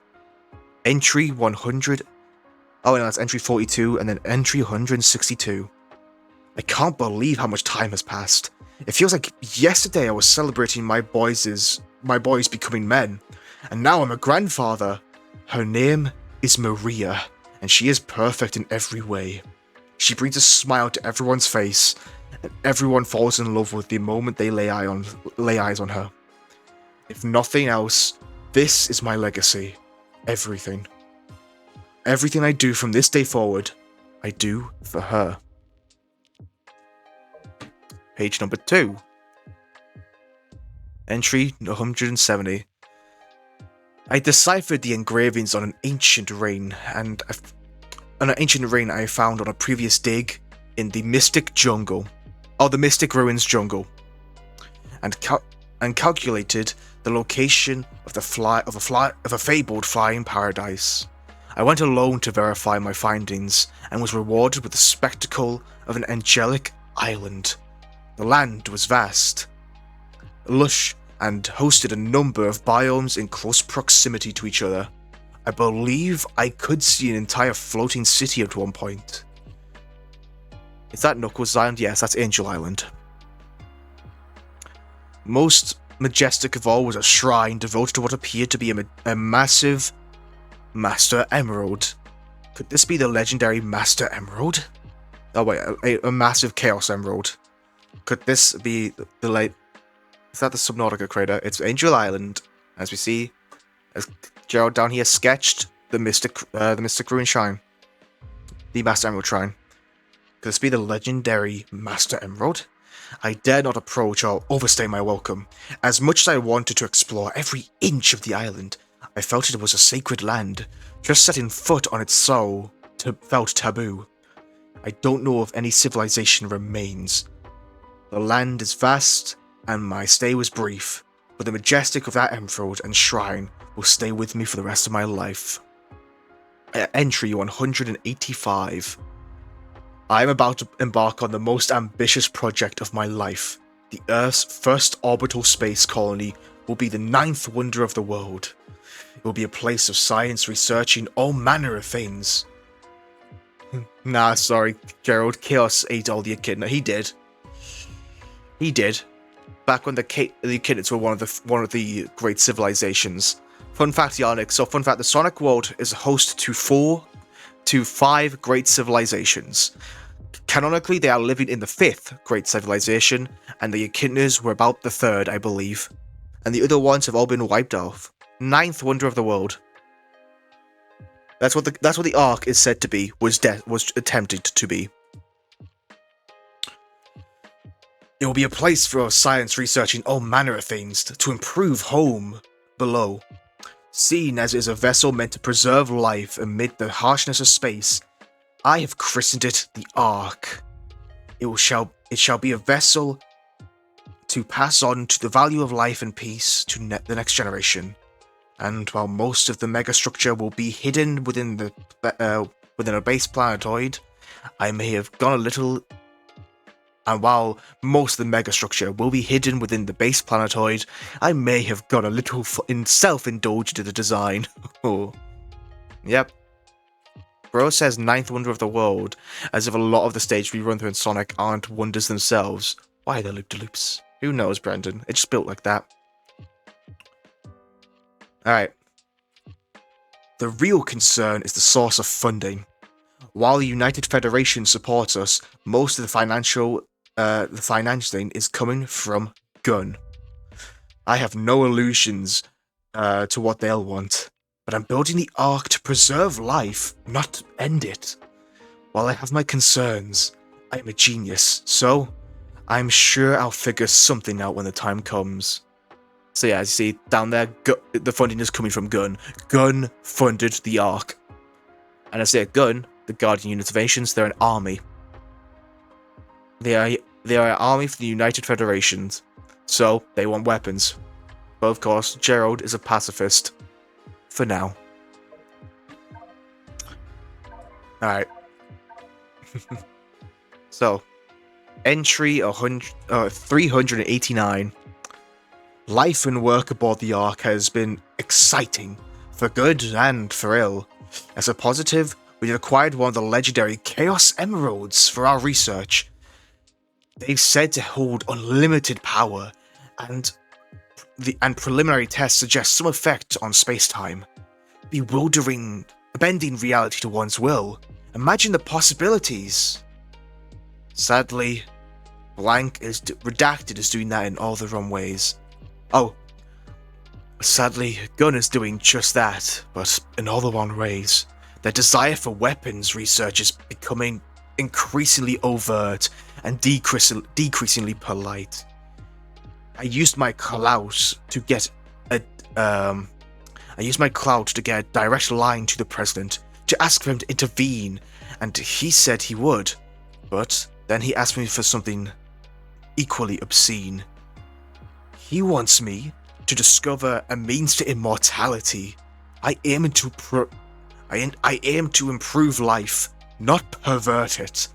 Speaker 1: Entry 100. Oh, no, that's entry 42, and then entry 162. I can't believe how much time has passed. It feels like yesterday I was celebrating my boys becoming men, and now I'm a grandfather. Her name is Maria, and she is perfect in every way. She brings a smile to everyone's face, and everyone falls in love with the moment they lay eyes on her. If nothing else, this is my legacy. Everything. Everything I do from this day forward, I do for her. Page number 2. Entry 170. I deciphered the engravings on an ancient ring, I found on a previous dig in the Mystic Jungle, or the Mystic Ruins Jungle, and calculated the location of a fabled flying paradise. I went alone to verify my findings, and was rewarded with the spectacle of an angelic island. The land was vast, lush, and hosted a number of biomes in close proximity to each other. I believe I could see an entire floating city at one point. Is that Knuckles Island? Yes, that's Angel Island. Most majestic of all was a shrine devoted to what appeared to be a massive Master Emerald. Could this be the legendary Master Emerald? Oh wait, a massive Chaos Emerald. Could this be the late... Is that the Subnautica crater? It's Angel Island, as we see, as Gerald down here sketched the Mystic Ruin Shrine. The Master Emerald Shrine. Could this be the legendary Master Emerald? I dare not approach or overstay my welcome. As much as I wanted to explore every inch of the island, I felt it was a sacred land. Just setting foot on its soul felt taboo. I don't know if any civilization remains. The land is vast, and my stay was brief, but the majestic of that emerald and shrine will stay with me for the rest of my life. Entry 185. I am about to embark on the most ambitious project of my life. The Earth's first orbital space colony will be the 9th wonder of the world. It will be a place of science researching all manner of things. Nah, sorry, Gerald. Chaos ate all the echidna. He did. He did. Back when the echidnas were one of the great civilizations. Fun fact, Yannick. So, fun fact: the Sonic world is host to 4 to 5 great civilizations. Canonically, they are living in the 5th great civilization, and the Echidnas were about the 3rd, I believe. And the other ones have all been wiped off. 9th wonder of the world. That's what the Ark is said to be. Was attempted to be. It will be a place for science researching all manner of things to improve home below. Seen as it is a vessel meant to preserve life amid the harshness of space, I have christened it the Ark. It shall be a vessel to pass on to the value of life and peace to the next generation. And while most of the megastructure will be hidden within a base planetoid, I may have gone a little. And while most of the megastructure will be hidden within the base planetoid, I may have got a little self-indulged in the design. Oh, yep. Bro says 9th wonder of the world, as if a lot of the stages we run through in Sonic aren't wonders themselves. Why are they loop-de-loops? Who knows, Brendan? It's just built like that. Alright. The real concern is the source of funding. While the United Federation supports us, most of the financing is coming from Gun. I have no illusions to what they'll want, but I'm building the Ark to preserve life, not to end it. While I have my concerns, I am a genius, so I'm sure I'll figure something out when the time comes. So yeah, as you see down there, the funding is coming from Gun. Gun funded the Ark. And as I say, Gun, the Guardian Unit of Ancients, they're an army. They are an army for the United Federations, so they want weapons. But of course, Gerald is a pacifist. For now. Alright. So, entry 389. Life and work aboard the Ark has been exciting, for good and for ill. As a positive, we acquired one of the legendary Chaos Emeralds for our research. They've said to hold unlimited power, and preliminary tests suggest some effect on space-time. Bewildering, bending reality to one's will. Imagine the possibilities. Sadly, Redacted is doing that in all the wrong ways. Oh, sadly, Gun is doing just that, but in all the wrong ways. Their desire for weapons research is becoming increasingly overt and decreasingly polite. I used my clout to get a direct line to the president to ask for him to intervene, and he said he would. But then he asked me for something equally obscene. He wants me to discover a means to immortality. I aim to improve life, not pervert it.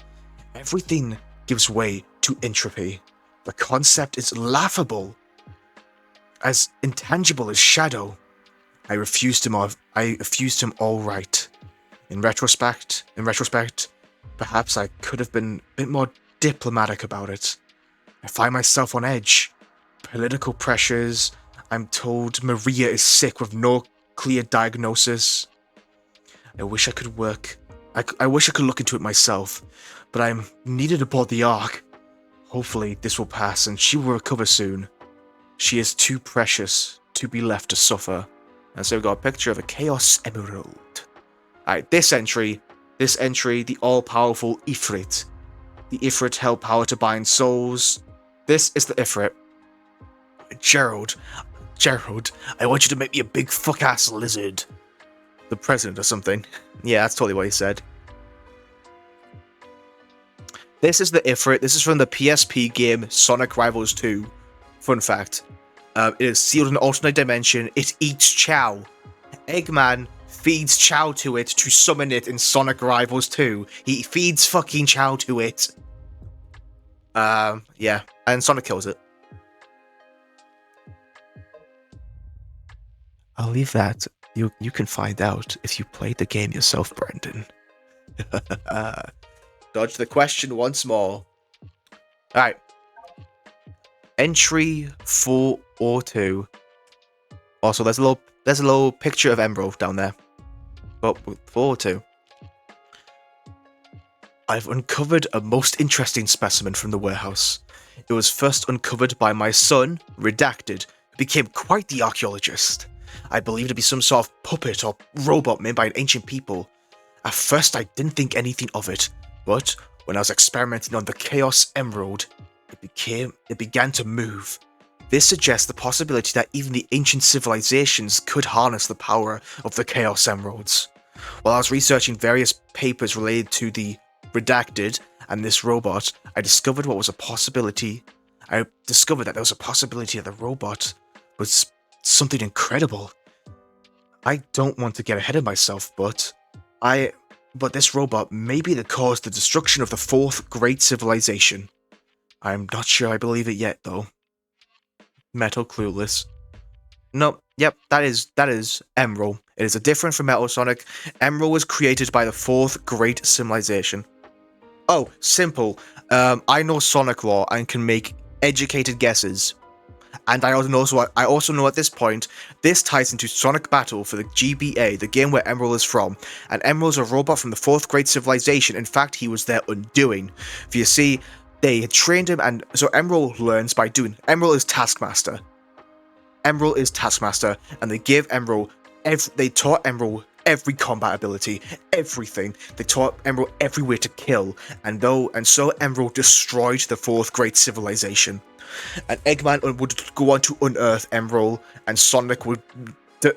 Speaker 1: Everything gives way to entropy. The concept is laughable, as intangible as Shadow. I refused him all right. In retrospect, perhaps I could have been a bit more diplomatic about it. I find myself on edge. Political pressures. I'm told Maria is sick with no clear diagnosis. I wish I could look into it myself, but I'm needed aboard the Ark. Hopefully this will pass and she will recover soon. She is too precious to be left to suffer. And so we've got a picture of a Chaos Emerald. Alright, this entry, the all-powerful Ifrit. The Ifrit held power to bind souls. This is the Ifrit. Gerald, I want you to make me a big fuck-ass lizard. The president or something. Yeah, that's totally what he said. This is the Ifrit. This is from the PSP game Sonic Rivals 2. Fun fact. It is sealed in an alternate dimension. It eats Chow. Eggman feeds Chow to it to summon it in Sonic Rivals 2. He feeds fucking Chow to it. Yeah. And Sonic kills it. I'll leave that. You can find out if you played the game yourself, Brendan. Dodge the question once more. Alright. Entry 402. Also, there's a little little picture of Emerald down there. But before too, I've uncovered a most interesting specimen from the warehouse. It was first uncovered by my son, Redacted, who became quite the archaeologist. I believed it to be some sort of puppet or robot made by an ancient people. At first I didn't think anything of it, but when I was experimenting on the Chaos Emerald, it began to move. This suggests the possibility that even the ancient civilizations could harness the power of the Chaos Emeralds. While I was researching various papers related to the Redacted and this robot, I discovered that there was a possibility that the robot was something incredible. I don't want to get ahead of myself, but this robot may be the cause of the destruction of the fourth great civilization. I'm not sure I believe it yet, though. Metal Clueless. No, yep, that is Emerald. It is different from Metal Sonic. Emerald was created by the fourth great civilization. Oh, simple. I know Sonic lore and can make educated guesses. And I also know at this point, this ties into Sonic Battle for the GBA, the game where Emerald is from. And Emerald is a robot from the fourth great civilization. In fact, he was their undoing. If you see, they had trained him, and so Emerald learns by doing. Emerald is Taskmaster. And they gave Emerald they taught Emerald every combat ability, everything. They taught Emerald every way to kill, and so Emerald destroyed the fourth great civilization. And Eggman would go on to unearth Emerald, and Sonic would,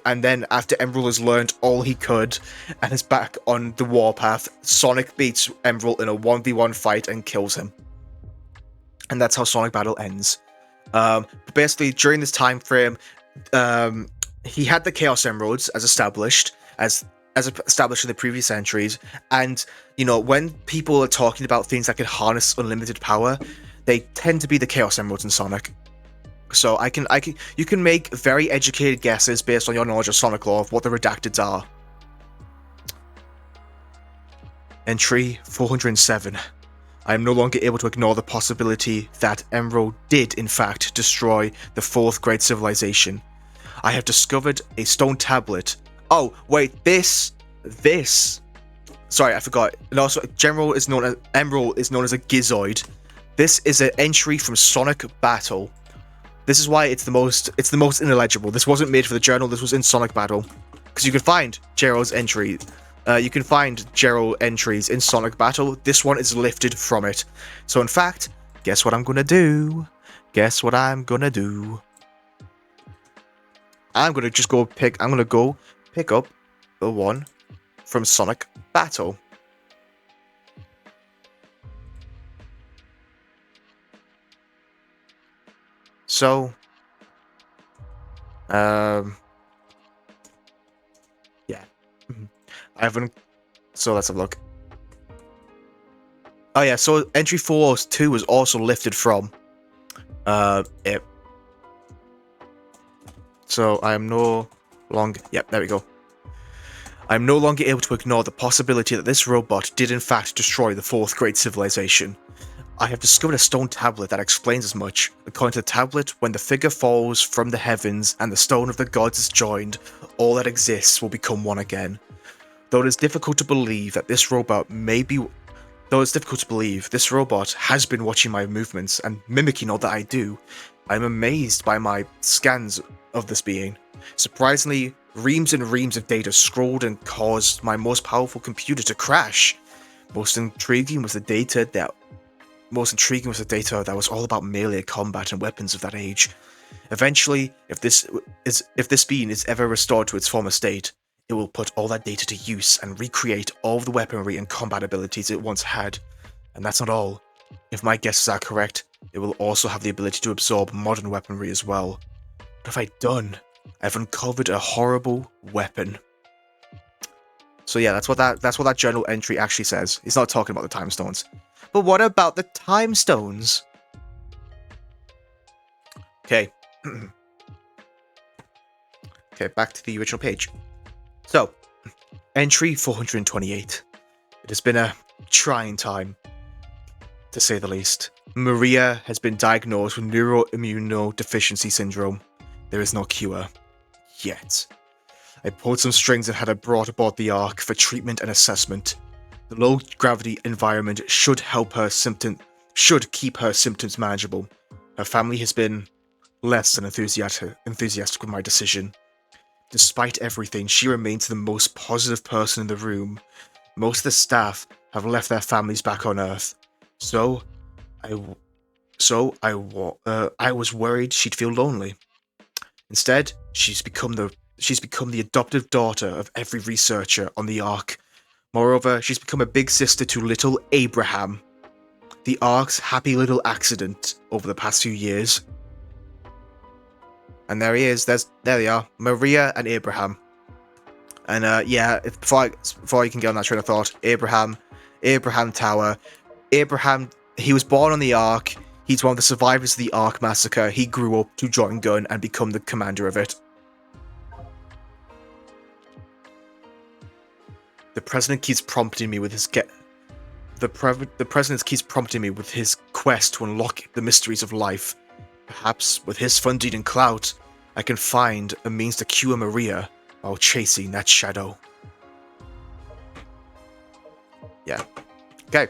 Speaker 1: and then after Emerald has learned all he could and is back on the warpath, Sonic beats Emerald in a 1v1 fight and kills him. And that's how Sonic Battle ends. Basically, during this time frame, he had the Chaos Emeralds as established in the previous entries, and when people are talking about things that can harness unlimited power, they tend to be the Chaos Emeralds in Sonic. So you can make very educated guesses based on your knowledge of Sonic lore of what the Redacteds are. Entry 407. I am no longer able to ignore the possibility that Emerald did in fact destroy the fourth great civilization. I have discovered a stone tablet. Oh, wait, this. Sorry, I forgot. And also, Emerald is known as a Gizoid. This is an entry from Sonic Battle. This is why it's the most ineligible. This wasn't made for the journal. This was in Sonic Battle, because you can find Gerald's entry. You can find Gerald entries in Sonic Battle. This one is lifted from it. So in fact, guess what I'm gonna do? I'm gonna go pick up the one from Sonic Battle. So, yeah. So let's have a look. Oh yeah, so entry 402 was also lifted from it. So I am no longer... Yep, there we go. I am no longer able to ignore the possibility that this robot did in fact destroy the fourth great civilization. I have discovered a stone tablet that explains as much. According to the tablet, when the figure falls from the heavens and the stone of the gods is joined, all that exists will become one again. Though it is difficult to believe this robot has been watching my movements and mimicking all that I do, I am amazed by my scans of this being. Surprisingly, reams and reams of data scrolled and caused my most powerful computer to crash. Most intriguing was the data that was all about melee combat and weapons of that age. Eventually, if this being is ever restored to its former state, it will put all that data to use and recreate all of the weaponry and combat abilities it once had. And that's not all. If my guesses are correct, it will also have the ability to absorb modern weaponry as well. What have I done? I've uncovered a horrible weapon. So yeah, that's what that journal entry actually says. It's not talking about the time stones. But what about the time stones? Okay. Okay, back to the original page. So, entry 428. It has been a trying time, to say the least. Maria has been diagnosed with neuroimmunodeficiency syndrome. There is no cure. Yet. I pulled some strings and had her brought aboard the Ark for treatment and assessment. The low-gravity environment should keep her symptoms manageable. Her family has been less than enthusiastic with my decision. Despite everything, she remains the most positive person in the room. Most of the staff have left their families back on Earth. I was worried she'd feel lonely. Instead, she's become the adoptive daughter of every researcher on the Ark. Moreover, she's become a big sister to little Abraham, the Ark's happy little accident over the past few years. And there he is. There they are, Maria and Abraham. And yeah, before you can get on that train of thought, Abraham Tower. Abraham, he was born on the Ark. He's one of the survivors of the Ark massacre. He grew up to join Gunn and become the commander of it. The president keeps prompting me with his quest to unlock the mysteries of life. Perhaps with his funding and clout, I can find a means to cure Maria while chasing that shadow. Yeah. Okay.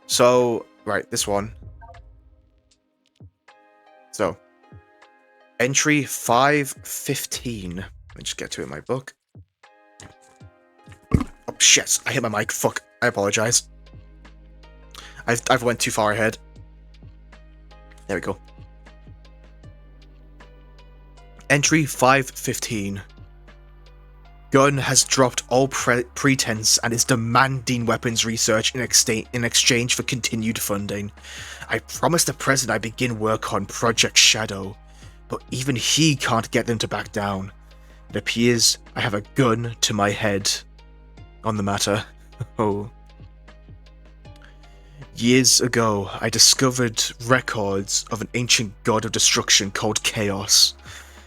Speaker 1: So, right, this one. So, entry 515. Let me just get to it in my book. Oh, shit. I hit my mic. Fuck. I apologize. I've went too far ahead. There we go. Entry 515. Gunn has dropped all pretense and is demanding weapons research in exchange for continued funding. I promised the president I'd begin work on Project Shadow, but even he can't get them to back down. It appears I have a gun to my head on the matter. Oh. Years ago, I discovered records of an ancient god of destruction called Chaos.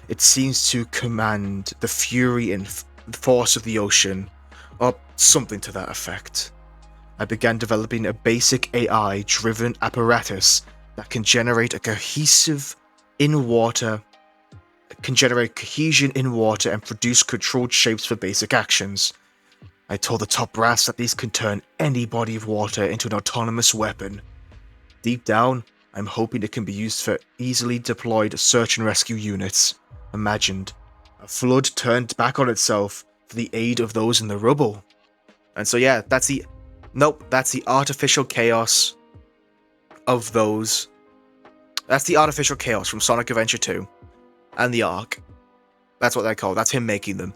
Speaker 1: It seems to command the fury and force of the ocean, or something to that effect. I began developing a basic AI-driven apparatus that can generate cohesion in water and produce controlled shapes for basic actions. I told the top brass that these can turn any body of water into an autonomous weapon. Deep down, I'm hoping it can be used for easily deployed search and rescue units. Imagined a flood turned back on itself for the aid of those in the rubble. And so yeah, that's the artificial chaos of those. That's the artificial chaos from Sonic Adventure 2 and the Ark. That's what they're called. That's him making them.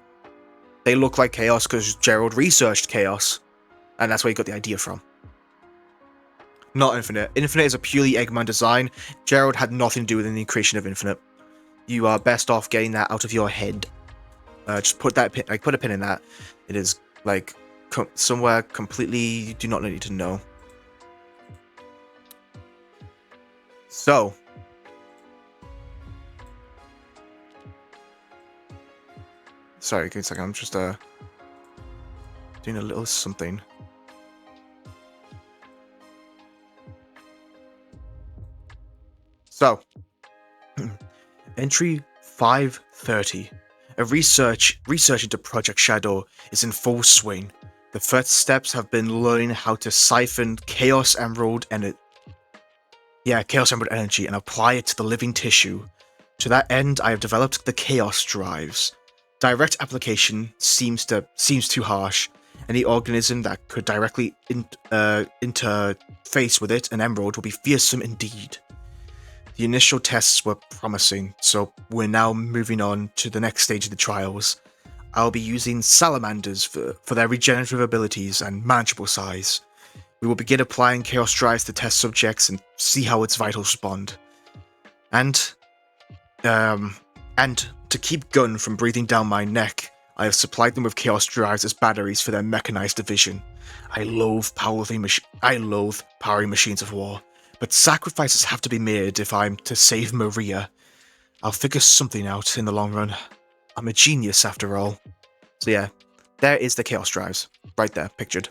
Speaker 1: They look like chaos because Gerald researched chaos, and that's where he got the idea from. Not Infinite. Infinite is a purely Eggman design. Gerald had nothing to do with the creation of Infinite. You are best off getting that out of your head. Just put that pin. Like, put a pin in that. It is like somewhere completely you do not need to know. So. Sorry, give me a second. I'm just doing a little something. So, entry 530. A research into Project Shadow is in full swing. The first steps have been learning how to siphon Chaos Emerald energy and apply it to the living tissue. To that end, I have developed the Chaos Drives. Direct application seems too harsh. Any organism that could directly interface with it, an emerald, will be fearsome indeed. The initial tests were promising, so we're now moving on to the next stage of the trials. I'll be using salamanders for their regenerative abilities and manageable size. We will begin applying Chaos Drives to test subjects and see how its vitals respond. And to keep Gunn from breathing down my neck, I have supplied them with Chaos Drives as batteries for their mechanized division. I loathe powering machines of war, but sacrifices have to be made if I'm to save Maria. I'll figure something out in the long run. I'm a genius after all. So yeah, there is the Chaos Drives, right there, pictured.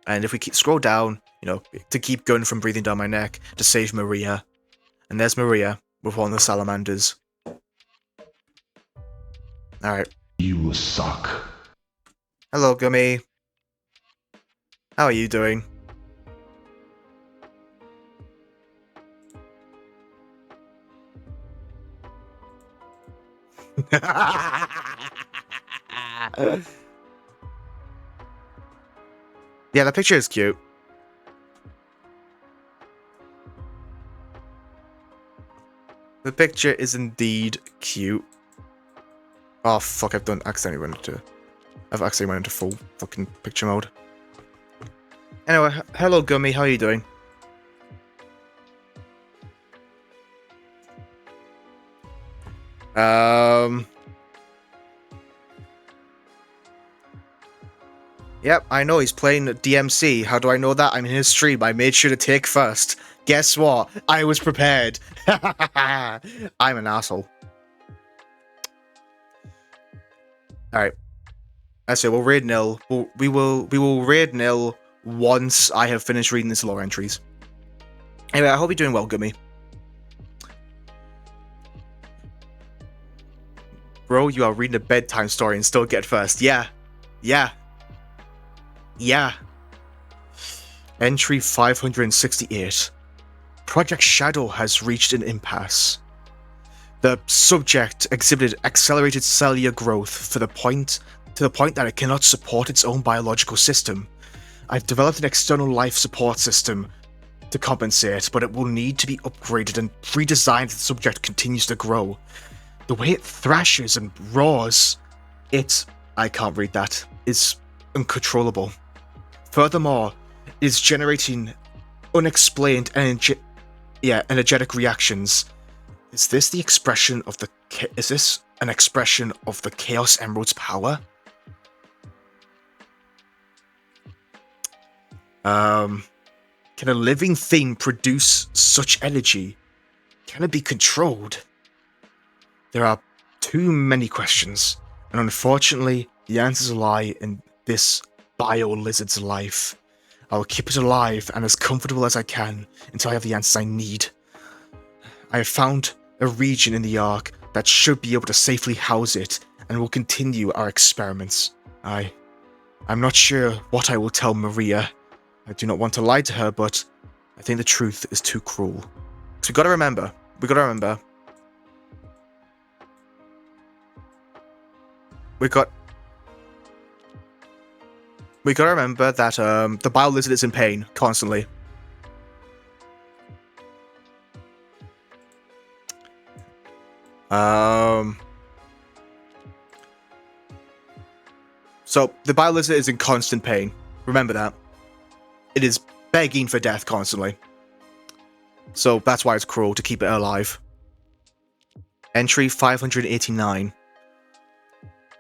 Speaker 1: And if we scroll down, to keep Gunn from breathing down my neck, to save Maria. And there's Maria with one of the salamanders. Alright.
Speaker 6: You suck.
Speaker 1: Hello, Gummy. How are you doing? Yeah, the picture is cute. The picture is indeed cute. Oh fuck, I've accidentally went into full fucking picture mode. Anyway, hello Gummy, how are you doing? Yep, I know he's playing DMC. How do I know that? I'm in his stream. I made sure to take first. Guess what? I was prepared. I'm an asshole. Alright. I say we'll raid nil. We will raid nil once I have finished reading this lore entries. Anyway, I hope you're doing well, Gummy. Bro, you are reading a bedtime story and still get first. Yeah. Yeah. Yeah. Entry 568. Project Shadow has reached an impasse. The subject exhibited accelerated cellular growth to the point that it cannot support its own biological system. I've developed an external life support system to compensate, but it will need to be upgraded and redesigned as the subject continues to grow. The way it thrashes and roars, I can't read that, is uncontrollable. Furthermore, it is generating unexplained energetic reactions. Is this an expression of the Chaos Emerald's power? Can a living thing produce such energy? Can it be controlled? There are too many questions, and unfortunately, the answers lie in this bio-lizard's life. I will keep it alive and as comfortable as I can until I have the answers I need. I have found a region in the Ark that should be able to safely house it, and will continue our experiments. I'm not sure what I will tell Maria. I do not want to lie to her, but I think the truth is too cruel. So we gotta remember. We gotta remember that the bio-lizard is in pain constantly. So the bio-lizard is in constant pain. Remember that. It is begging for death constantly. So that's why it's cruel to keep it alive. Entry 589.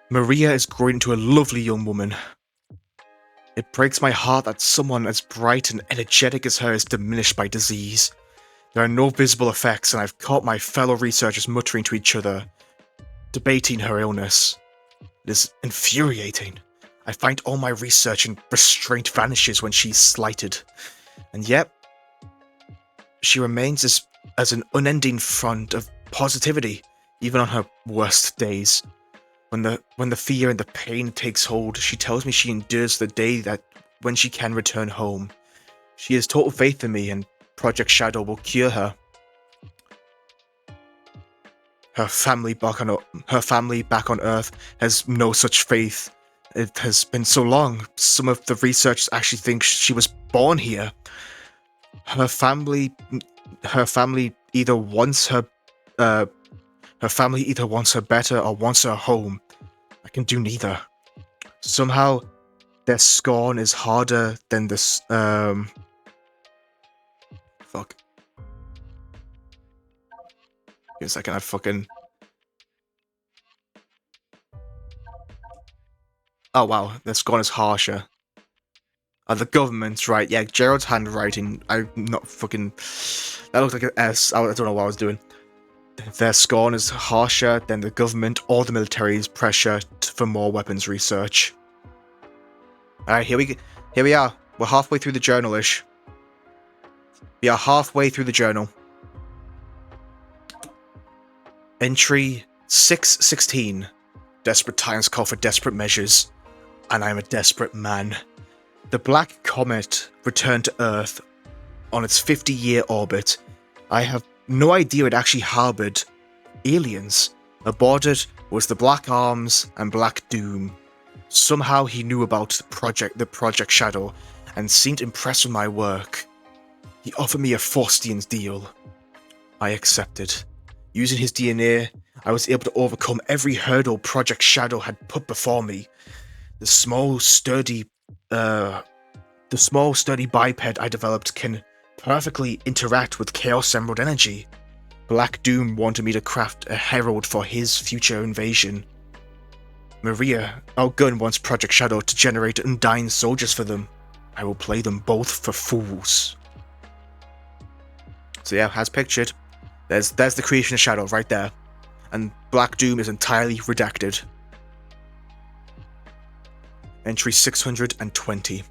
Speaker 1: Maria is growing into a lovely young woman. It breaks my heart that someone as bright and energetic as her is diminished by disease. There are no visible effects, and I've caught my fellow researchers muttering to each other, debating her illness. It is infuriating. I find all my research and restraint vanishes when she's slighted. And yet, she remains as an unending front of positivity, even on her worst days. When the fear and the pain takes hold, she tells me she endures the day that when she can return home. She has total faith in me, and Project Shadow will cure her. Her family back on Earth has no such faith. It has been so long. Some of the researchers actually think she was born here. Her family either wants her better or wants her home. I can do neither. Somehow, their scorn is harder than this. Fuck. Give me a second. I fucking. Oh wow, their scorn is harsher. The government's right. Yeah, Gerald's handwriting. I'm not fucking. That looked like an S. I don't know what I was doing. Their scorn is harsher than the government or the military's pressure for more weapons research. Alright, here we are. We're halfway through the journal-ish. We are halfway through the journal. Entry 616. Desperate times call for desperate measures, and I'm a desperate man. The Black Comet returned to Earth on its 50-year orbit. I have no idea it actually harbored aliens. Aboard it was the Black Arms and Black Doom. Somehow he knew about the Project Shadow and seemed impressed with my work. He offered me a Faustian's deal. I accepted. Using his DNA, I was able to overcome every hurdle Project Shadow had put before me. The small, sturdy biped I developed can perfectly interact with Chaos Emerald energy. Black Doom wanted me to craft a herald for his future invasion. Maria outgunned wants Project Shadow to generate undying soldiers for them. I will play them both for fools. So yeah, as pictured, there's the creation of Shadow right there. And Black Doom is entirely redacted. Entry 620.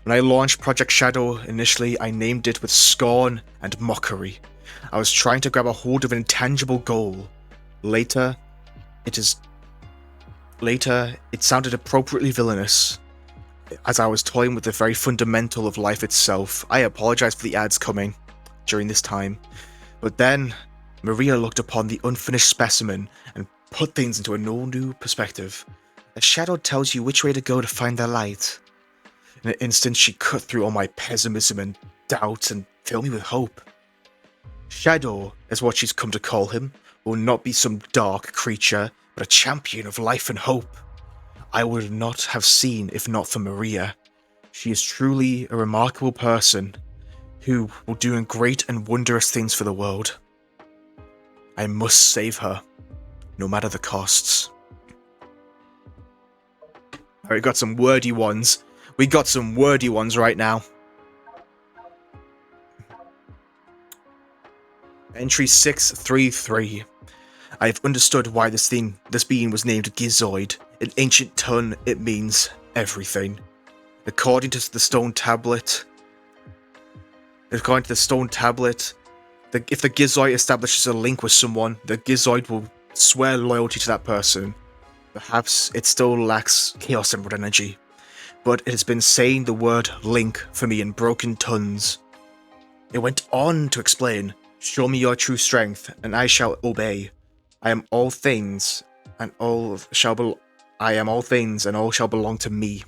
Speaker 1: When I launched Project Shadow initially, I named it with scorn and mockery. I was trying to grab a hold of an intangible goal. Later, it sounded appropriately villainous, as I was toying with the very fundamental of life itself. I apologize for the ads coming during this time. But then, Maria looked upon the unfinished specimen and put things into a new perspective. A shadow tells you which way to go to find the light. In an instant, she cut through all my pessimism and doubt and filled me with hope. Shadow, is what she's come to call him, will not be some dark creature, but a champion of life and hope. I would not have seen if not for Maria. She is truly a remarkable person who will do great and wondrous things for the world. I must save her, no matter the costs. Alright, got some wordy ones. We got some wordy ones right now. Entry 633. I have understood why this being was named Gizoid. In ancient tongue, it means everything. According to the stone tablet, if the Gizoid establishes a link with someone, the Gizoid will swear loyalty to that person. Perhaps it still lacks Chaos Emerald energy, but it has been saying the word link for me in broken tongues. It went on to explain, "Show me your true strength, and I shall obey. I am all things, and all shall belong to me."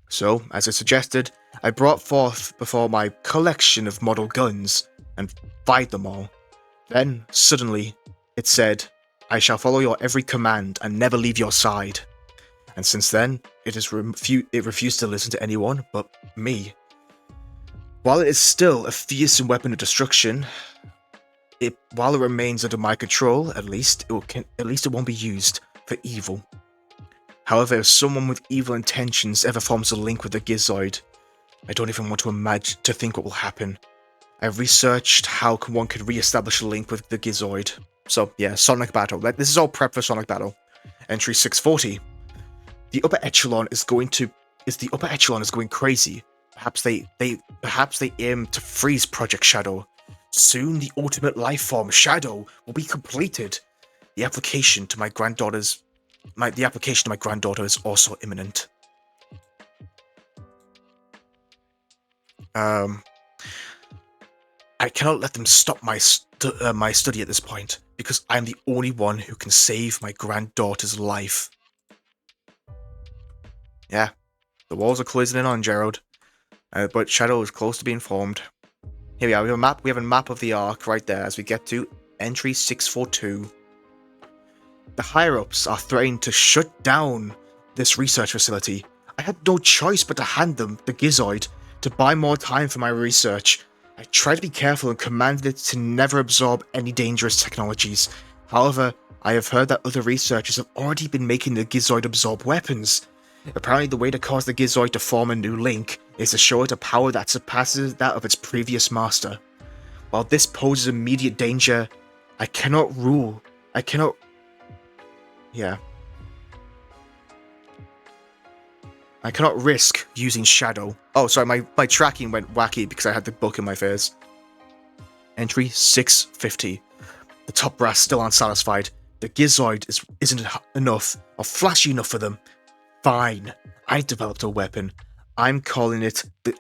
Speaker 1: So, as I suggested, I brought forth before my collection of model guns, and fired them all. Then, suddenly, it said, "I shall follow your every command, and never leave your side." And since then, it refused to listen to anyone but me. While it is still a fearsome weapon of destruction, while it remains under my control, at least it won't be used for evil. However, if someone with evil intentions ever forms a link with the Gizoid, I don't even want to think what will happen. I've researched how one could re-establish a link with the Gizoid. So yeah, Sonic Battle. This is all prep for Sonic Battle. Entry 640. The upper echelon is going crazy. Perhaps they aim to freeze Project Shadow. Soon the ultimate life form, Shadow, will be completed. The application to my granddaughter is also imminent. I cannot let them stop my study at this point, because I'm the only one who can save my granddaughter's life. Yeah, the walls are closing in on Gerald, but Shadow is close to being formed. Here we are, we have a map of the Ark right there as we get to Entry 642. The higher-ups are threatening to shut down this research facility. I had no choice but to hand them the Gizoid to buy more time for my research. I tried to be careful and commanded it to never absorb any dangerous technologies. However, I have heard that other researchers have already been making the Gizoid absorb weapons. Apparently the way to cause the Gizoid to form a new link is to show it a power that surpasses that of its previous master. While this poses immediate danger, I cannot risk using Shadow. Oh, sorry, my tracking went wacky because I had the book in my face. Entry 650. The top brass still unsatisfied. The Gizoid isn't enough or flashy enough for them. Fine, I developed a weapon. I'm calling it the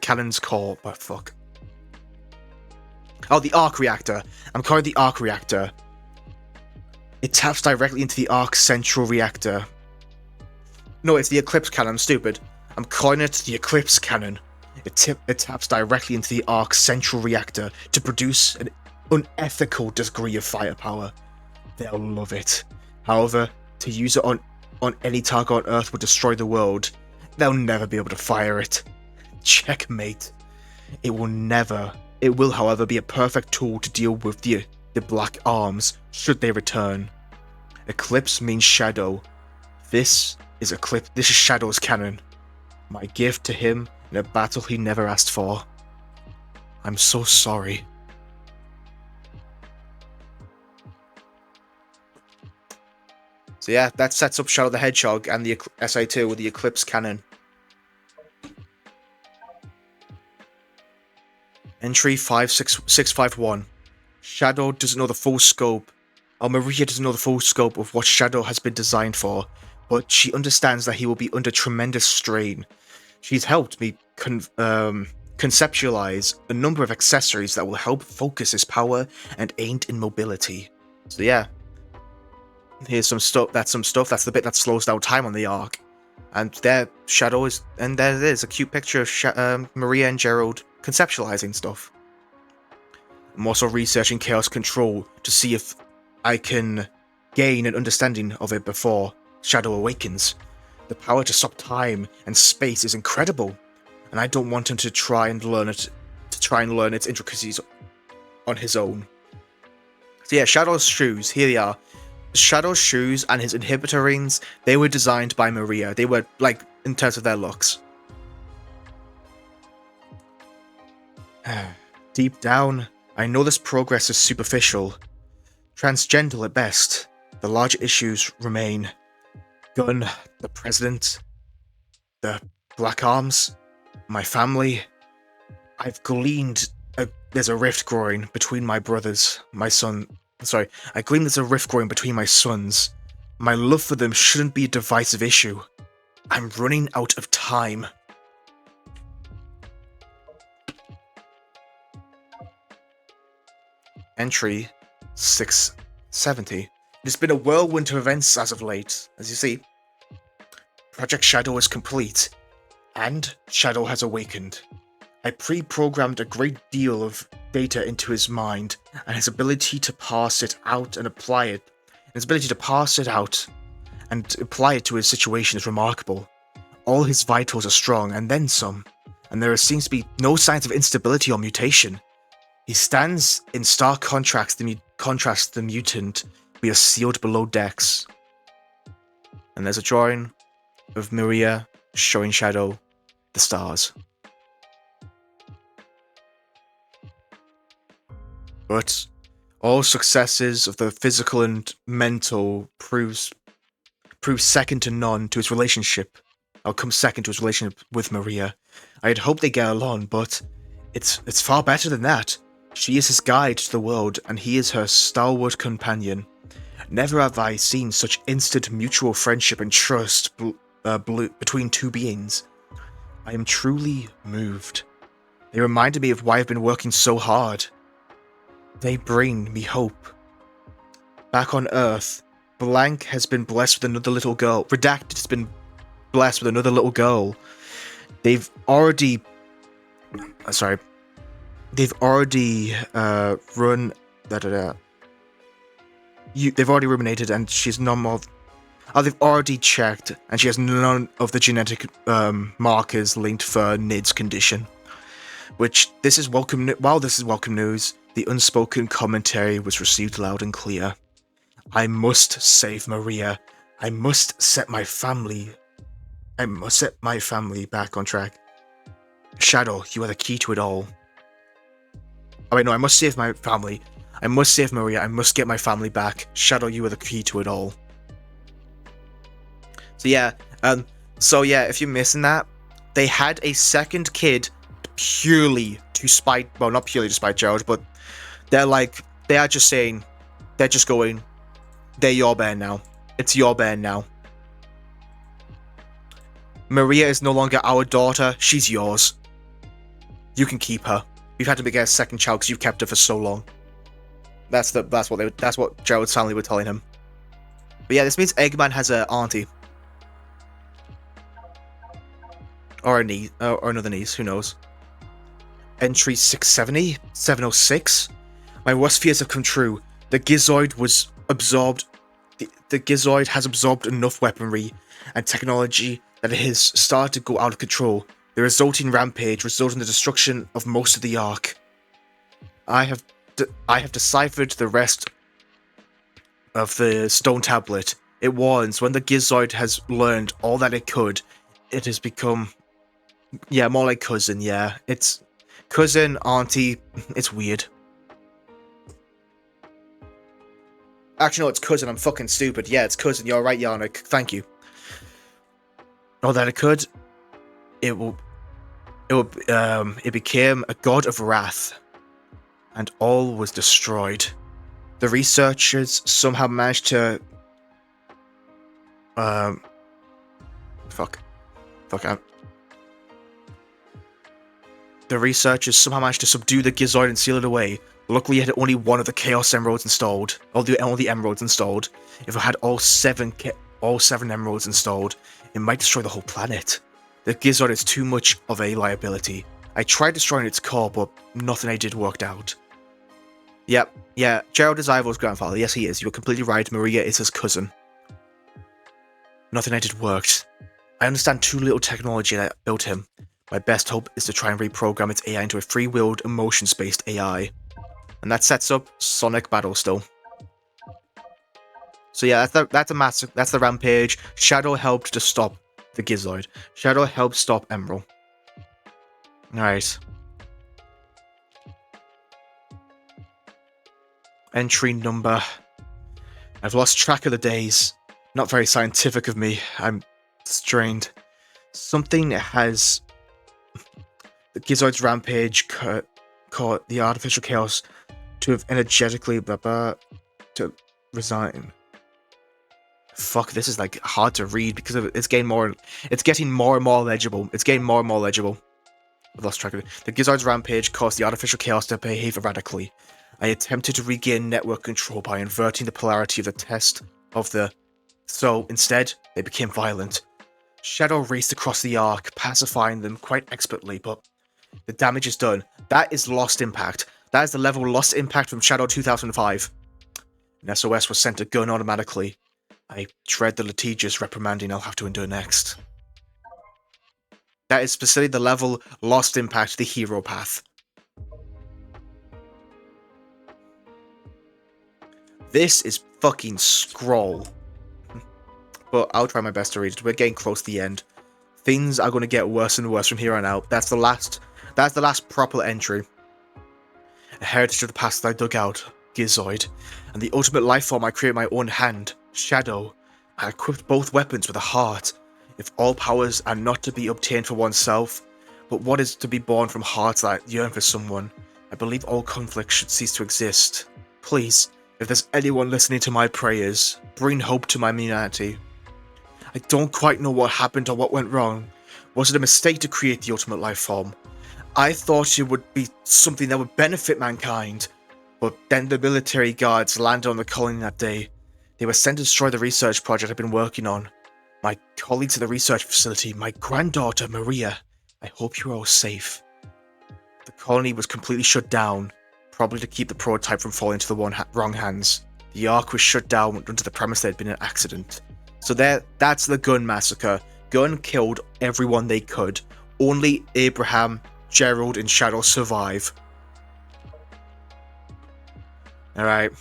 Speaker 1: cannon's core. What fuck? Oh, the arc reactor. I'm calling it the arc reactor. It taps directly into the arc central reactor. No, it's the Eclipse cannon. I'm stupid. I'm calling it the Eclipse cannon. It taps directly into the arc central reactor to produce an unethical degree of firepower. They'll love it. However, to use it on any target on Earth would destroy the world. They'll never be able to fire it. Checkmate. It will, however, be a perfect tool to deal with the Black Arms, should they return. Eclipse means shadow. This is Shadow's cannon. My gift to him in a battle he never asked for. I'm so sorry. So yeah, that sets up Shadow the Hedgehog and the SA2 with the Eclipse cannon. Entry 56651. Shadow doesn't know the full scope, or Maria doesn't know the full scope of what Shadow has been designed for, but she understands that he will be under tremendous strain. She's helped me conceptualize a number of accessories that will help focus his power and aid in mobility. So yeah, here's some stuff. That's the bit that slows down time on the arc. And there, Shadow is, and there it is, a cute picture of Maria and Gerald conceptualizing stuff. I'm also researching Chaos Control to see if I can gain an understanding of it before Shadow awakens. The power to stop time and space is incredible, and I don't want him to try and learn its intricacies on his own. So yeah, Shadow's shoes, here they are. Shadow's shoes and his inhibitor rings, they were designed by Maria. They were, like, in terms of their looks. Deep down, I know this progress is superficial. Transcendental at best. The larger issues remain. Gunn, the President, the Black Arms, my family. I've gleaned there's a rift growing between my brothers, I gleaned there's a rift growing between my sons. My love for them shouldn't be a divisive issue. I'm running out of time. Entry 670. It has been a whirlwind of events as of late. As you see, Project Shadow is complete, and Shadow has awakened. I pre-programmed a great deal of data into his mind, and his ability to parse it out and apply it. His ability to parse it out and apply it to his situation is remarkable. All his vitals are strong, and then some, and there seems to be no signs of instability or mutation. He stands in stark contrast to the mutant we are sealed below decks. And there's a drawing of Maria showing Shadow the stars. But all successes of the physical and mental proves second to none to his relationship. I'll come second to his relationship with Maria. I had hoped they get along, but it's far better than that. She is his guide to the world, and he is her stalwart companion. Never have I seen such instant mutual friendship and trust between two beings. I am truly moved. They reminded me of why I've been working so hard. They bring me hope. Back on Earth, Blank has been blessed with another little girl. Redacted has been blessed with another little girl. They've already run. They've already ruminated, and she's none more. They've already checked, and she has none of the genetic markers linked for Nid's condition. Which this is welcome. While this is welcome news, the unspoken commentary was received loud and clear. I must save Maria. I must set my family back on track. Shadow, you are the key to it all. Oh wait, no, I must save my family. I must save Maria. I must get my family back. Shadow, you are the key to it all. So yeah, if you're missing that, they had a second kid purely to spite, well, not purely to spite Gerald, but they're like, They are just saying, they're just going, they're your band now. It's your band now. Maria is no longer our daughter. She's yours. You can keep her. You've had to make her a second child because you've kept her for so long. That's what Gerald's family were telling him. But yeah, this means Eggman has an auntie. Or a niece, or another niece, who knows. Entry 670? 706? My worst fears have come true. The Gizoid was absorbed. The Gizoid has absorbed enough weaponry and technology that it has started to go out of control. The resulting rampage resulted in the destruction of most of the Ark. I have deciphered the rest of the stone tablet. It warns when the Gizoid has learned all that it could, it has become, yeah, more like cousin. Yeah, it's cousin, auntie. It's weird. Actually, no, it's cousin. I'm fucking stupid. Yeah, it's cousin. You're right, Yannick. Thank you. All that it could, it became a god of wrath, and all was destroyed. The researchers somehow managed to, the researchers somehow managed to subdue the Gizoid and seal it away. Luckily, it had only one of the Chaos Emeralds installed. All the Emeralds installed. If it had all seven Emeralds installed, it might destroy the whole planet. The Gizoid is too much of a liability. I tried destroying its core, but nothing I did worked out. Yep, yeah, Gerald is Ivor's grandfather. Yes, he is. You were completely right. Maria is his cousin. Nothing I did worked. I understand too little technology that built him. My best hope is to try and reprogram its AI into a free-willed, emotions-based AI. And that sets up Sonic Battle still. So yeah, that's the rampage. Shadow helped to stop the Gizoid. Shadow helped stop Emerald. Alright. Entry number. I've lost track of the days. Not very scientific of me. I'm strained. Something has... The Gizoid's rampage caught the artificial chaos to have energetically to resign. Fuck, this is like hard to read because it's getting more and more legible. It's getting more and more legible. I've lost track of it. The Gizoid's rampage caused the artificial chaos to behave erratically. I attempted to regain network control by inverting the polarity of the test of the... So, instead, they became violent. Shadow raced across the Ark, pacifying them quite expertly, but the damage is done. That is Lost Impact. That is the level Lost Impact from Shadow 2005. An SOS was sent to gun automatically. I dread the litigious reprimanding I'll have to endure next. That is specifically the level Lost Impact, the hero path. This is fucking scroll. But I'll try my best to read it. We're getting close to the end. Things are going to get worse and worse from here on out. That's the last proper entry. A heritage of the past that I dug out, Gizoid, and the ultimate life form I created my own hand, Shadow. I equipped both weapons with a heart. If all powers are not to be obtained for oneself, but what is to be born from hearts that yearn for someone, I believe all conflict should cease to exist. Please, if there's anyone listening to my prayers, bring hope to my humanity. I don't quite know what happened or what went wrong. Was it a mistake to create the ultimate life form? I thought it would be something that would benefit mankind, but then the military guards landed on the colony that day. They were sent to destroy the research project I've been working on. My colleagues at the research facility, my granddaughter Maria, I hope you're all safe. The colony was completely shut down, probably to keep the prototype from falling into the wrong hands. The Ark was shut down under the premise there had been an accident. So that's the Gun massacre. Gun killed everyone they could. Only Abraham, Gerald, and Shadow survive. Alright.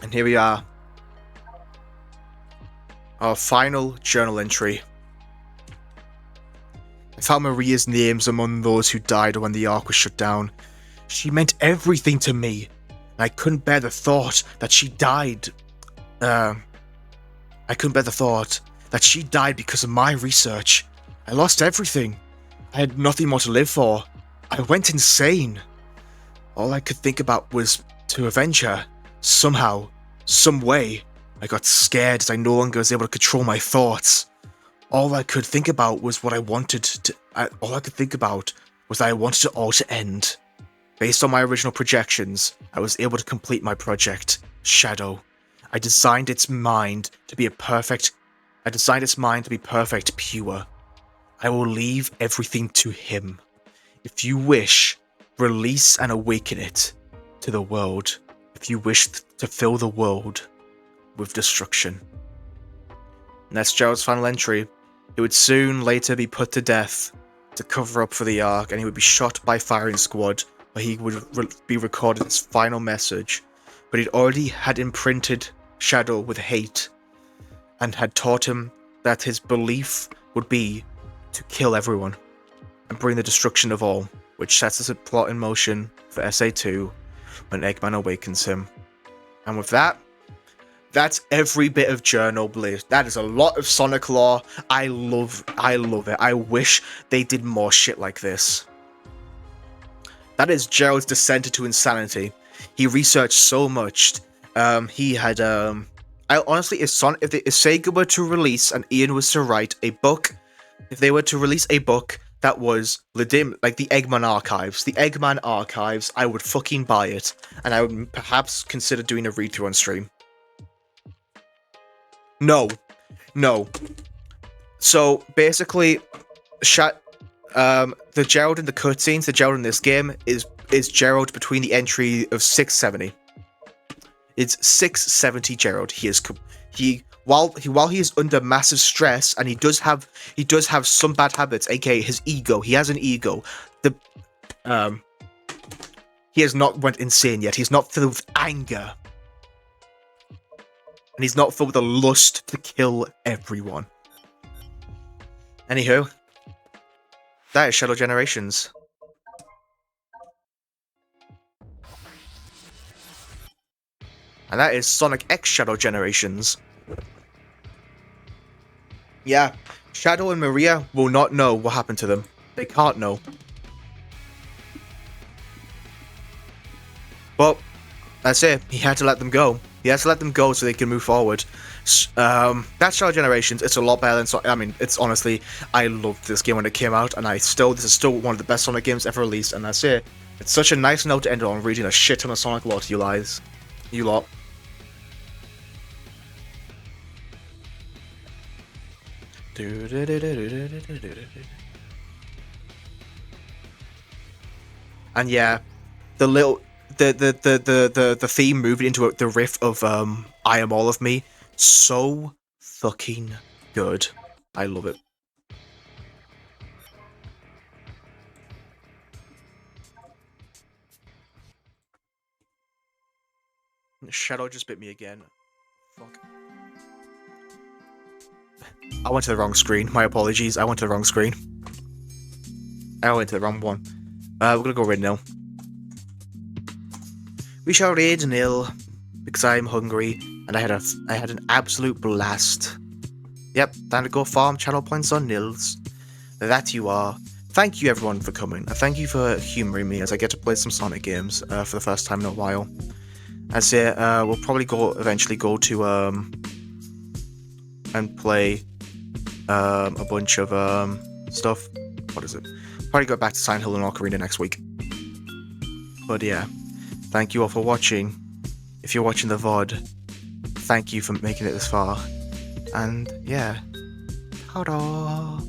Speaker 1: And here we are. Our final journal entry. I found Maria's names among those who died when the Ark was shut down. She meant everything to me, and I couldn't bear the thought that she died. I couldn't bear the thought that she died because of my research. I lost everything. I had nothing more to live for. I went insane. All I could think about was to avenge her. Somehow, some way, I got scared as I no longer was able to control my thoughts. All I could think about was what I wanted to. All I could think about was that I wanted it all to end. Based on my original projections, I was able to complete my project, Shadow. I designed its mind to be perfect, pure. I will leave everything to him. If you wish, release and awaken it to the world. If you wish to fill the world with destruction. And that's Gerald's final entry. He would soon later be put to death to cover up for the Ark, and he would be shot by firing squad, where he would be recorded his final message. But he'd already had imprinted Shadow with hate, and had taught him that his belief would be to kill everyone and bring the destruction of all, which sets us a plot in motion for SA2 when Eggman awakens him. And with that, that's every bit of Journal Blaze. That is a lot of Sonic lore. I love it. I wish they did more shit like this. That is Gerald's descent into insanity. He researched so much. He had honestly, if Sega were to release and Ian was to write a book, if they were to release a book that was like the Eggman Archives, I would fucking buy it, and I would perhaps consider doing a read-through on stream. No. So basically, the Gerald in the cutscenes, the Gerald in this game is Gerald between the entry of 670. It's 670 Gerald. While he is under massive stress, and he does have some bad habits, aka his ego. He has an ego. He has not went insane yet. He's not filled with anger. And he's not filled with a lust to kill everyone. Anywho, that is Shadow Generations. And that is Sonic X Shadow Generations. Yeah, Shadow and Maria will not know what happened to them. They can't know. But that's it. He had to let them go. He has to let them go so they can move forward. That's Shadow Generations. It's a lot better than it's honestly, I loved this game when it came out, and this is still one of the best Sonic games ever released, and that's it. It's such a nice note to end on, reading a shit ton of Sonic lore to you lot. And yeah, the theme moving into the riff of I Am All of Me, so fucking good. I love it. Shadow just bit me again. Fuck. I went to the wrong screen. My apologies. I went to the wrong screen. I went to the wrong one. We're gonna go raid nil. We shall raid nil because I'm hungry and I had an absolute blast. Yep, time to go farm channel points on nils. That you are. Thank you everyone for coming, and thank you for humouring me as I get to play some Sonic games for the first time in a while. I'd say we'll probably eventually go to and play a bunch of stuff. What is it? Probably go back to Silent Hill and Ocarina next week. But yeah, thank you all for watching. If you're watching the VOD, thank you for making it this far. And yeah, ta-da!